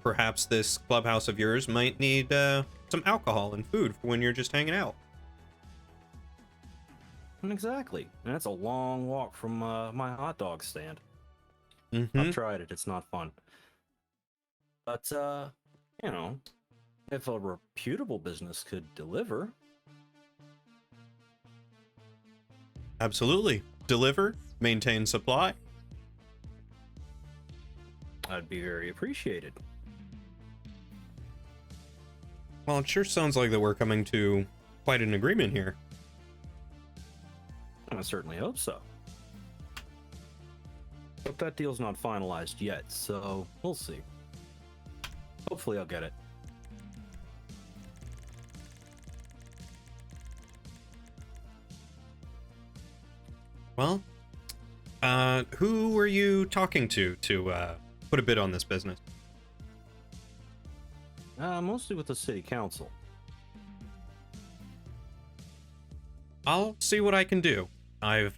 Speaker 1: perhaps this clubhouse of yours might need, some alcohol and food for when you're just hanging out.
Speaker 9: Exactly. And it's a long walk from my hot dog stand.
Speaker 1: Mm-hmm.
Speaker 9: I've tried it. It's not fun. But, you know, if a reputable business could deliver.
Speaker 1: Absolutely. Deliver, maintain supply.
Speaker 9: I'd be very appreciated.
Speaker 1: Well, it sure sounds like that we're coming to quite an agreement here.
Speaker 9: I certainly hope so. But that deal's not finalized yet, so we'll see. Hopefully I'll get it.
Speaker 1: Well, who were you talking to put a bid on this business?
Speaker 9: Mostly with the city council.
Speaker 1: I'll see what I can do. I've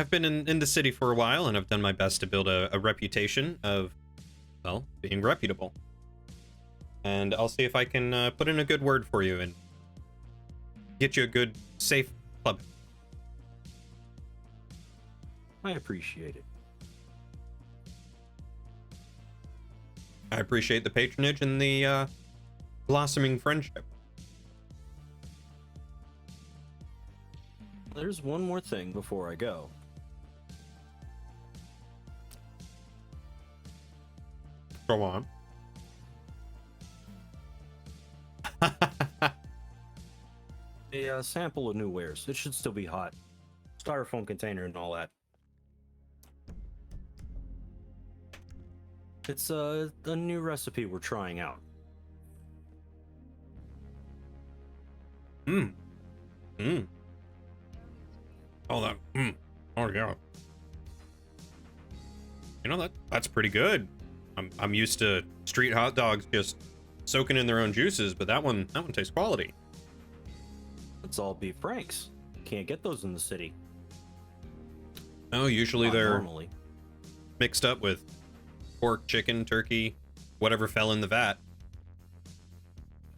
Speaker 1: been in the city for a while, and I've done my best to build a reputation of, well, being reputable. And I'll see if I can put in a good word for you and get you a good, safe club.
Speaker 9: I appreciate it.
Speaker 1: I appreciate the patronage and the blossoming friendship.
Speaker 9: There's one more thing before I go.
Speaker 1: Go on.
Speaker 9: A sample of new wares. It should still be hot. Styrofoam container and all that. It's a new recipe we're trying out.
Speaker 1: Oh, that. Oh, yeah. You know, that's pretty good. I'm used to street hot dogs just soaking in their own juices, but that one tastes quality.
Speaker 9: It's all beef franks. Can't get those in the city.
Speaker 1: Oh, usually
Speaker 9: Not
Speaker 1: they're
Speaker 9: normally.
Speaker 1: mixed up with pork, chicken, turkey, whatever fell in the vat.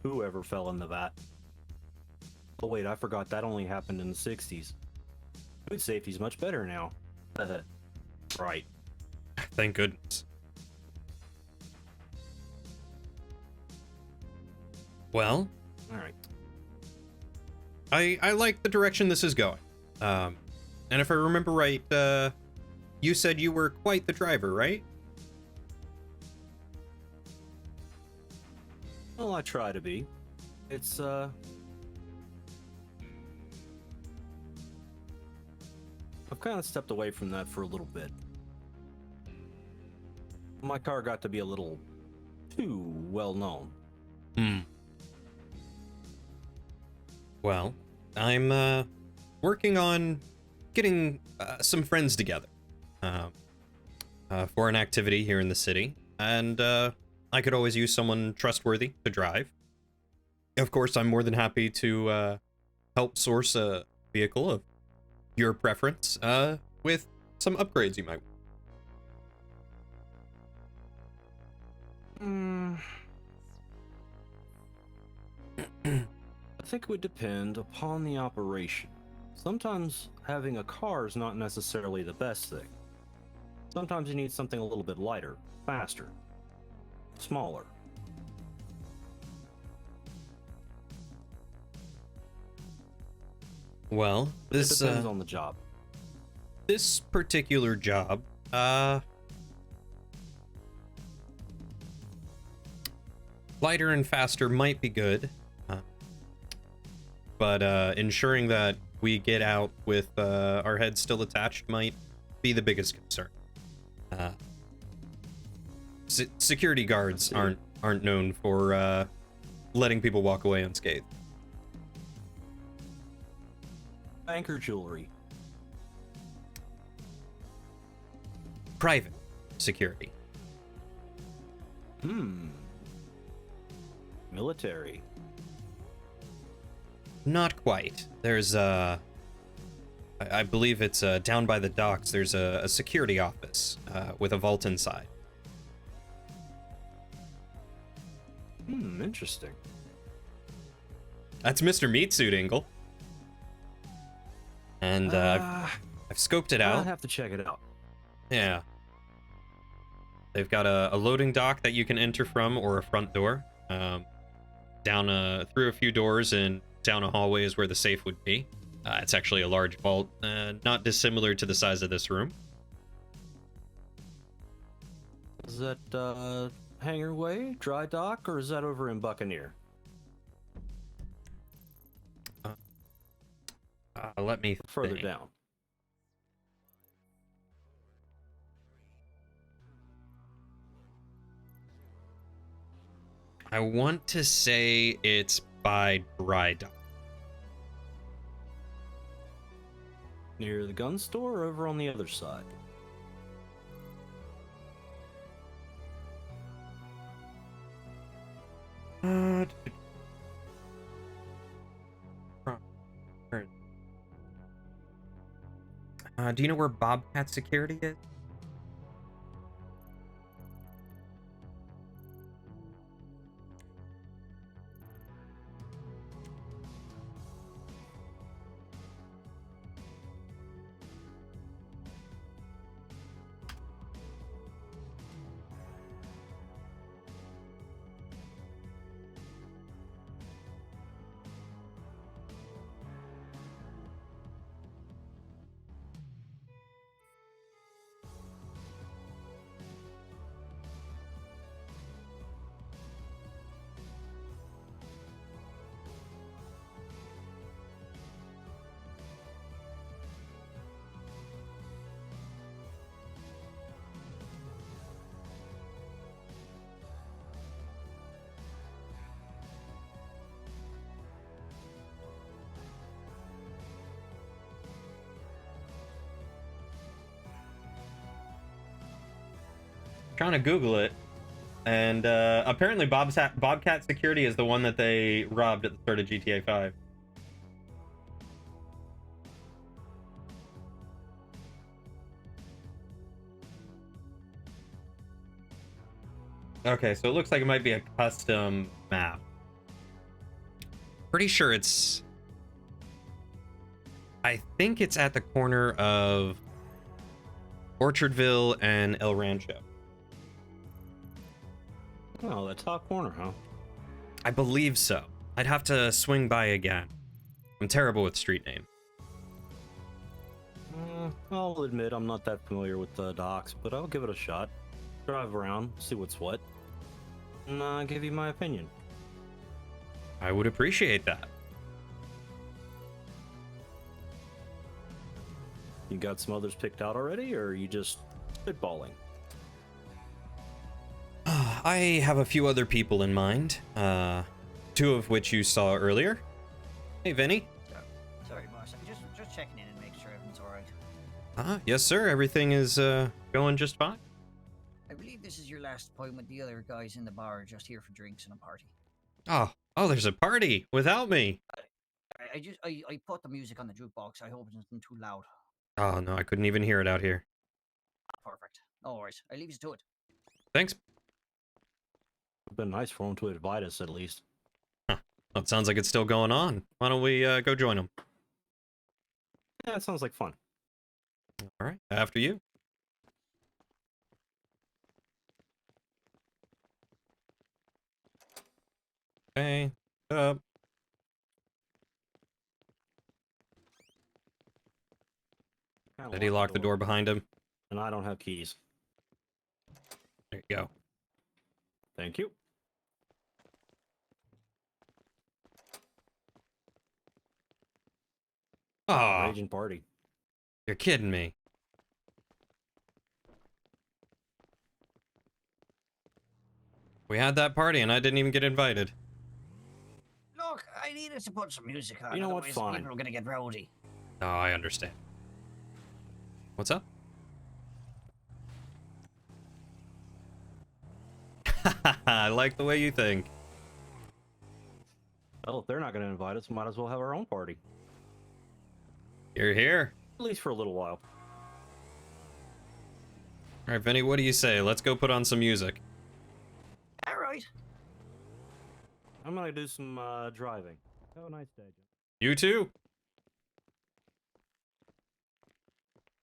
Speaker 9: Whoever fell in the vat. Oh wait, I forgot that only happened in the 60s. Food safety's much better now. Right.
Speaker 1: Thank goodness. Well,
Speaker 9: all right.
Speaker 1: I like the direction this is going. And if I remember right, you said you were quite the driver, right?
Speaker 9: Well, I try to be. It's, I've kind of stepped away from that for a little bit. My car got to be a little too well known.
Speaker 1: Well, I'm working on getting some friends together for an activity here in the city, and I could always use someone trustworthy to drive. Of course, I'm more than happy to help source a vehicle of your preference with some upgrades you might want.
Speaker 9: I think it would depend upon the operation. Sometimes having a car is not necessarily the best thing. Sometimes you need something a little bit lighter, faster, smaller.
Speaker 1: Well,
Speaker 9: It depends on the job.
Speaker 1: This particular job, lighter and faster might be good, but ensuring that we get out with our heads still attached might be the biggest concern. Security guards aren't known for letting people walk away unscathed.
Speaker 9: Banker jewelry.
Speaker 1: private security.
Speaker 9: Military.
Speaker 1: Not quite. There's I believe it's down by the docks. There's a security office with a vault inside.
Speaker 9: Interesting.
Speaker 1: That's Mr. Meat Suit, Ingle. And I've scoped it out.
Speaker 9: I'll have to check it out.
Speaker 1: Yeah. They've got a loading dock that you can enter from, or a front door. Down through a few doors and down a hallway is where the safe would be. It's actually a large vault, not dissimilar to the size of this room.
Speaker 9: Is that Hangar Way, Dry Dock, or is that over in Buccaneer?
Speaker 1: Let me
Speaker 9: further
Speaker 1: think.
Speaker 9: down.
Speaker 1: I want to say it's by Dry Dock.
Speaker 9: Near the gun store or over on the other side?
Speaker 1: Do you know where Bobcat Security is? Trying to Google it, and apparently Bobcat Security is the one that they robbed at the start of GTA 5. Okay, so it looks like it might be a custom map. Pretty sure it's... I think it's at the corner of Orchardville and El Rancho.
Speaker 9: Oh, the top corner, huh?
Speaker 1: I believe so. I'd have to swing by again. I'm terrible with street names.
Speaker 9: I'll admit I'm not that familiar with the docks, but I'll give it a shot. Drive around, see what's what, and give you my opinion.
Speaker 1: I would appreciate that.
Speaker 9: You got some others picked out already, or are you just spitballing?
Speaker 1: I have a few other people in mind, two of which you saw earlier. Hey, Vinny.
Speaker 13: Sorry, boss. Just checking in and making sure everything's alright.
Speaker 1: Yes, sir. Everything is going just fine.
Speaker 13: I believe this is your last appointment. The other guys in the bar are just here for drinks and a party.
Speaker 1: Oh, there's a party without me.
Speaker 13: I put the music on the jukebox. I hope it isn't too loud.
Speaker 1: Oh, no, I couldn't even hear it out here.
Speaker 13: Perfect. No worries. I leave you to it.
Speaker 1: Thanks.
Speaker 9: It's been nice for him to invite us, at least.
Speaker 1: Huh. Well, it sounds like it's still going on. Why don't we go join him?
Speaker 9: Yeah, it sounds like fun.
Speaker 1: All right, after you. Okay, up. Did he lock the door behind him?
Speaker 9: And I don't have keys.
Speaker 1: There you go.
Speaker 9: Thank you.
Speaker 1: Oh,
Speaker 9: Raging party.
Speaker 1: You're kidding me. We had that party and I didn't even get invited.
Speaker 13: Look, I needed to put some music on.
Speaker 9: You know what?
Speaker 13: Otherwise
Speaker 9: Fine.
Speaker 13: people are gonna get rowdy.
Speaker 1: Oh, I understand. What's up? I like the way you think.
Speaker 9: Well, if they're not going to invite us, might as well have our own party.
Speaker 1: You're here.
Speaker 9: At least for a little while.
Speaker 1: All right, Vinny, what do you say? Let's go put on some music.
Speaker 13: All right.
Speaker 9: I'm going to do some driving. Have a nice day, Jim.
Speaker 1: You too.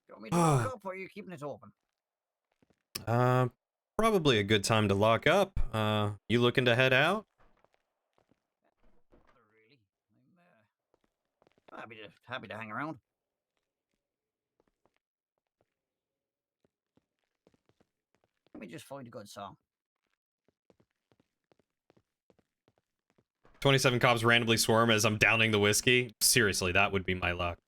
Speaker 13: You want me to lock up or are you keeping it open?
Speaker 1: Probably a good time to lock up. You looking to head out?
Speaker 13: Not really. I'm happy to hang around. Let me just find a good song.
Speaker 1: 27 cops randomly swarm as I'm downing the whiskey. Seriously, that would be my luck.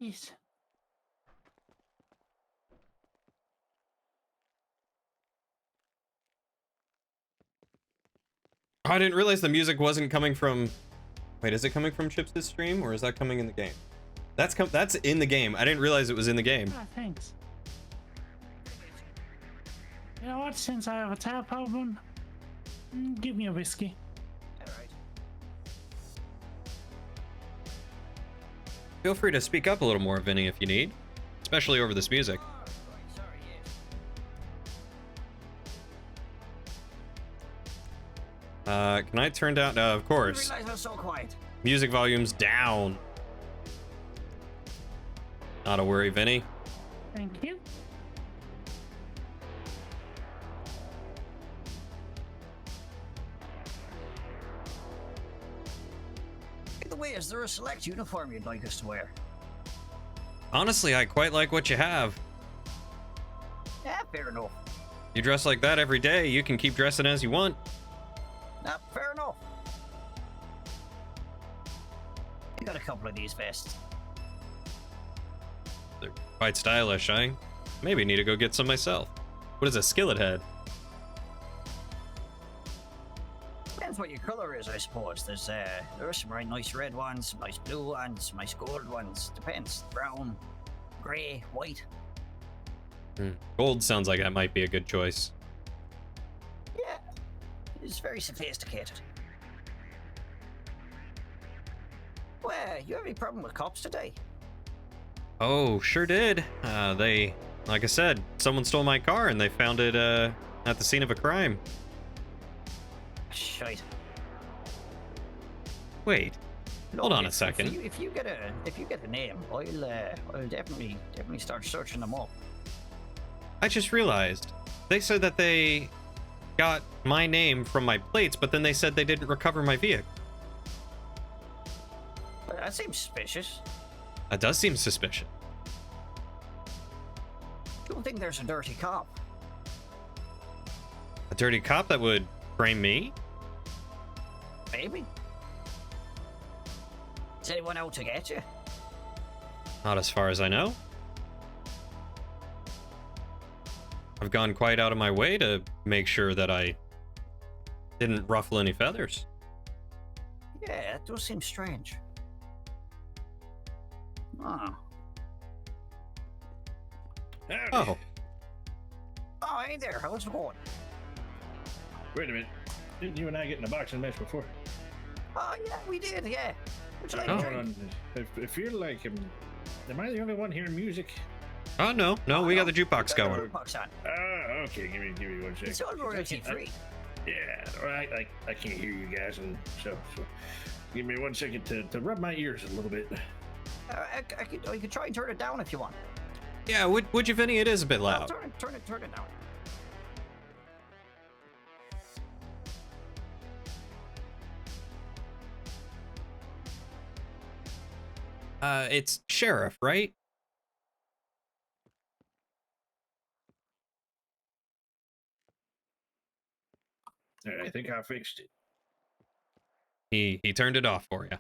Speaker 15: Yes.
Speaker 1: I didn't realize the music wasn't coming from... Wait, is it coming from Chips' stream, or is that coming in the game? That's in the game. I didn't realize it was in the game.
Speaker 15: Ah, thanks. You know what? Since I have a tap open, give me a whiskey.
Speaker 13: Alright.
Speaker 1: Feel free to speak up a little more, Vinny, if you need. Especially over this music. Can I turn down? Of course.
Speaker 13: I realize I was so quiet.
Speaker 1: Music volume's down. Not a worry, Vinny.
Speaker 15: Thank you.
Speaker 13: By the way, is there a select uniform you'd like us to wear?
Speaker 1: Honestly, I quite like what you have.
Speaker 13: Yeah, fair enough.
Speaker 1: You dress like that every day, you can keep dressing as you want.
Speaker 13: Fair enough. I got a couple of these vests.
Speaker 1: They're quite stylish. I maybe need to go get some myself. What is a skillet head?
Speaker 13: Depends what your color is, I suppose. There's some very nice red ones, some nice blue ones, some nice gold ones. Depends. Brown, grey, white.
Speaker 1: Gold sounds like that might be a good choice.
Speaker 13: Yeah, it's very sophisticated. Well, you have any problem with cops today?
Speaker 1: Oh, sure did. They, like I said, someone stole my car and they found it at the scene of a crime.
Speaker 13: Shite.
Speaker 1: Wait, hold on a
Speaker 13: If
Speaker 1: second.
Speaker 13: you get a name, I'll definitely start searching them up.
Speaker 1: I just realized they said that they got my name from my plates, but then they said they didn't recover my vehicle.
Speaker 13: That seems suspicious.
Speaker 1: That does seem suspicious.
Speaker 13: Don't think there's a dirty cop.
Speaker 1: A dirty cop that would frame me?
Speaker 13: Maybe. Is anyone out to get you?
Speaker 1: Not as far as I know. I've gone quite out of my way to make sure that I didn't ruffle any feathers.
Speaker 13: Yeah, that does seem strange. Oh.
Speaker 1: Oh.
Speaker 13: Oh, hey there. How's it going?
Speaker 2: Wait a minute. Didn't you and I get in a boxing match before?
Speaker 13: Oh, yeah, we did, yeah. Would you like
Speaker 2: Hold
Speaker 13: a drink?
Speaker 2: on. I feel like am I the only one hearing music?
Speaker 1: Oh, no, we got the jukebox going.
Speaker 13: Jukebox on.
Speaker 2: Okay. Give me 1 second.
Speaker 13: It's all royalty free.
Speaker 2: Yeah, all right. I can't hear you guys, and so give me 1 second to rub my ears a little bit.
Speaker 13: I could try and turn it down if you want.
Speaker 1: Yeah, would you, Vinny? It is a bit loud.
Speaker 13: Turn it down.
Speaker 1: It's Sheriff, right?
Speaker 2: All right, I think I fixed it.
Speaker 1: He turned it off for you.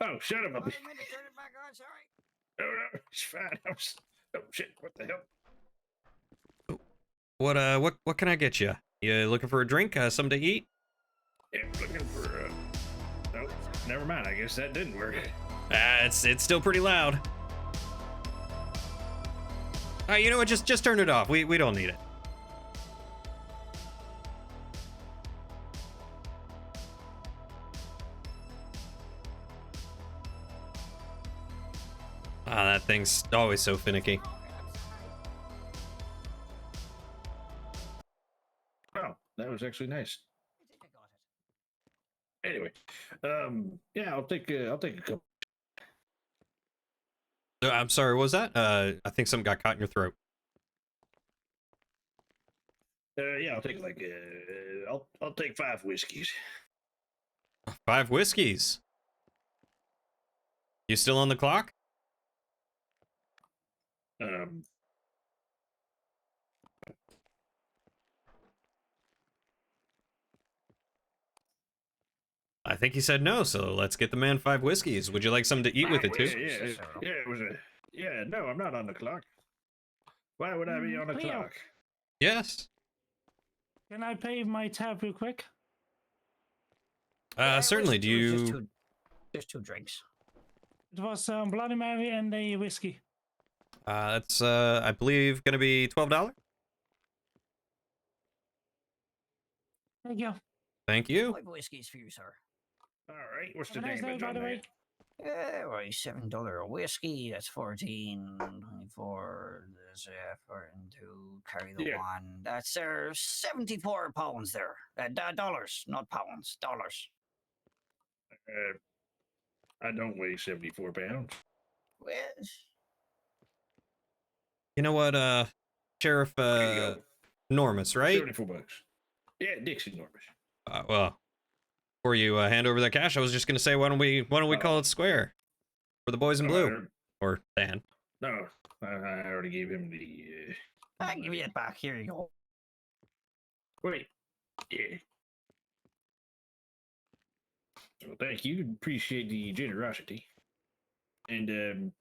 Speaker 2: Oh, shut up!
Speaker 13: Turn it back on, sorry.
Speaker 2: No, it's fine. Oh shit! What the hell?
Speaker 1: What can I get you? You looking for a drink? Something to eat?
Speaker 2: Yeah, looking for. Nope. Never mind. I guess that didn't work.
Speaker 1: It's still pretty loud. You know what? Just turn it off. We don't need it. That thing's always so finicky.
Speaker 2: Oh, that was actually nice. Anyway, yeah, I'll take a couple.
Speaker 1: I'm sorry, what was that? I think something got caught in your throat.
Speaker 2: Yeah, I'll take like I'll take 5 whiskeys.
Speaker 1: 5 whiskeys. You still on the clock? I think he said no, so let's get the man 5 whiskeys. Would you like something to eat with it too?
Speaker 2: Yeah, it was a. Yeah, no, I'm not on the clock. Why would I be on the
Speaker 15: Cleo.
Speaker 2: clock?
Speaker 1: Yes.
Speaker 15: Can I pay my tab real quick?
Speaker 1: Certainly. Do you?
Speaker 13: There's 2 drinks.
Speaker 15: It was Bloody Mary and a whiskey.
Speaker 1: That's I believe gonna be $12.
Speaker 15: Thank you.
Speaker 1: Thank you.
Speaker 13: 5 whiskeys for you, sir.
Speaker 2: All right, what's
Speaker 15: Have
Speaker 2: the
Speaker 15: a nice day,
Speaker 2: damage
Speaker 15: by
Speaker 2: on
Speaker 15: the
Speaker 2: that?
Speaker 15: way.
Speaker 13: Yeah, right, $7 a whiskey. That's 14, 24. There's 4 and 2. Carry the 1. That's 74 pounds there. Dollars, not pounds. Dollars.
Speaker 2: I don't weigh 74 pounds.
Speaker 13: Well,
Speaker 1: You know what, Sheriff Normus, right?
Speaker 2: 74 bucks. Yeah, Dixie Normus.
Speaker 1: Well, before you hand over that cash, I was just gonna say, why don't we call it square for the boys in blue, or Dan?
Speaker 2: No, I already gave him the.
Speaker 13: I'll give you it back. Here you go.
Speaker 2: Wait, yeah. Well, thank you. Appreciate the generosity. And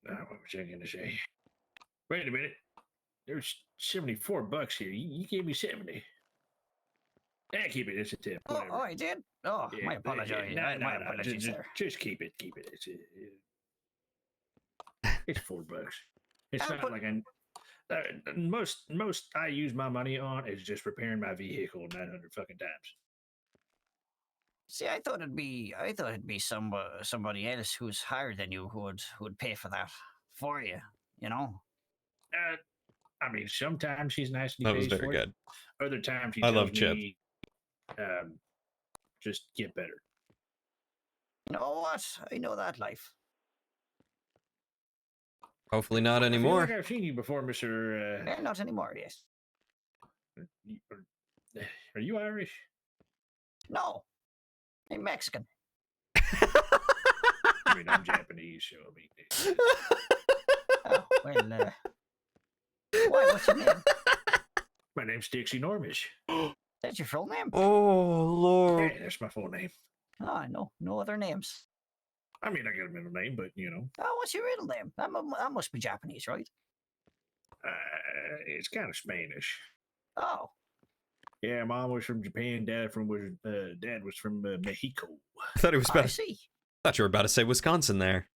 Speaker 2: what was I gonna say? Wait a minute. There's 74 bucks here. You gave me 70. Yeah, keep it. It's a tip.
Speaker 13: Oh,
Speaker 2: Whatever.
Speaker 13: I did? Oh,
Speaker 2: Yeah,
Speaker 13: my apologies. My apologies
Speaker 2: just,
Speaker 13: there.
Speaker 2: just keep it. Keep it. It's $4. It's not like most I use my money on is just repairing my vehicle 900 fucking times.
Speaker 13: See, I thought it'd be somebody else who's higher than you who would pay for that for you. You know.
Speaker 2: I mean, sometimes she's nice and
Speaker 1: That was
Speaker 2: pays
Speaker 1: very
Speaker 2: for
Speaker 1: good.
Speaker 2: It. Other times she
Speaker 1: I
Speaker 2: tells
Speaker 1: love Chip.
Speaker 2: me, just get better.
Speaker 13: You know what? I know that life.
Speaker 1: Hopefully not
Speaker 2: I feel
Speaker 1: anymore.
Speaker 2: like I've seen you before, Mr.
Speaker 13: Not anymore, yes.
Speaker 2: Are you Irish?
Speaker 13: No. I'm Mexican.
Speaker 2: I mean, I'm Japanese, so I mean.
Speaker 13: Oh, well, why? What's your name?
Speaker 2: My name's Dixie Normish.
Speaker 13: That's your full name?
Speaker 1: Oh, Lord.
Speaker 2: Yeah, that's my full name.
Speaker 13: Oh, no other names.
Speaker 2: I mean, I got a middle name, but you know.
Speaker 13: Oh, what's your middle name? That must be Japanese, right?
Speaker 2: It's kind of Spanish.
Speaker 13: Oh.
Speaker 2: Yeah, mom was from Japan. Dad was from Mexico.
Speaker 1: I thought it was about.
Speaker 13: I see.
Speaker 1: Thought you were about to say Wisconsin there.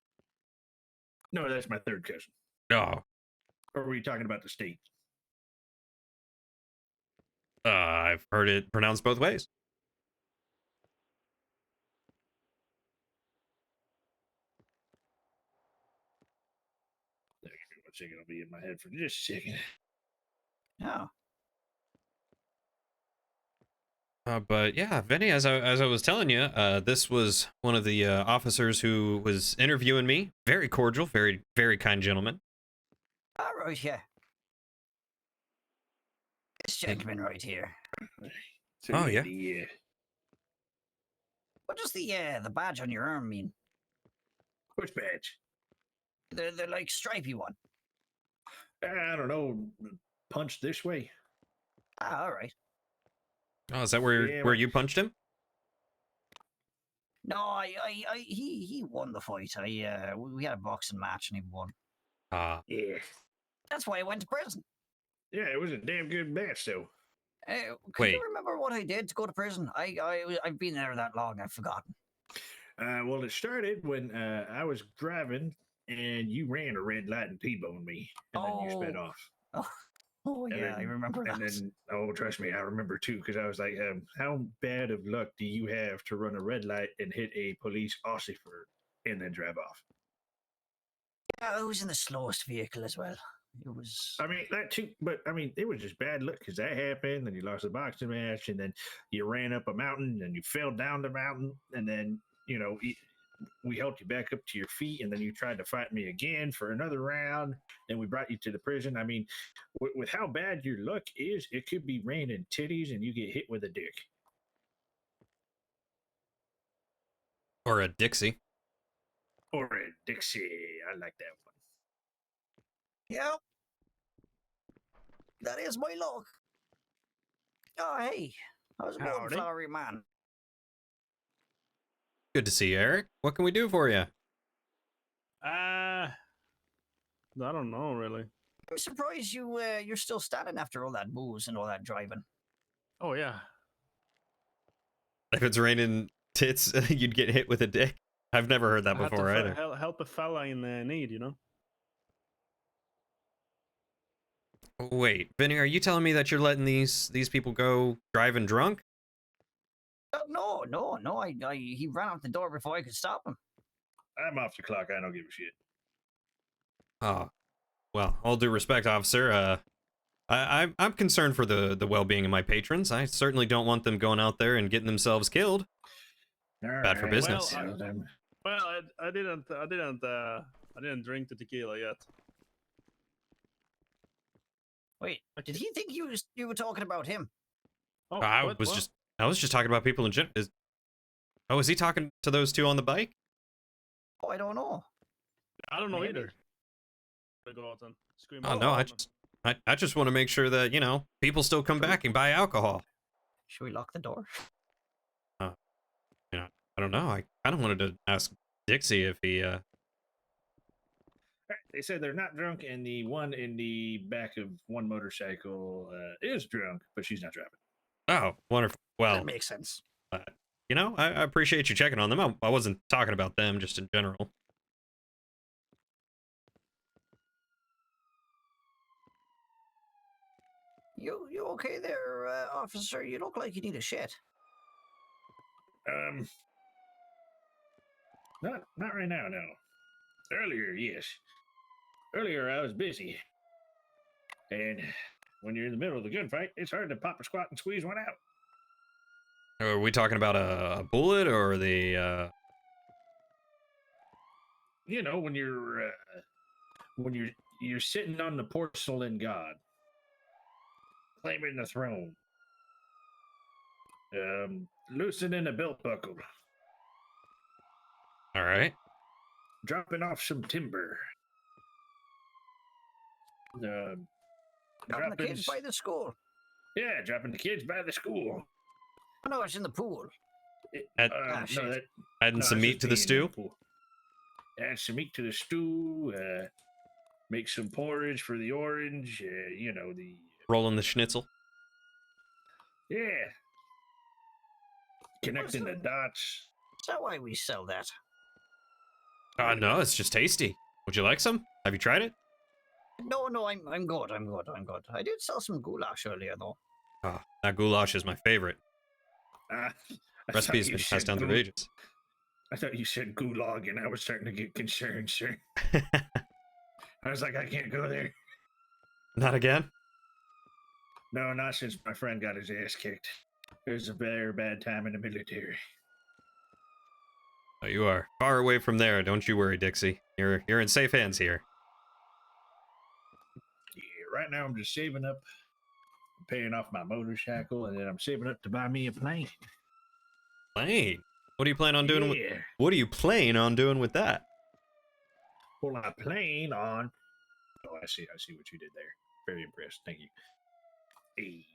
Speaker 2: No, that's my third cousin.
Speaker 1: Oh.
Speaker 2: Or were you talking about the state?
Speaker 1: I've heard it pronounced both ways.
Speaker 2: One second, I'll be in my head for just a second.
Speaker 13: Oh.
Speaker 1: But yeah, Vinny, as I was telling you, this was one of the officers who was interviewing me. Very cordial, very, very kind gentleman.
Speaker 13: All right, yeah. This gentleman right here.
Speaker 2: So
Speaker 1: Oh, yeah.
Speaker 13: What does the badge on your arm mean?
Speaker 2: Which badge?
Speaker 13: The like stripy one.
Speaker 2: I don't know. Punch this way.
Speaker 13: Ah, all right.
Speaker 1: Oh, is that where you punched him?
Speaker 13: No, he won the fight. We had a boxing match and he won.
Speaker 1: Ah.
Speaker 2: Yeah.
Speaker 13: That's why I went to prison.
Speaker 2: Yeah, it was a damn good match, though.
Speaker 13: Can you
Speaker 1: Wait.
Speaker 13: remember what I did to go to prison? I've been there that long. I've forgotten.
Speaker 2: Well, it started when I was driving and you ran a red light and T-boned me, and then you sped off.
Speaker 13: Oh yeah, I remember that.
Speaker 2: And then, oh, trust me, I remember too, because I was like, how bad of luck do you have to run a red light and hit a police officer and then drive off?
Speaker 13: Yeah, I was in the slowest vehicle as well. It was.
Speaker 2: I mean, that too, but I mean, it was just bad luck because that happened, then you lost the boxing match, and then you ran up a mountain, and you fell down the mountain, and then, you know, we helped you back up to your feet, and then you tried to fight me again for another round, and we brought you to the prison. I mean, with how bad your luck is, it could be raining titties and you get hit with a dick.
Speaker 1: Or a Dixie.
Speaker 2: Or a Dixie. I like that one.
Speaker 13: Yeah. That is my luck. Oh, hey. How's it going,
Speaker 5: Howdy.
Speaker 13: flowery man?
Speaker 1: Good to see you, Eric. What can we do for you?
Speaker 5: I don't know, really.
Speaker 13: I'm surprised you're still standing after all that booze and all that driving.
Speaker 5: Oh, yeah.
Speaker 1: If it's raining tits, you'd get hit with a dick. I've never heard that
Speaker 5: I had to
Speaker 1: before either.
Speaker 5: help a fella in need, you know?
Speaker 1: Wait, Vinny, are you telling me that you're letting these people go driving drunk?
Speaker 13: No. He ran out the door before I could stop him.
Speaker 2: I'm off the clock. I don't give a shit.
Speaker 1: Oh, well, all due respect, officer. I'm concerned for the well-being of my patrons. I certainly don't want them going out there and getting themselves killed. Bad for business.
Speaker 5: Well, I didn't drink the tequila yet.
Speaker 13: Wait, did he think you were talking about him?
Speaker 5: Oh,
Speaker 1: I was just talking about people in general. Is he talking to those two on the bike?
Speaker 13: Oh, I don't know.
Speaker 5: I don't know either. I go out and scream.
Speaker 1: Oh no, I just want to make sure that, you know, people still come back and buy alcohol.
Speaker 13: Should we lock the door?
Speaker 1: You know, I don't know. I kind of wanted to ask Dixie if he
Speaker 2: They said they're not drunk, and the one in the back of one motorcycle is drunk, but she's not driving.
Speaker 1: Oh, wonderful. Well,
Speaker 13: That makes sense.
Speaker 1: You know, I appreciate you checking on them. I wasn't talking about them, just in general.
Speaker 13: You okay there, officer? You look like you need a shit.
Speaker 2: Not right now, no. Earlier, yes. Earlier, I was busy. And when you're in the middle of the gunfight, it's hard to pop a squat and squeeze one out.
Speaker 1: Are we talking about a bullet or the,
Speaker 2: You know, when you're sitting on the porcelain god, claiming the throne, loosening a belt buckle,
Speaker 1: all right,
Speaker 2: dropping off some timber,
Speaker 13: Dropping the kids by the school.
Speaker 2: Yeah, dropping the kids by the school.
Speaker 13: Oh, no, it's in the pool.
Speaker 1: Adding some meat to the stew.
Speaker 2: Add some meat to the stew. Make some porridge for the orange. You know, the
Speaker 1: Rolling the schnitzel.
Speaker 2: Yeah. Connecting the dots.
Speaker 13: Is that why we sell that?
Speaker 1: No, it's just tasty. Would you like some? Have you tried it?
Speaker 13: No, I'm good. I'm good. I did sell some goulash earlier, though.
Speaker 1: Oh, that goulash is my favorite. Recipe's been passed down through ages.
Speaker 2: I thought you said gulag, and I was starting to get concerned, sir. I was like, I can't go there.
Speaker 1: Not again?
Speaker 2: No, not since my friend got his ass kicked. It was a very bad time in the military.
Speaker 1: Oh, you are far away from there. Don't you worry, Dixie. You're in safe hands here.
Speaker 2: Yeah, right now I'm just saving up, paying off my motorcycle, and then I'm saving up to buy me a plane.
Speaker 1: Plane? What do you plan on doing with? What do you plan on doing with that?
Speaker 2: Well, I plan on. Oh, I see what you did there. Very impressed. Thank you. Hey,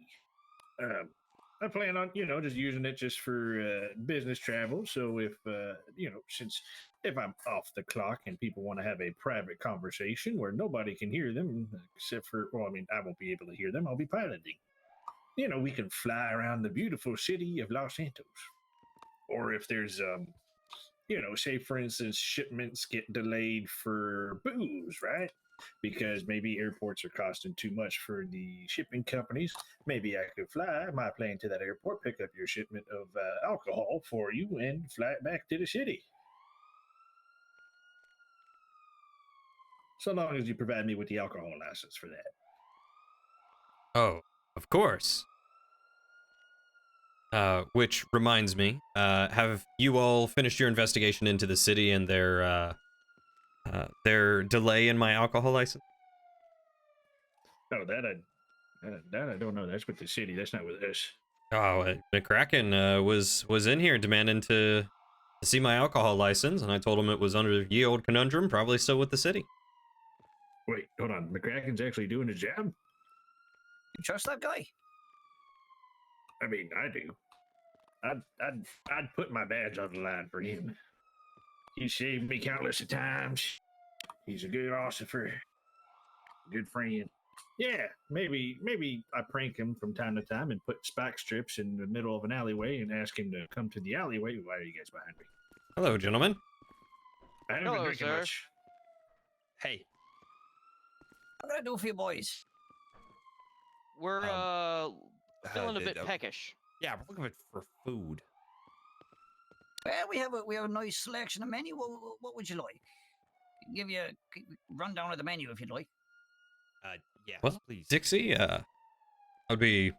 Speaker 2: I plan on, just using it just for business travel. So if, if I'm off the clock and people want to have a private conversation where nobody can hear them except for, I won't be able to hear them. I'll be piloting. we can fly around the beautiful city of Los Santos. Or if there's, say for instance, shipments get delayed for booze, right? Because maybe airports are costing too much for the shipping companies. Maybe I could fly my plane to that airport, pick up your shipment of alcohol for you, and fly it back to the city. So long as you provide me with the alcohol license for that.
Speaker 1: Oh, of course. Which reminds me, have you all finished your investigation into the city and their delay in my alcohol license?
Speaker 2: Oh, that I don't know. That's with the city. That's not with us.
Speaker 1: Oh, McCracken was in here demanding to see my alcohol license, and I told him it was under ye old conundrum, probably still with the city.
Speaker 2: Wait, hold on. McCracken's actually doing his job?
Speaker 13: You trust that guy?
Speaker 2: I mean, I do. I'd put my badge on the line for him. He saved me countless of times. He's a good officer, good friend. Yeah, maybe I prank him from time to time and put spike strips in the middle of an alleyway and ask him to come to the alleyway. Why are you guys behind me?
Speaker 1: Hello, gentlemen.
Speaker 2: I haven't been drinking much.
Speaker 1: Hey.
Speaker 13: What can I do for you boys?
Speaker 3: We're feeling a bit peckish.
Speaker 11: Yeah, we're looking for food.
Speaker 13: Well, we have a nice selection of menu. What would you like? I can give you a rundown of the menu if you'd like.
Speaker 11: Yeah,
Speaker 1: Well,
Speaker 11: please.
Speaker 1: Dixie, I'd be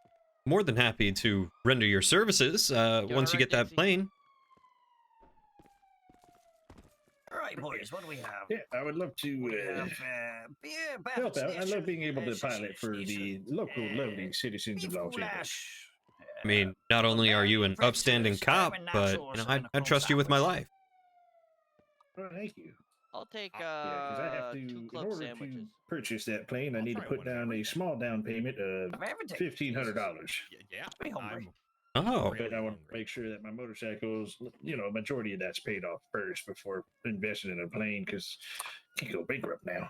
Speaker 1: more than happy to render your services once you get that plane.
Speaker 13: All right, boys, what do we have?
Speaker 2: Yeah, I would love to
Speaker 13: beer,
Speaker 2: help out. I love being able to pilot for the local lovely citizens of Los Angeles.
Speaker 13: Goulash.
Speaker 1: I mean, not only are you an upstanding cop, but I'd trust you with my life.
Speaker 2: Well, thank you.
Speaker 3: I'll take
Speaker 2: Yeah, because I have to,
Speaker 3: 2
Speaker 2: in
Speaker 3: club
Speaker 2: order
Speaker 3: sandwiches.
Speaker 2: to purchase that plane, I need to put down a small down payment of $1,500.
Speaker 11: Yeah,
Speaker 1: Oh.
Speaker 2: But I want to make sure that my motorcycles, a majority of that's paid off first before investing in a plane, because I can't go bankrupt now.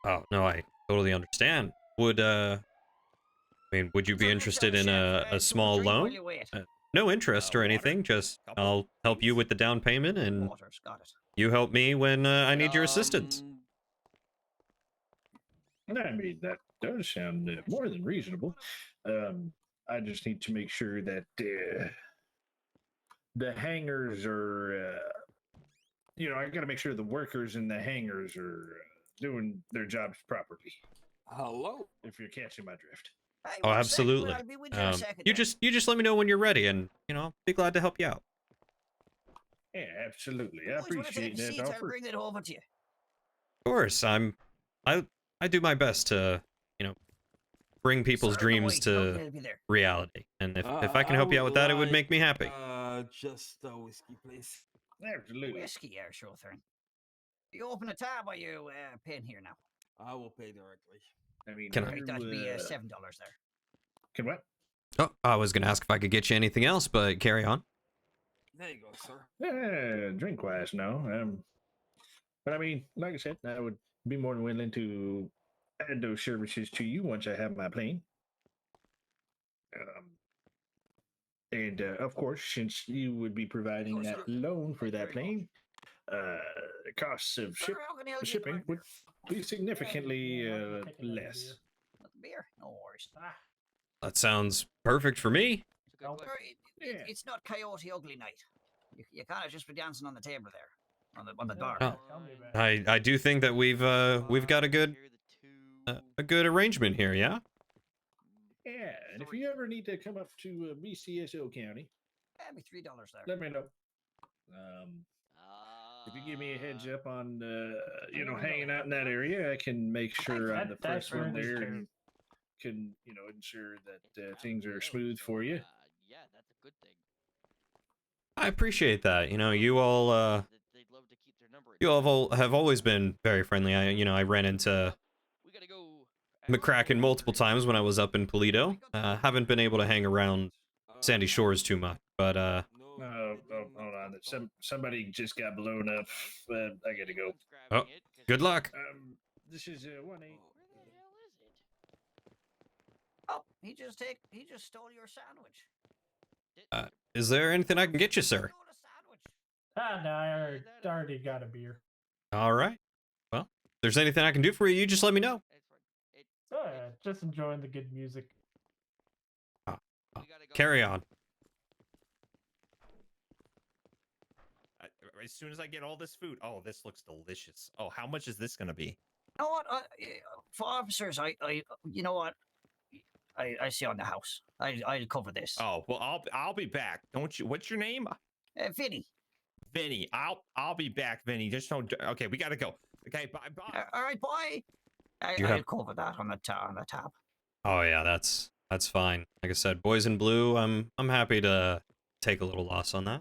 Speaker 1: Oh, no, I totally understand. Would you be interested in a small loan? No interest or anything, just I'll help you with the down payment, and you help me when I need your assistance.
Speaker 2: I mean, that does sound more than reasonable. I just need to make sure that the hangars are, I got to make sure the workers in the hangars are doing their jobs properly.
Speaker 10: Hello.
Speaker 2: If you're catching my drift.
Speaker 1: Oh, absolutely. You just let me know when you're ready, and I'll be glad to help you out.
Speaker 2: Yeah, absolutely. I appreciate that
Speaker 13: I'll
Speaker 2: offer.
Speaker 13: bring it over to you.
Speaker 1: Of course, I do my best to, bring people's dreams to reality, and if I can help you out with that, it would make me happy.
Speaker 10: Just a whiskey, please.
Speaker 2: Absolutely.
Speaker 13: Whiskey, yeah, sure thing. You open a tab, or you paying here now?
Speaker 10: I will pay directly.
Speaker 2: I mean,
Speaker 1: Can I-
Speaker 13: Right, that'd be $7 there.
Speaker 2: Can what?
Speaker 1: Oh, I was gonna ask if I could get you anything else, but carry on.
Speaker 10: There you go, sir.
Speaker 2: Yeah, drink wise, no. But I mean, like I said, I would be more than willing to add those services to you once I have my plane. And of course, since you would be providing that loan for that plane, the costs of shipping would be significantly less.
Speaker 13: Beer? No worries.
Speaker 1: That sounds perfect for me.
Speaker 13: It's not Coyote Ugly Night. You kind of just be dancing on the table there, on the bar.
Speaker 1: Oh, I do think that we've got a good arrangement here, yeah.
Speaker 2: Yeah, and if you ever need to come up to BCSO County,
Speaker 13: that'd be $3 there.
Speaker 2: let me know. If you give me a heads up on, hanging out in that area, I can make sure I'm the first one there and can, ensure that things are smooth for you.
Speaker 3: Yeah, that's a good thing.
Speaker 1: I appreciate that. You all have always been very friendly. I ran into McCracken multiple times when I was up in Toledo. Haven't been able to hang around Sandy Shores too much, but
Speaker 2: hold on. Somebody just got blown up. I gotta go.
Speaker 1: Oh, good luck.
Speaker 2: This is 1-8.
Speaker 13: He just stole your sandwich.
Speaker 1: Is there anything I can get you, sir?
Speaker 17: Ah, no, I already got a beer.
Speaker 1: All right. Well, if there's anything I can do for you, you just let me know.
Speaker 17: Oh, yeah, just enjoying the good music.
Speaker 1: Carry on.
Speaker 11: As soon as I get all this food, oh, this looks delicious. Oh, how much is this gonna be?
Speaker 13: You know what? For officers, you know what? I see on the house. I'll cover this.
Speaker 11: Oh well, I'll be back. Don't you? What's your name?
Speaker 13: Vinny.
Speaker 11: Vinny. I'll be back, Vinny. Just don't. Okay, we gotta go. Okay, bye.
Speaker 13: All right, bye.
Speaker 1: You
Speaker 13: I'll
Speaker 1: have-
Speaker 13: cover that on the tab.
Speaker 1: Oh yeah, that's fine. Like I said, boys in blue. I'm happy to take a little loss on that.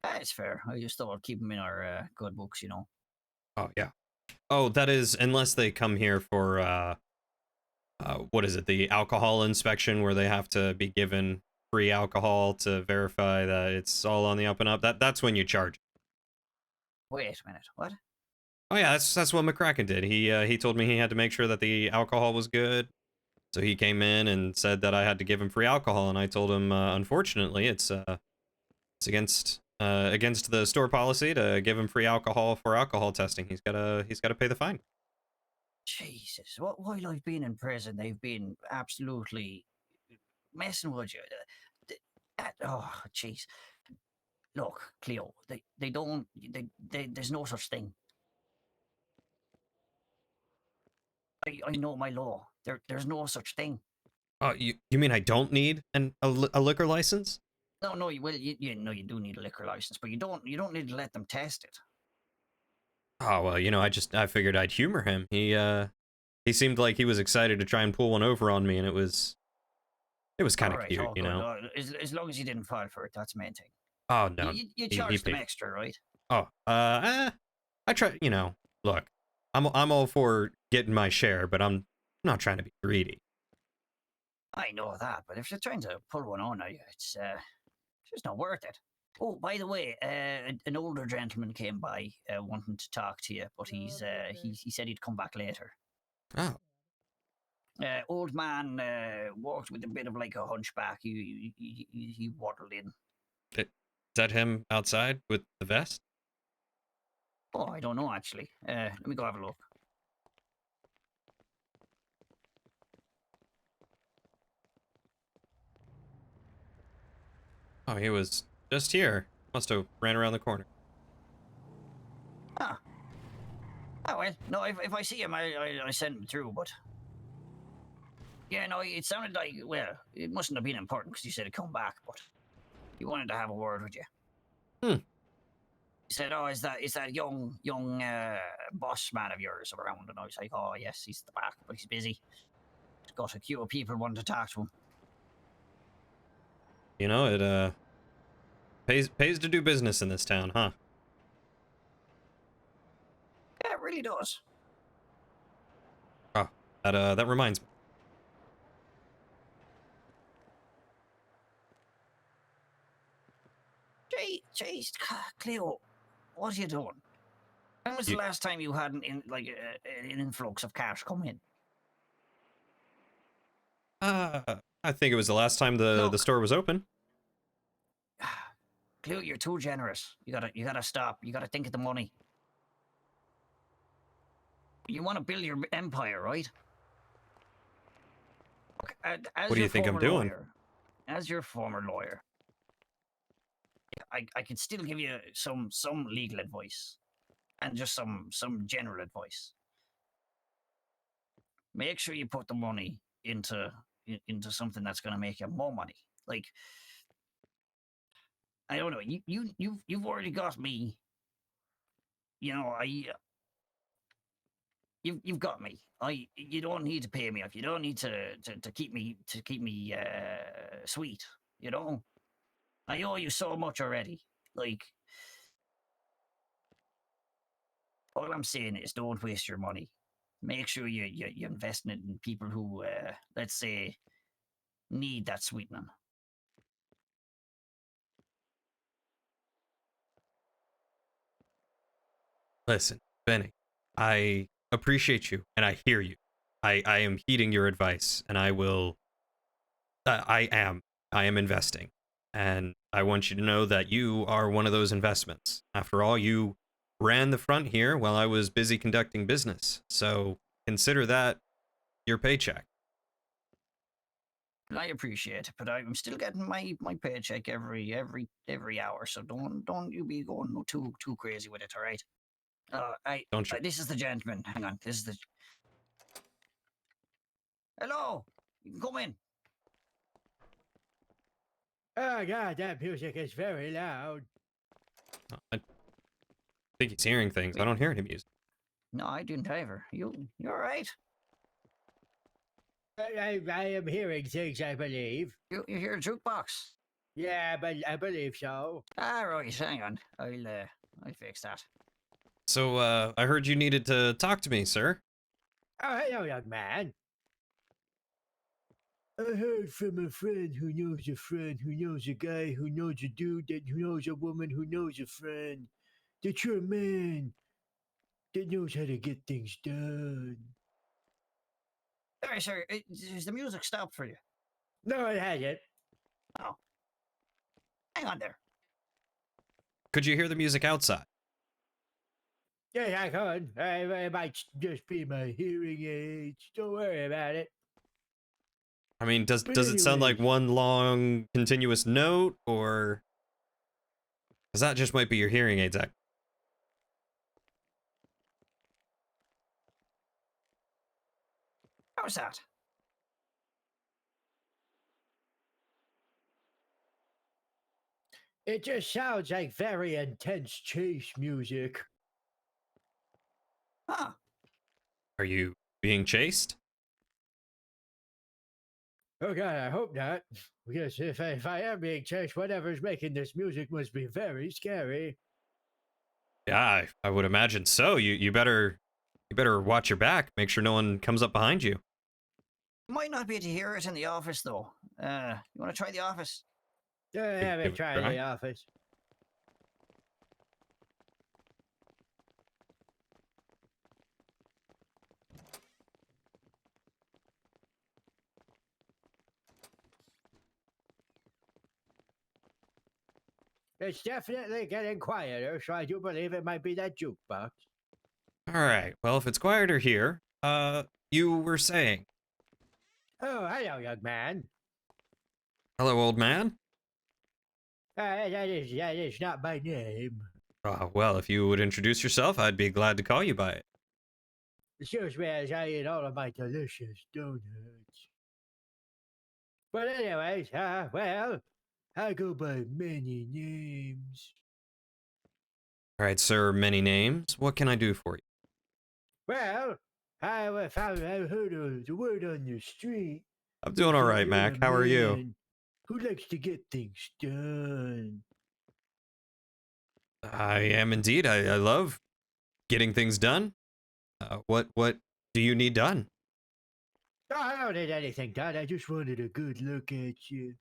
Speaker 13: That's fair. I just thought I'd keep them in our good books, you know.
Speaker 1: Oh yeah. Oh, that is unless they come here for what is it? The alcohol inspection where they have to be given free alcohol to verify that it's all on the up and up. That's when you charge.
Speaker 13: Wait a minute. What?
Speaker 1: Oh yeah, that's what McCracken did. He told me he had to make sure that the alcohol was good. So he came in and said that I had to give him free alcohol, and I told him unfortunately it's against the store policy to give him free alcohol for alcohol testing. He's gotta pay the fine.
Speaker 13: Jesus, while I've been in prison, they've been absolutely messing with you. Oh, jeez. Look, Cleo, they don't, there's no such thing. I know my law. There's no such thing.
Speaker 1: Oh, you mean I don't need a liquor license?
Speaker 13: No, you know you do need a liquor license, but you don't need to let them test it.
Speaker 1: Oh well, I figured I'd humor him. He seemed like he was excited to try and pull one over on me, and it was kind of
Speaker 13: Alright,
Speaker 1: cute,
Speaker 13: all
Speaker 1: you
Speaker 13: good.
Speaker 1: know.
Speaker 13: As long as you didn't file for it, that's the main thing.
Speaker 1: Oh no,
Speaker 13: You
Speaker 1: he
Speaker 13: charged them
Speaker 1: paid.
Speaker 13: extra, right?
Speaker 1: Oh, I try. Look, I'm all for getting my share, but I'm not trying to be greedy.
Speaker 13: I know that, but if you're trying to pull one on you, it's just not worth it. Oh, by the way, an older gentleman came by wanting to talk to you, but he said he'd come back later.
Speaker 1: Oh.
Speaker 13: Old man walked with a bit of like a hunchback. He waddled in.
Speaker 1: Is that him outside with the vest?
Speaker 13: Oh, I don't know actually. Let me go have a look.
Speaker 1: Oh, he was just here. Must have ran around the corner.
Speaker 13: Ah. Oh well, no. If I see him, I send him through. But yeah, no, it sounded like it mustn't have been important because he said he'd come back, but he wanted to have a word with you. He said, "Oh, is that young boss man of yours around?" And I was like, "Oh yes, he's at the back, but he's busy. He's got a queue of people wanting to talk to him."
Speaker 1: It pays to do business in this town, huh?
Speaker 13: Yeah, it really does.
Speaker 1: Oh, that reminds me.
Speaker 13: Jeez, Cleo, what are you doing? When was the last time you had an influx of cash come in?
Speaker 1: I think it was the last time the store was open.
Speaker 13: Cleo, you're too generous. You gotta stop. You gotta think of the money. You want to build your empire, right? Look,
Speaker 1: What do you think I'm doing?
Speaker 13: As your former lawyer, I can still give you some legal advice and just some general advice. Make sure you put the money into something that's going to make you more money. Like, I don't know, you've already got me. You've got me. You don't need to pay me off. You don't need to keep me sweet. You know, I owe you so much already. Like, all I'm saying is, don't waste your money. Make sure you invest in it in people who, let's say, need that sweetening.
Speaker 1: Listen, Benny, I appreciate you and I hear you. I am heeding your advice, and I will I am. I am investing. And I want you to know that you are one of those investments. After all, you ran the front here while I was busy conducting business. So consider that your paycheck.
Speaker 13: I appreciate it, but I'm still getting my paycheck every hour. So don't you be going too crazy with it, all right?
Speaker 1: Don't you?
Speaker 13: This is the gentleman. Hang on. This is the. Hello. You can come in.
Speaker 16: Oh God, that music is very loud.
Speaker 1: I think he's hearing things. I don't hear any music.
Speaker 13: No, I didn't either. You're all right.
Speaker 16: I am hearing things, I believe.
Speaker 13: You hear a jukebox?
Speaker 16: Yeah, but I believe so.
Speaker 13: All right, hang on. I'll fix that.
Speaker 1: So, I heard you needed to talk to me, sir.
Speaker 16: Oh, hello, young man. I heard from a friend who knows a friend who knows a guy who knows a dude who knows a woman who knows a friend that you're a man that knows how to get things done.
Speaker 13: Sorry, sir. Has the music stopped for you?
Speaker 16: No, it hasn't.
Speaker 13: Oh. Hang on there.
Speaker 1: Could you hear the music outside?
Speaker 16: Yes, I could. It might just be my hearing aids. Don't worry about it.
Speaker 1: I mean, does
Speaker 16: But
Speaker 1: it sound like
Speaker 16: anyways.
Speaker 1: one long continuous note, or... Because that just might be your hearing aids.
Speaker 13: How's that?
Speaker 16: It just sounds like very intense chase music.
Speaker 13: Huh.
Speaker 1: Are you being chased?
Speaker 16: Oh God, I hope not. Because if I am being chased, whatever's making this music must be very scary.
Speaker 1: Yeah, I would imagine so. You better watch your back. Make sure no one comes up behind you.
Speaker 13: Might not be able to hear it in the office though. You want to try the office?
Speaker 16: Yeah,
Speaker 1: Give it a
Speaker 16: try
Speaker 1: try.
Speaker 16: the office. It's definitely getting quieter, so I do believe it might be that jukebox.
Speaker 1: All right. Well, if it's quieter here, you were saying.
Speaker 16: Oh, hello, young man.
Speaker 1: Hello, old man.
Speaker 16: That is not my name.
Speaker 1: Well, if you would introduce yourself, I'd be glad to call you by it.
Speaker 16: Excuse me as I eat all of my delicious donuts. But anyways, well, I go by many names.
Speaker 1: All right, sir. Many names. What can I do for you?
Speaker 16: Well, I heard the word on the street.
Speaker 1: I'm doing all
Speaker 16: that
Speaker 1: right,
Speaker 16: you're
Speaker 1: Mac.
Speaker 16: a
Speaker 1: How are you?
Speaker 16: man who likes to get things done.
Speaker 1: I am indeed. I love getting things done. What do you need done?
Speaker 16: Oh, I don't need anything done. I just wanted a good look at you.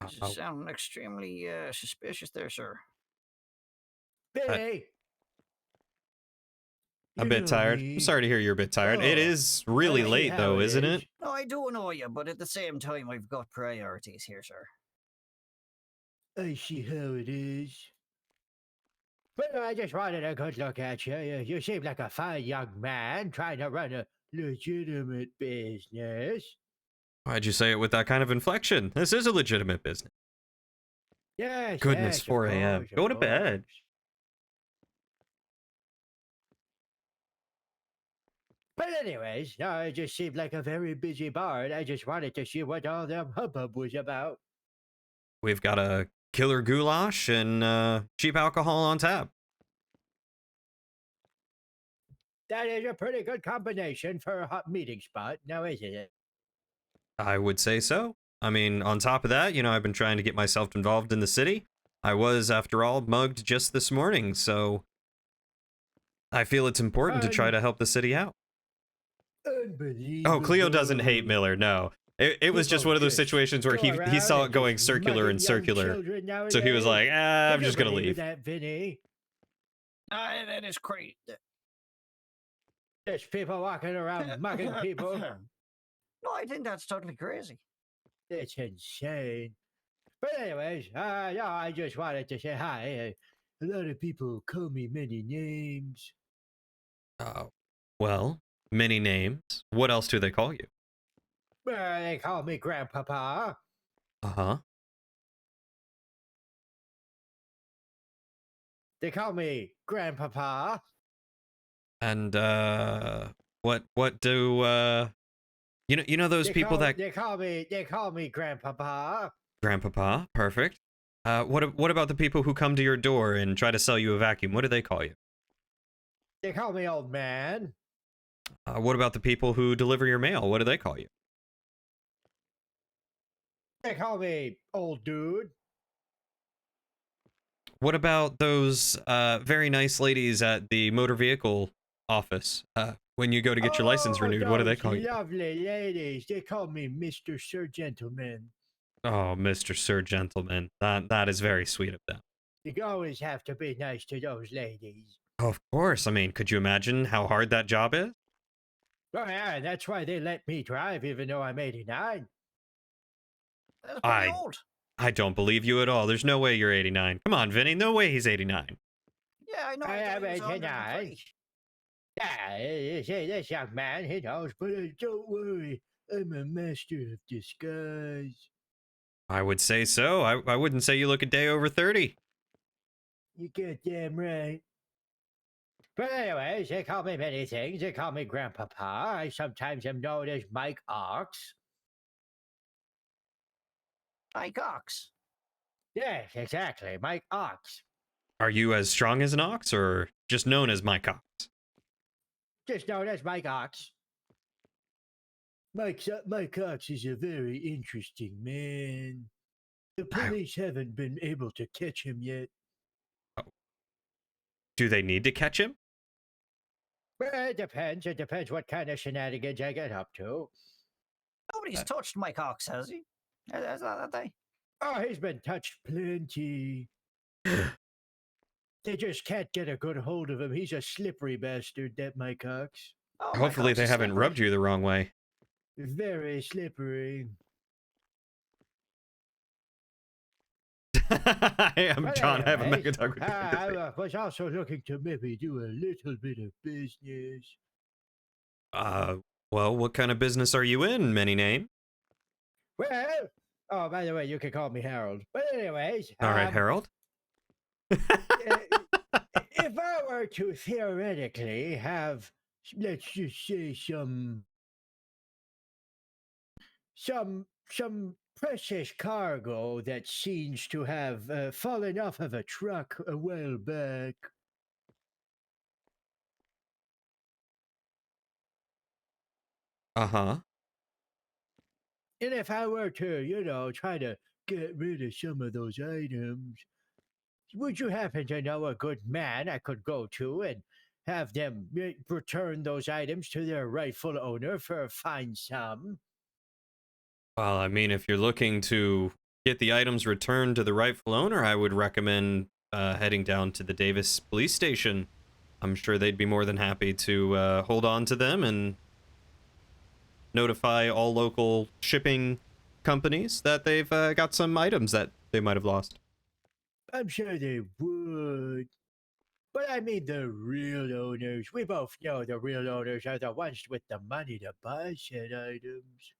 Speaker 13: You sound extremely suspicious there, sir.
Speaker 16: Billy!
Speaker 1: A bit tired. I'm sorry to hear you're a bit tired. It is really late, though, isn't it?
Speaker 13: No, I do know you, but at the same time, I've got priorities here, sir.
Speaker 16: I see how it is. But I just wanted a good look at you. You seem like a fine young man trying to run a legitimate business.
Speaker 1: Why'd you say it with that kind of inflection? This is a legitimate business.
Speaker 16: Yes,
Speaker 1: Goodness,
Speaker 16: yes,
Speaker 1: 4 a.m. Go to bed.
Speaker 16: But anyways, it just seemed like a very busy bar, and I just wanted to see what all them hubbub was about.
Speaker 1: We've got a killer goulash and cheap alcohol on tap.
Speaker 16: That is a pretty good combination for a hot meeting spot, now isn't it?
Speaker 1: I would say so. I mean, on top of that, I've been trying to get myself involved in the city. I was, after all, mugged just this morning, so I feel it's important to try to help the city out.
Speaker 16: Unbelievable.
Speaker 1: Oh, Cleo doesn't hate Miller, no. It was just one of those situations where he saw it going circular and circular, so he was like, I'm just gonna leave.
Speaker 16: That, Vinny.
Speaker 13: That is great.
Speaker 16: There's people walking around mugging people.
Speaker 13: No, I think that's totally crazy.
Speaker 16: It's insane. But anyways, yeah, I just wanted to say hi. A lot of people call me many names.
Speaker 1: Well, many names. What else do they call you?
Speaker 16: They call me Grandpapa.
Speaker 1: Uh-huh.
Speaker 16: They call me Grandpapa.
Speaker 1: And what do you know those people that
Speaker 16: they call me Grandpapa.
Speaker 1: Grandpapa, perfect. What about the people who come to your door and try to sell you a vacuum? What do they call you?
Speaker 16: They call me Old Man.
Speaker 1: What about the people who deliver your mail? What do they call you?
Speaker 16: They call me Old Dude.
Speaker 1: What about those very nice ladies at the motor vehicle office? When you go to get your license renewed, what do they call you?
Speaker 16: Lovely ladies. They call me Mr. Sir Gentleman.
Speaker 1: Oh, Mr. Sir Gentleman. That is very sweet of them.
Speaker 16: You always have to be nice to those ladies.
Speaker 1: Of course. I mean, could you imagine how hard that job is?
Speaker 16: Oh yeah, that's why they let me drive even though I'm 89.
Speaker 13: That's pretty old.
Speaker 1: I don't believe you at all. There's no way you're 89. Come on, Vinny. No way he's 89.
Speaker 13: Yeah, I know.
Speaker 16: I am
Speaker 13: thought he was
Speaker 16: 89.
Speaker 13: 103.
Speaker 16: Yeah, this young man, he knows, but don't worry. I'm a master of disguise.
Speaker 1: I would say so. I wouldn't say you look a day over 30.
Speaker 16: You goddamn right. But anyways, they call me many things. They call me Grandpapa. I sometimes am known as Mike Ox.
Speaker 13: Mike Ox.
Speaker 16: Yes, exactly, Mike Ox.
Speaker 1: Are you as strong as an ox or just known as Mike Ox?
Speaker 16: Just known as Mike Ox. Mike Ox is a very interesting man. The police haven't been able to catch him yet.
Speaker 1: Do they need to catch him?
Speaker 16: Well, it depends. It depends what kind of shenanigans I get up to.
Speaker 13: Nobody's touched Mike Ox, has he? Has they?
Speaker 16: Oh, he's been touched plenty. They just can't get a good hold of him. He's a slippery bastard, that Mike Ox.
Speaker 13: Oh,
Speaker 1: Hopefully they haven't rubbed you the wrong way.
Speaker 16: Very slippery.
Speaker 1: I am
Speaker 16: But
Speaker 1: John. I have a
Speaker 16: anyways,
Speaker 1: mega dog with
Speaker 16: I was also looking to maybe do a little bit of business.
Speaker 1: Well, what kind of business are you in, Many Name?
Speaker 16: Well, oh, by the way, you can call me Harold. But anyways.
Speaker 1: All right, Harold.
Speaker 16: If I were to theoretically have, let's just say, some precious cargo that seems to have fallen off of a truck a while back.
Speaker 1: Uh-huh.
Speaker 16: And if I were to, try to get rid of some of those items, would you happen to know a good man I could go to and have them return those items to their rightful owner for a fine sum?
Speaker 1: Well, I mean, if you're looking to get the items returned to the rightful owner, I would recommend heading down to the Davis police station. I'm sure they'd be more than happy to hold on to them and notify all local shipping companies that they've got some items that they might have lost.
Speaker 16: I'm sure they would. But I mean the real owners. We both know the real owners are the ones with the money to buy said items.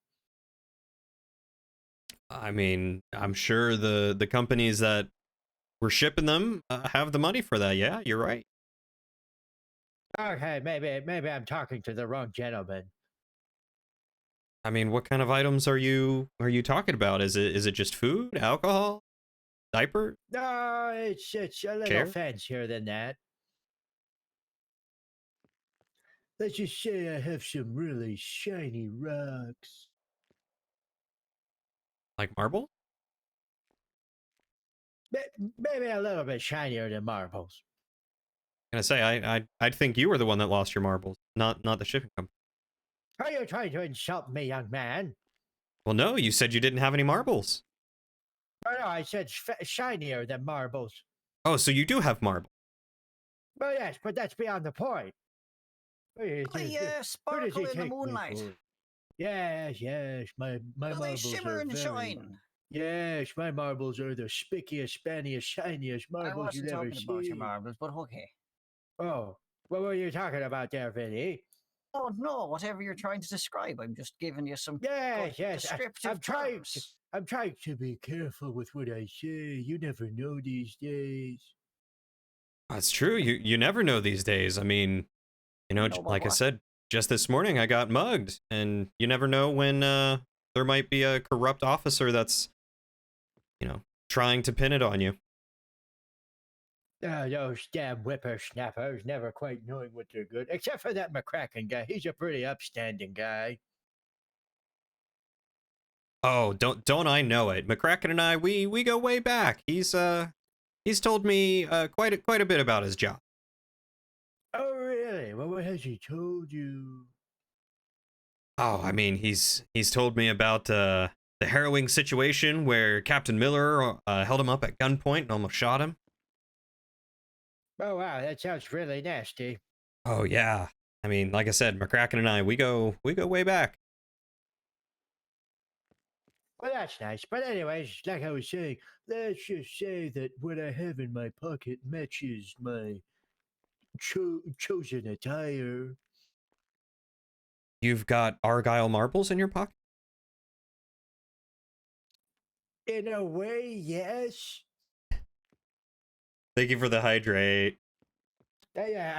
Speaker 1: I mean, I'm sure the companies that were shipping them have the money for that. Yeah, you're right.
Speaker 16: Okay, maybe I'm talking to the wrong gentleman.
Speaker 1: I mean, what kind of items are you talking about? Is it just food, alcohol, diaper?
Speaker 16: No, it's a little
Speaker 1: Chair?
Speaker 16: fancier than that. Let's just say I have some really shiny rocks.
Speaker 1: Like marble?
Speaker 16: Maybe a little bit shinier than marbles.
Speaker 1: I'm gonna say I'd think you were the one that lost your marbles, not the shipping company.
Speaker 16: Are you trying to insult me, young man?
Speaker 1: Well, no, you said you didn't have any marbles.
Speaker 16: Oh, no, I said shinier than marbles.
Speaker 1: Oh, so you do have marble.
Speaker 16: Well, yes, but that's beyond the point.
Speaker 13: Sparkle in the moonlight.
Speaker 16: Yes, yes, my
Speaker 13: Will they
Speaker 16: marbles
Speaker 13: shimmer
Speaker 16: are
Speaker 13: and
Speaker 16: very.
Speaker 13: shine?
Speaker 16: Yes, my marbles are the spickiest, spanniest, shiniest
Speaker 13: I
Speaker 16: marbles you'll
Speaker 13: wasn't
Speaker 16: ever
Speaker 13: talking about your
Speaker 16: see.
Speaker 13: marbles, but okay.
Speaker 16: Oh, what were you talking about there, Vinny?
Speaker 13: Oh no, whatever you're trying to describe, I'm just giving you some
Speaker 16: Yes, yes.
Speaker 13: descriptive
Speaker 16: I'm trying to be careful with what I say. You never know these days.
Speaker 1: That's true. You never know these days. I mean,
Speaker 13: know about
Speaker 1: like I
Speaker 13: what?
Speaker 1: said, just this morning I got mugged, and you never know when there might be a corrupt officer that's, trying to pin it on you.
Speaker 16: Those damn whippersnappers never quite knowing what they're good. Except for that McCracken guy. He's a pretty upstanding guy.
Speaker 1: Oh, don't I know it? McCracken and I, we go way back. He's told me quite a bit about his job.
Speaker 16: Oh, really? Well, what has he told you?
Speaker 1: Oh, I mean, he's told me about the harrowing situation where Captain Miller held him up at gunpoint and almost shot him.
Speaker 16: Oh, wow, that sounds really nasty.
Speaker 1: Oh yeah. I mean, like I said, McCracken and I, we go way back.
Speaker 16: Well, that's nice. But anyways, like I was saying, let's just say that what I have in my pocket matches my chosen attire.
Speaker 1: You've got Argyle marbles in your pocket?
Speaker 16: In a way, yes.
Speaker 1: Thank you for the hydrate.
Speaker 16: Yeah,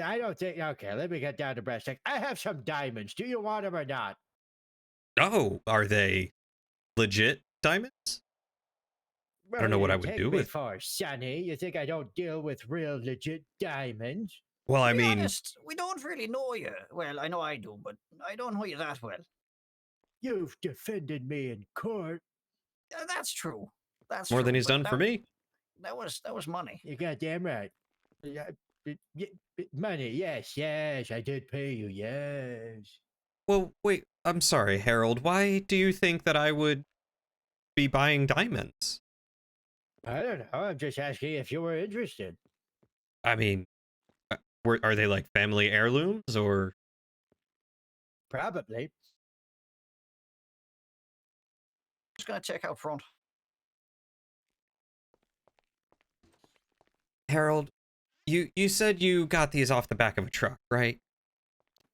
Speaker 16: I don't think. Okay, let me get down to brass tacks. I have some diamonds. Do you want them or not?
Speaker 1: Oh, are they legit diamonds?
Speaker 16: Well,
Speaker 1: I don't know what I would
Speaker 16: take
Speaker 1: do
Speaker 16: me
Speaker 1: with.
Speaker 16: for, Sonny. You think I don't deal with real legit diamonds?
Speaker 1: Well,
Speaker 13: To
Speaker 1: I
Speaker 13: be
Speaker 1: mean,
Speaker 13: honest, we don't really know you. Well, I know I do, but I don't know you that well.
Speaker 16: You've defended me in court.
Speaker 13: That's true. That's
Speaker 1: more
Speaker 13: true,
Speaker 1: than he's
Speaker 13: but
Speaker 1: done for me.
Speaker 13: That was money.
Speaker 16: You goddamn right. Yeah, money, yes, I did pay you, yes.
Speaker 1: Well, wait, I'm sorry, Harold. Why do you think that I would be buying diamonds?
Speaker 16: I don't know. I'm just asking if you were interested.
Speaker 1: I mean, are they like family heirlooms or?
Speaker 16: Probably.
Speaker 13: Just gonna check out front.
Speaker 1: Harold, you said you got these off the back of a truck, right?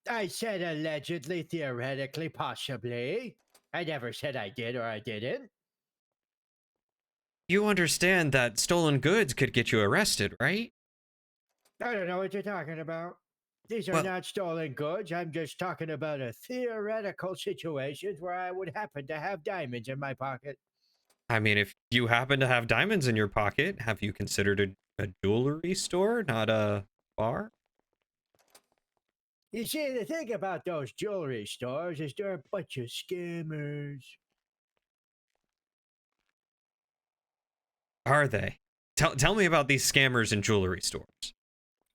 Speaker 16: I said allegedly, theoretically, possibly. I never said I did or I didn't.
Speaker 1: You understand that stolen goods could get you arrested, right?
Speaker 16: I don't know what you're talking about. These are not stolen goods. I'm just talking about a theoretical situation where I would happen to have diamonds in my pocket.
Speaker 1: I mean, if you happen to have diamonds in your pocket, have you considered a jewelry store, not a bar?
Speaker 16: You see, the thing about those jewelry stores is they're a bunch of scammers.
Speaker 1: Are they? Tell me about these scammers in jewelry stores.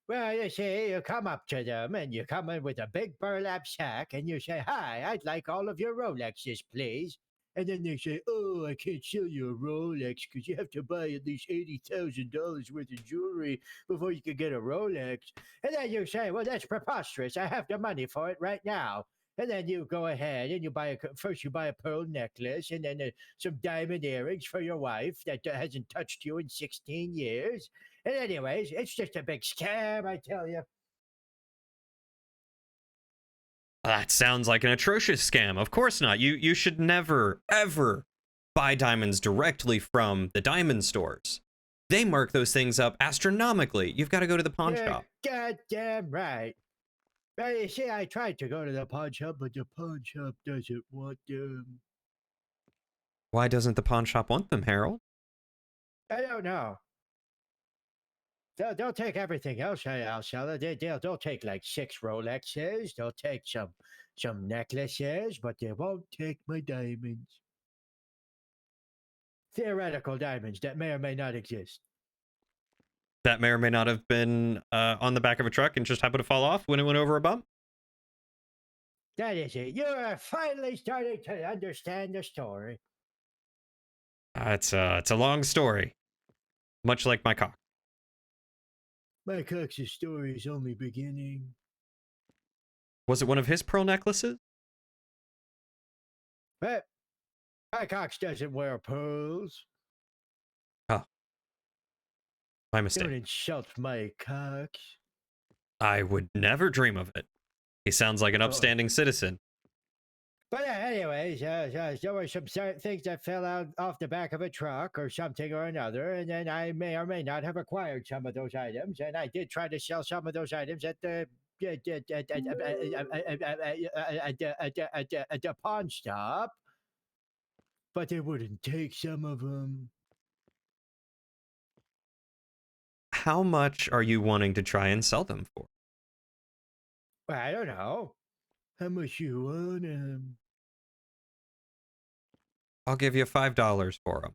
Speaker 16: Well, you see, you come up to them and you come in with a big burlap sack and you say, "Hi, I'd like all of your Rolexes, please." And then they say, "Oh, I can't sell you a Rolex because you have to buy at least $80,000 worth of jewelry before you can get a Rolex." And then you say, "Well, that's preposterous. I have the money for it right now." And then you go ahead and you buy first you buy a pearl necklace and then some diamond earrings for your wife that hasn't touched you in 16 years. And anyways, it's just a big scam, I tell you.
Speaker 1: That sounds like an atrocious scam. Of course not. You should never, ever buy diamonds directly from the diamond stores. They mark those things up astronomically. You've got to go to the pawn shop.
Speaker 16: Goddamn right. Well, you see, I tried to go to the pawn shop, but the pawn shop doesn't want them.
Speaker 1: Why doesn't the pawn shop want them, Harold?
Speaker 16: I don't know. They'll take everything else I'll sell it. They'll take like 6 Rolexes. They'll take some necklaces, but they won't take my diamonds. Theoretical diamonds that may or may not exist.
Speaker 1: That may or may not have been on the back of a truck and just happened to fall off when it went over a bump?
Speaker 16: That is it. You're finally starting to understand the story.
Speaker 1: It's a long story. Much like my cock.
Speaker 16: My cock's story is only beginning.
Speaker 1: Was it one of his pearl necklaces?
Speaker 16: But my Cox doesn't wear pearls.
Speaker 1: Oh. My mistake.
Speaker 16: Don't insult my Cox.
Speaker 1: I would never dream of it. He sounds like an upstanding citizen.
Speaker 16: But anyways, there were some things that fell out off the back of a truck or something or another, and then I may or may not have acquired some of those items, and I did try to sell some of those items at the at the pawn shop, but they wouldn't take some of them.
Speaker 1: How much are you wanting to try and sell them for?
Speaker 16: Well, I don't know. How much you want them?
Speaker 1: I'll give you $5 for them.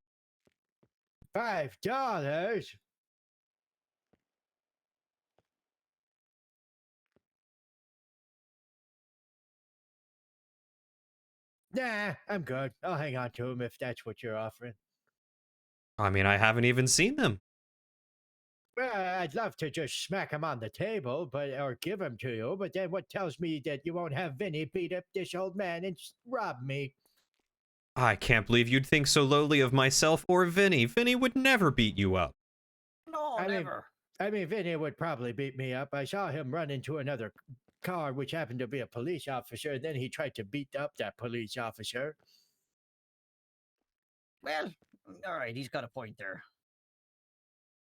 Speaker 16: $5? Nah, I'm good. I'll hang on to them if that's what you're offering.
Speaker 1: I mean, I haven't even seen them.
Speaker 16: Well, I'd love to just smack them on the table, or give them to you. But then, what tells me that you won't have Vinny beat up this old man and rob me?
Speaker 1: I can't believe you'd think so lowly of myself or Vinny. Vinny would never beat you up.
Speaker 13: No, never.
Speaker 16: I mean, Vinny would probably beat me up. I saw him run into another car, which happened to be a police officer, and then he tried to beat up that police officer.
Speaker 13: Well, all right, he's got a point there.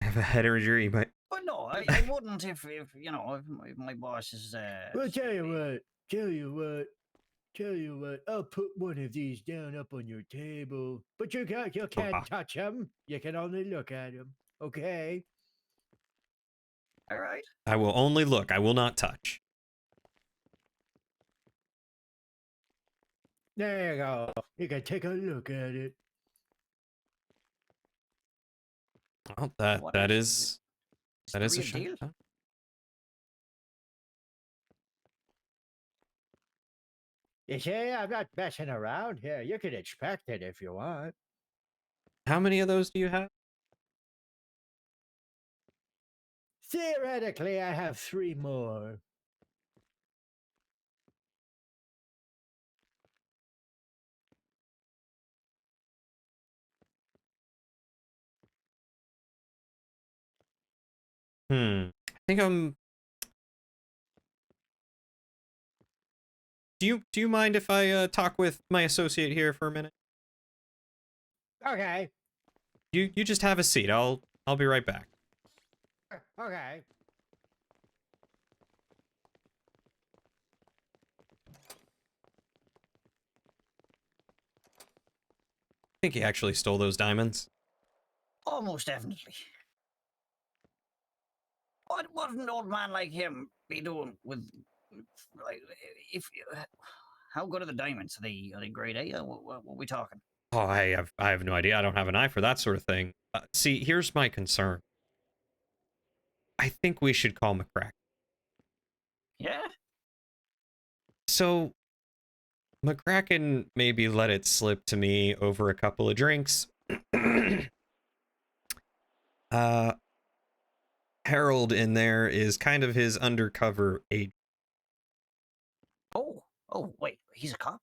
Speaker 1: I have a head injury, but...
Speaker 13: But no, I wouldn't if you know, if my boss is...
Speaker 16: Well, tell you what, I'll put one of these down up on your table. But you can't touch them. You can only look at them, okay?
Speaker 13: All right.
Speaker 1: I will only look. I will not touch.
Speaker 16: There you go. You can take a look at it.
Speaker 1: Well, that is a shame.
Speaker 13: Deal?
Speaker 1: Huh?
Speaker 16: You see, I'm not messing around here. You can inspect it if you want.
Speaker 1: How many of those do you have?
Speaker 16: Theoretically, I have 3 more.
Speaker 1: I think I'm... Do you mind if I talk with my associate here for a minute?
Speaker 16: Okay.
Speaker 1: You just have a seat. I'll be right back.
Speaker 16: Okay.
Speaker 1: I think he actually stole those diamonds.
Speaker 13: Almost definitely. What would an old man like him be doing with, like, how good are the diamonds? Are they grade A? What are we talking?
Speaker 1: Oh, I have no idea. I don't have an eye for that sort of thing. See, here's my concern. I think we should call McCracken.
Speaker 13: Yeah?
Speaker 1: So, McCracken maybe let it slip to me over a couple of drinks. Harold in there is kind of his undercover agent.
Speaker 13: Oh, wait, he's a cop?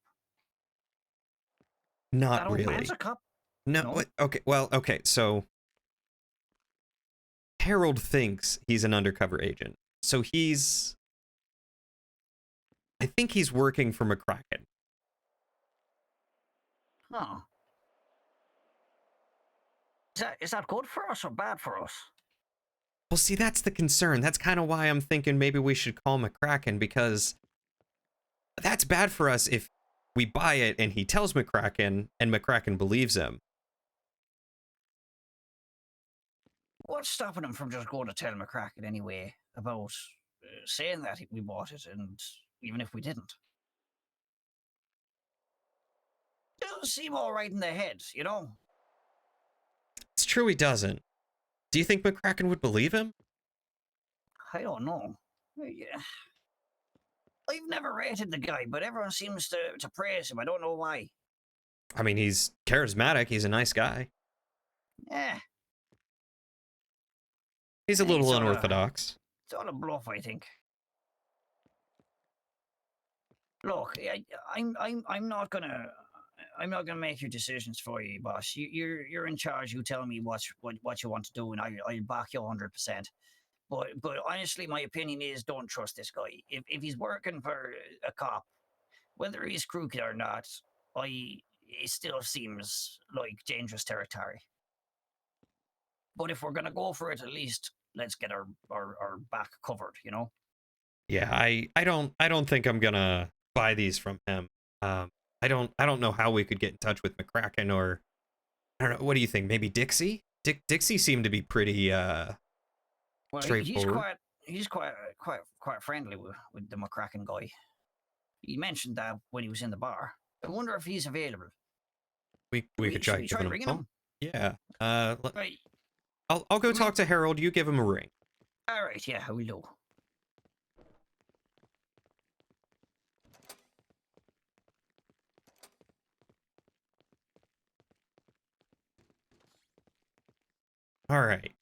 Speaker 1: Not
Speaker 13: that old
Speaker 1: really.
Speaker 13: man's a cop?
Speaker 1: No. Okay. Well, okay. So Harold thinks he's an undercover agent. So I think he's working for McCracken.
Speaker 13: Oh. Is that good for us or bad for us?
Speaker 1: Well, see, that's the concern. That's kind of why I'm thinking maybe we should call McCracken, because that's bad for us if we buy it and he tells McCracken and McCracken believes him.
Speaker 13: What's stopping him from just going to tell McCracken anyway about saying that we bought it, and even if we didn't? It doesn't seem all right in the head, you know?
Speaker 1: It's true he doesn't. Do you think McCracken would believe him?
Speaker 13: I don't know. Yeah. I've never rated the guy, but everyone seems to praise him. I don't know why.
Speaker 1: I mean, he's charismatic. He's a nice guy.
Speaker 13: Yeah.
Speaker 1: He's a little unorthodox.
Speaker 13: It's all a bluff, I think. Look, I'm not gonna make your decisions for you, boss. You're in charge. You tell me what you want to do, and I'll back you 100%. But honestly, my opinion is don't trust this guy. If he's working for a cop, whether he's crooked or not, it still seems like dangerous territory. But if we're gonna go for it, at least let's get our back covered, you know?
Speaker 1: Yeah, I don't think I'm gonna buy these from him. I don't know how we could get in touch with McCracken, or I don't know. What do you think? Maybe Dixie? Dixie seemed to be pretty
Speaker 13: Well,
Speaker 1: straightforward.
Speaker 13: he's quite friendly with the McCracken guy. He mentioned that when he was in the bar. I wonder if he's available.
Speaker 1: We could try giving him a
Speaker 13: ringing
Speaker 1: phone.
Speaker 13: him?
Speaker 1: Yeah.
Speaker 13: Right.
Speaker 1: I'll go talk to Harold. You give him a ring.
Speaker 13: All right. Yeah, I will do.
Speaker 1: All right.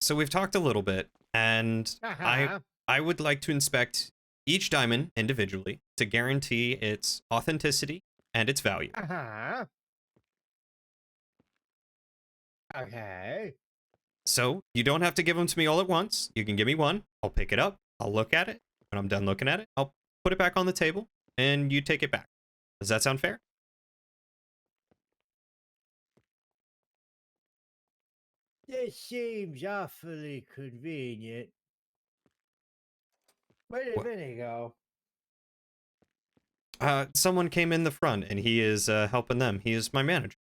Speaker 1: So we've talked a little bit, and I would like to inspect each diamond individually to guarantee its authenticity and its value.
Speaker 16: Okay.
Speaker 1: So you don't have to give them to me all at once. You can give me one. I'll pick it up. I'll look at it. When I'm done looking at it, I'll put it back on the table, and you take it back. Does that sound fair?
Speaker 16: This seems awfully convenient. Where did Vinny go?
Speaker 1: Someone came in the front, and he is helping them. He is my manager.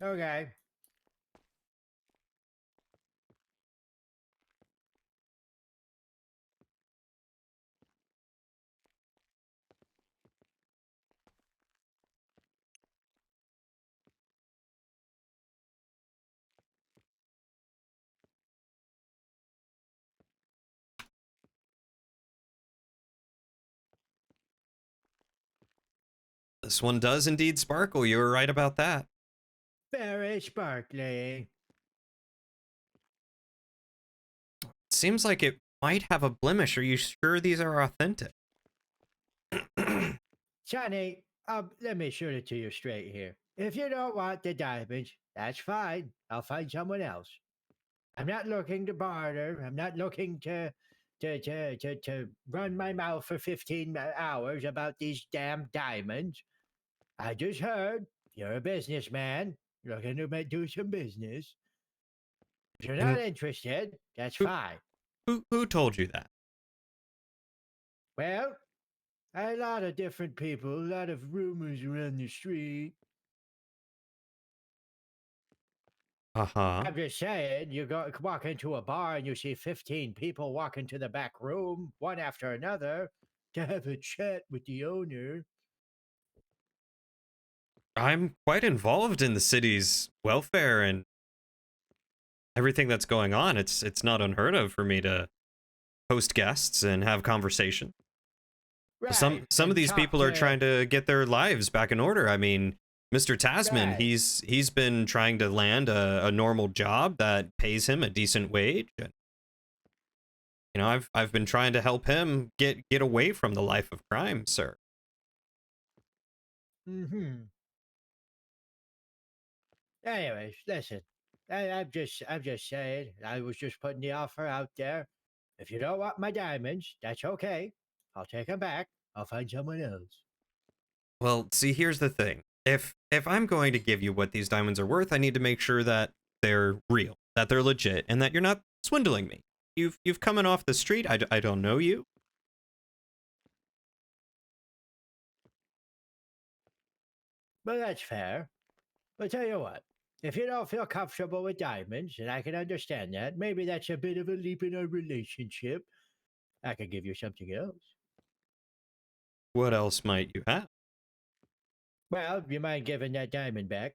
Speaker 16: Okay.
Speaker 1: This one does indeed sparkle. You were right about that.
Speaker 16: Very sparkly.
Speaker 1: Seems like it might have a blemish. Are you sure these are authentic?
Speaker 16: Johnny, let me shoot it to you straight here. If you don't want the diamonds, that's fine. I'll find someone else. I'm not looking to barter. I'm not looking to run my mouth for 15 hours about these damn diamonds. I just heard you're a businessman looking to do some business. If you're not interested, that's fine.
Speaker 1: Who told you that?
Speaker 16: Well, a lot of different people, a lot of rumors around the street. I'm just saying, you walk into a bar and you see 15 people walk into the back room, one after another, to have a chat with the owner.
Speaker 1: I'm quite involved in the city's welfare and everything that's going on. It's not unheard of for me to host guests and have conversation.
Speaker 16: Right,
Speaker 1: Some of these people are trying to get their lives back in order. I mean, Mr. Tasman,
Speaker 16: Right.
Speaker 1: he's been trying to land a normal job that pays him a decent wage. And, you know, I've been trying to help him get away from the life of crime, sir.
Speaker 16: Anyways, listen. I'm just saying. I was just putting the offer out there. If you don't want my diamonds, that's okay. I'll take them back. I'll find someone else.
Speaker 1: Well, see, here's the thing. If I'm going to give you what these diamonds are worth, I need to make sure that they're real, that they're legit, and that you're not swindling me. You've come in off the street. I don't know you.
Speaker 16: Well, that's fair. But tell you what, if you don't feel comfortable with diamonds, and I can understand that, maybe that's a bit of a leap in our relationship. I could give you something else.
Speaker 1: What else might you have?
Speaker 16: Well, you mind giving that diamond back?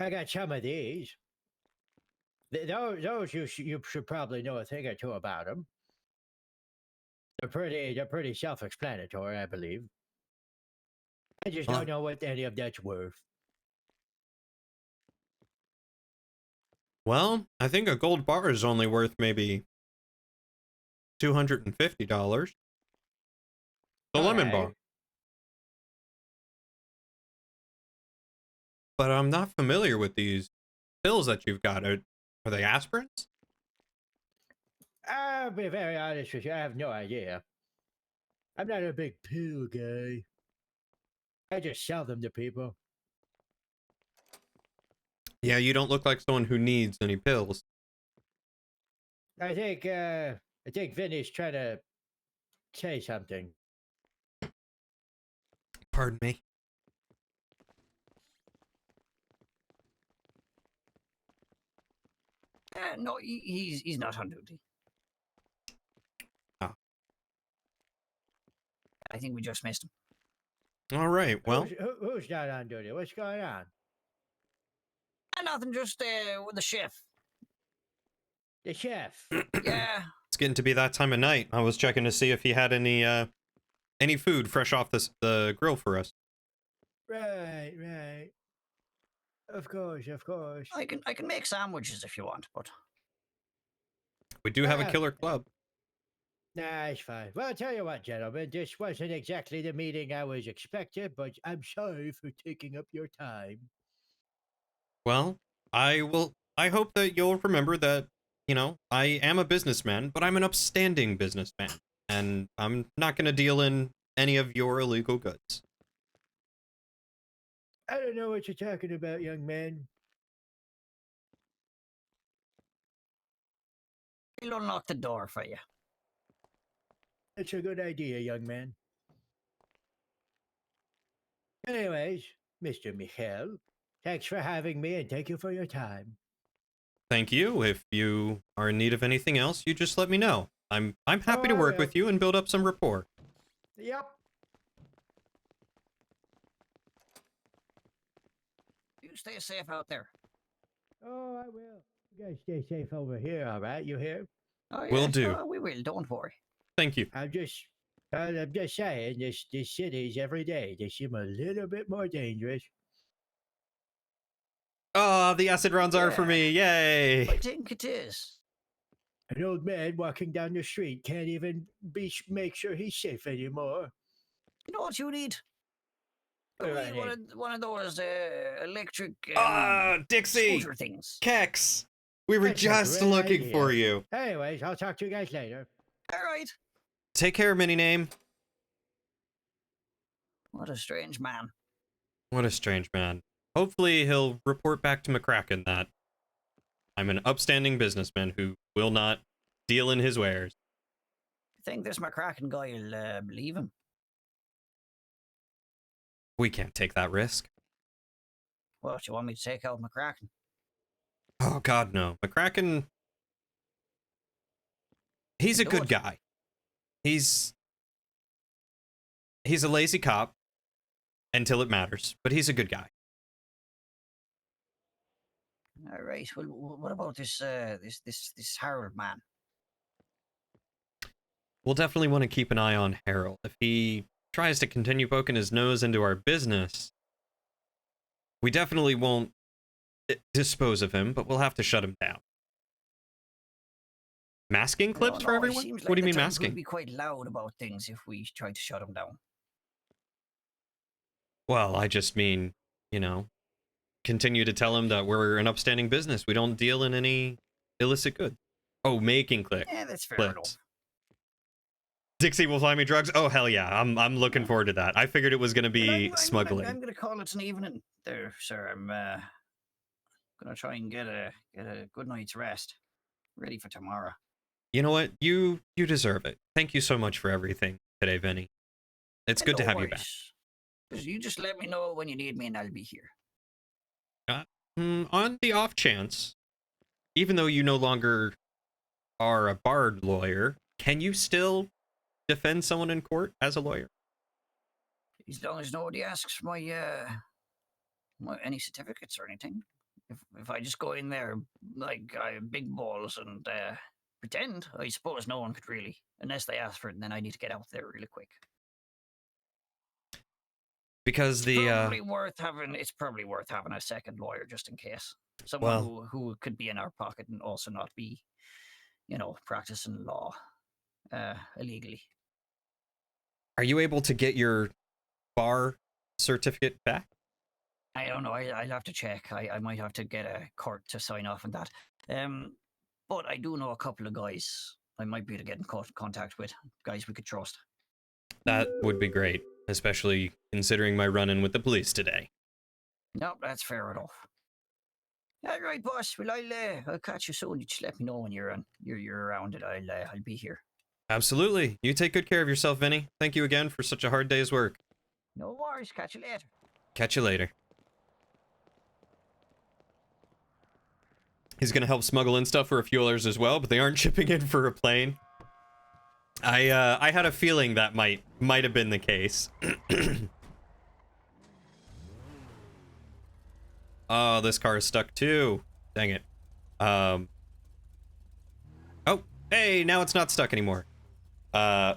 Speaker 16: I got some of these. Those you should probably know a thing or two about them. They're pretty self-explanatory, I believe. I just
Speaker 1: Well-
Speaker 16: don't know what any of that's worth.
Speaker 1: Well, I think a gold bar is only worth maybe $250. The lemon bar.
Speaker 16: Alright.
Speaker 1: But I'm not familiar with these pills that you've got. Are they aspirins?
Speaker 16: I'll be very honest with you, I have no idea. I'm not a big pill guy. I just sell them to people.
Speaker 1: Yeah, you don't look like someone who needs any pills.
Speaker 16: I think Vinny's trying to say something.
Speaker 1: Pardon me.
Speaker 13: No, he's not on duty.
Speaker 1: Ah.
Speaker 13: I think we just missed him.
Speaker 1: All right. Well,
Speaker 16: Who's not on duty? What's going on?
Speaker 13: Nothing, just with the chef.
Speaker 16: The chef.
Speaker 13: Yeah.
Speaker 1: it's getting to be that time of night. I was checking to see if he had any food fresh off the grill for us.
Speaker 16: Right, right. Of course, of course.
Speaker 13: I can make sandwiches if you want, but
Speaker 1: We do have a
Speaker 16: Ah.
Speaker 1: killer club.
Speaker 16: Nah, it's fine. Well, I'll tell you what, gentlemen, this wasn't exactly the meeting I was expecting, but I'm sorry for taking up your time.
Speaker 1: Well, I hope that you'll remember that, I am a businessman, but I'm an upstanding businessman, and I'm not going to deal in any of your illegal goods.
Speaker 16: I don't know what you're talking about, young man.
Speaker 13: he'll unlock the door for you.
Speaker 16: It's a good idea, young man. Anyways, Mr. Michel, thanks for having me and thank you for your time.
Speaker 1: Thank you. If you are in need of anything else, you just let me know. I'm happy to
Speaker 16: Oh,
Speaker 1: work
Speaker 16: yeah.
Speaker 1: with you and build up some rapport.
Speaker 16: Yep.
Speaker 13: You stay safe out there.
Speaker 16: Oh, I will. You guys stay safe over here, all right? You hear?
Speaker 13: Oh, yeah.
Speaker 1: Will do.
Speaker 13: Oh, we will. Don't worry.
Speaker 1: Thank you.
Speaker 16: I'm just saying, this city's every day. They seem a little bit more dangerous.
Speaker 1: Oh, the acid rounds are for me. Yay.
Speaker 13: I think it is.
Speaker 16: An old man walking down the street can't even make sure he's safe anymore.
Speaker 13: You know what you need?
Speaker 16: What
Speaker 13: You
Speaker 16: do I
Speaker 13: need one of those electric
Speaker 1: Dixie.
Speaker 13: scooter things.
Speaker 1: Kex. We were
Speaker 16: That's a
Speaker 1: just
Speaker 16: great
Speaker 1: looking
Speaker 16: idea.
Speaker 1: for you.
Speaker 16: Anyways, I'll talk to you guys later.
Speaker 13: All right.
Speaker 1: Take care, Mini Name.
Speaker 13: What a strange man.
Speaker 1: What a strange man. Hopefully he'll report back to McCracken that I'm an upstanding businessman who will not deal in his wares.
Speaker 13: I think this McCracken guy will believe him.
Speaker 1: We can't take that risk.
Speaker 13: What, you want me to take out McCracken?
Speaker 1: Oh, God, no. McCracken... He's a
Speaker 13: Do
Speaker 1: good
Speaker 13: it.
Speaker 1: guy. He's a lazy cop until it matters, but he's a good guy.
Speaker 13: All right. Well, what about this Harold man?
Speaker 1: We'll definitely want to keep an eye on Harold. If he tries to continue poking his nose into our business, we definitely won't dispose of him, but we'll have to shut him down. Masking clips for
Speaker 13: It
Speaker 1: everyone?
Speaker 13: seems
Speaker 1: What do you
Speaker 13: the
Speaker 1: mean
Speaker 13: Times
Speaker 1: masking?
Speaker 13: would be quite loud about things if we tried to shut him down.
Speaker 1: Well, I just mean, continue to tell him that we're an upstanding business. We don't deal in any illicit goods. Oh, making clips.
Speaker 13: Yeah, that's fair
Speaker 1: clips.
Speaker 13: enough.
Speaker 1: Dixie will fly me drugs. Oh, hell yeah. I'm looking forward to that. I figured it was going to be smuggling.
Speaker 13: I'm going to call it an evening there, sir. I'm going to try and get a good night's rest. Ready for tomorrow.
Speaker 1: You know what? You deserve it. Thank you so much for everything today, Vinny. It's good to have you back.
Speaker 13: You just let me know when you need me and I'll be here.
Speaker 1: On the off chance, even though you no longer are a barred lawyer, can you still defend someone in court as a lawyer?
Speaker 13: As long as nobody asks my any certificates or anything. If I just go in there like I have big balls and pretend. I suppose no one could really, unless they ask for it, and then I need to get out there really quick.
Speaker 1: Because the
Speaker 13: Probably worth having. It's probably worth having a second lawyer just in case. Someone
Speaker 1: Well-
Speaker 13: who could be in our pocket and also not be, practicing law illegally.
Speaker 1: Are you able to get your bar certificate back?
Speaker 13: I don't know. I'll have to check. I might have to get a court to sign off on that. But I do know a couple of guys I might be able to get in contact with. Guys we could trust.
Speaker 1: That would be great, especially considering my run-in with the police today.
Speaker 13: No, that's fair enough. All right, boss. Well, I'll catch you soon. You just let me know when you're around, and I'll be here.
Speaker 1: Absolutely. You take good care of yourself, Vinny. Thank you again for such a hard day's work.
Speaker 13: No worries. Catch you later.
Speaker 1: Catch you later. He's gonna help smuggle in stuff for fuelers as well, but they aren't shipping in for a plane. I had a feeling that might have been the case. Oh, this car is stuck too. Dang it. Oh, hey, now it's not stuck anymore. I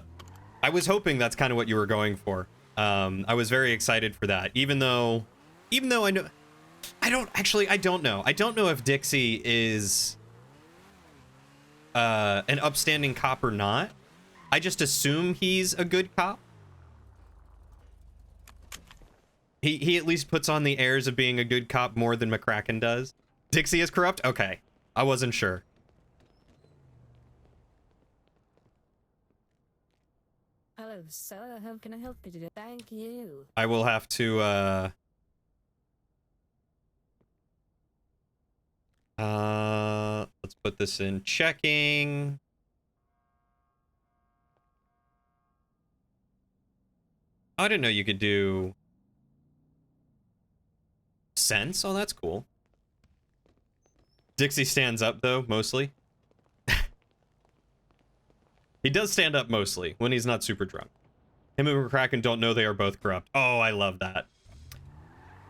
Speaker 1: was hoping that's kind of what you were going for. I was very excited for that, even though I know, I don't know. I don't know if Dixie is an upstanding cop or not. I just assume he's a good cop. He at least puts on the airs of being a good cop more than McCracken does. Dixie is corrupt? Okay. I wasn't sure.
Speaker 19: Hello, sir. How can I help you today? Thank you.
Speaker 1: I will have to, let's put this in checking. I didn't know you could do sense. Oh, that's cool. Dixie stands up though, mostly. He does stand up mostly when he's not super drunk. Him and McCracken don't know they are both corrupt. Oh, I love that.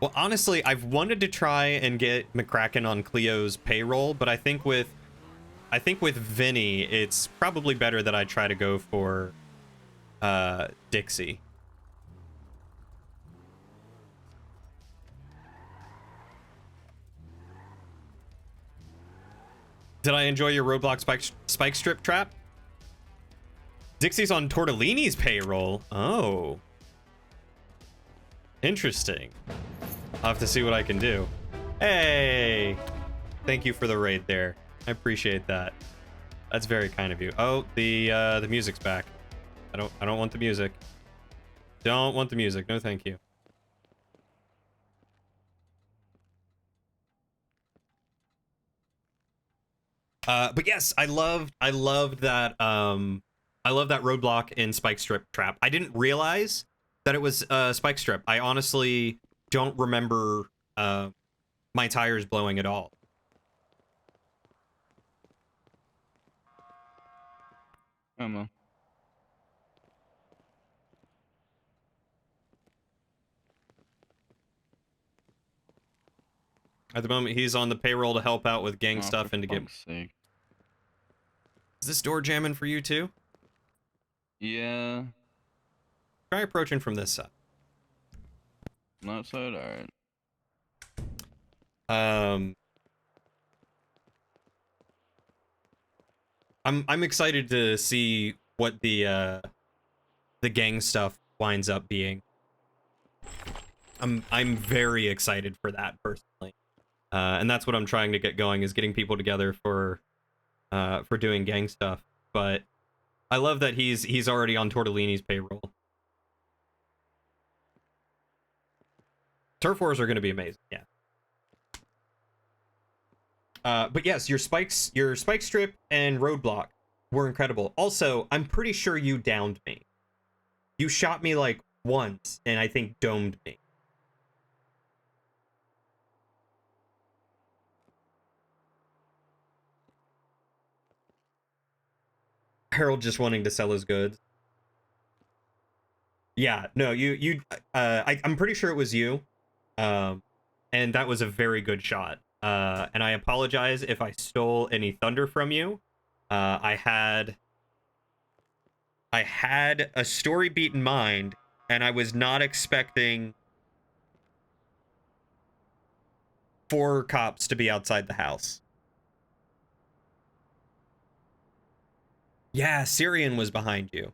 Speaker 1: Well, honestly, I've wanted to try and get McCracken on Cleo's payroll, but I think with Vinny, it's probably better that I try to go for Dixie. Did I enjoy your Roblox spike strip trap? Dixie's on Tortellini's payroll. Oh. Interesting. I'll have to see what I can do. Hey! Thank you for the raid there. I appreciate that. That's very kind of you. Oh, the music's back. I don't want the music. Don't want the music. No, thank you. But yes, I loved that roadblock in Spike Strip Trap. I didn't realize that it was Spike Strip. I honestly don't remember my tires blowing at all.
Speaker 6: I don't know.
Speaker 1: At the moment, he's on the payroll to help out with gang
Speaker 6: Oh,
Speaker 1: stuff
Speaker 6: for
Speaker 1: and to get...
Speaker 6: fuck's sake.
Speaker 1: Is this door jamming for you too?
Speaker 6: Yeah.
Speaker 1: Try approaching from this side.
Speaker 6: Not side, alright.
Speaker 1: I'm excited to see what the gang stuff winds up being. I'm very excited for that personally. And that's what I'm trying to get going, is getting people together for doing gang stuff. But I love that he's already on Tortellini's payroll. Turf wars are going to be amazing, yeah. But yes, your spike strip and roadblock were incredible. Also, I'm pretty sure you downed me. You shot me like once, and I think domed me. Harold just wanting to sell his goods. Yeah, no, I'm pretty sure it was you. And that was a very good shot. And I apologize if I stole any thunder from you. I had a story beat in mind, and I was not expecting 4 cops to be outside the house. Yeah, Syrian was behind you.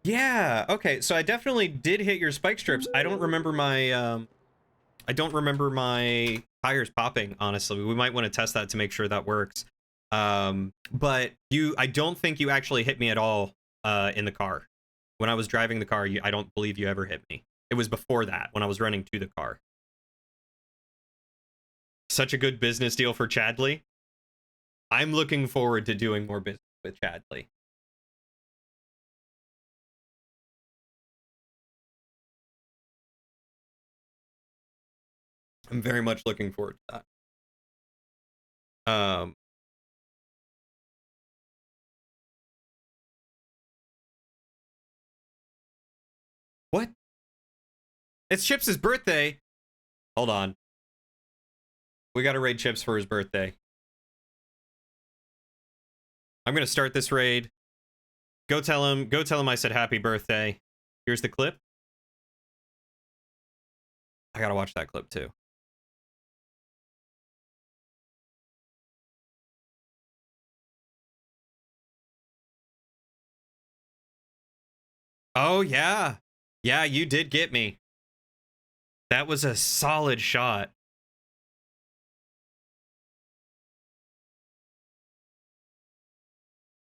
Speaker 1: Yeah, okay, so I definitely did hit your spike strips. I don't remember my tires popping, honestly. We might want to test that to make sure that works. But I don't think you actually hit me at all in the car. When I was driving the car, I don't believe you ever hit me. It was before that, when I was running to the car. Such a good business deal for Chadley. I'm looking forward to doing more business with Chadley. I'm very much looking forward to that. What? It's Chips' birthday. Hold on. We gotta raid Chips for his birthday. I'm gonna start this raid. Go tell him I said happy birthday. Here's the clip. I gotta watch that clip too. Oh yeah. Yeah, you did get me. That was a solid shot.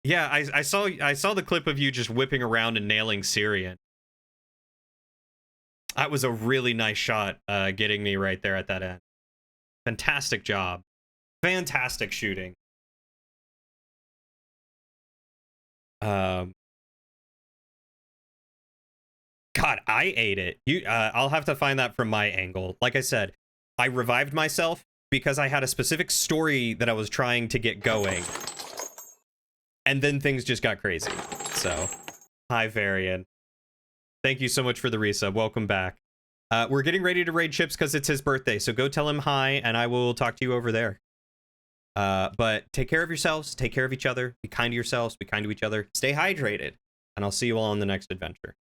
Speaker 1: Yeah, I saw the clip of you just whipping around and nailing Syrian. That was a really nice shot, getting me right there at that end. Fantastic job. Fantastic shooting. God, I ate it. I'll have to find that from my angle. Like I said, I revived myself because I had a specific story that I was trying to get going. And then things just got crazy. So, hi, Varian. Thank you so much for the resub. Welcome back. We're getting ready to raid Chips because it's his birthday. So go tell him hi, and I will talk to you over there. But take care of yourselves. Take care of each other. Be kind to yourselves. Be kind to each other. Stay hydrated. And I'll see you all on the next adventure.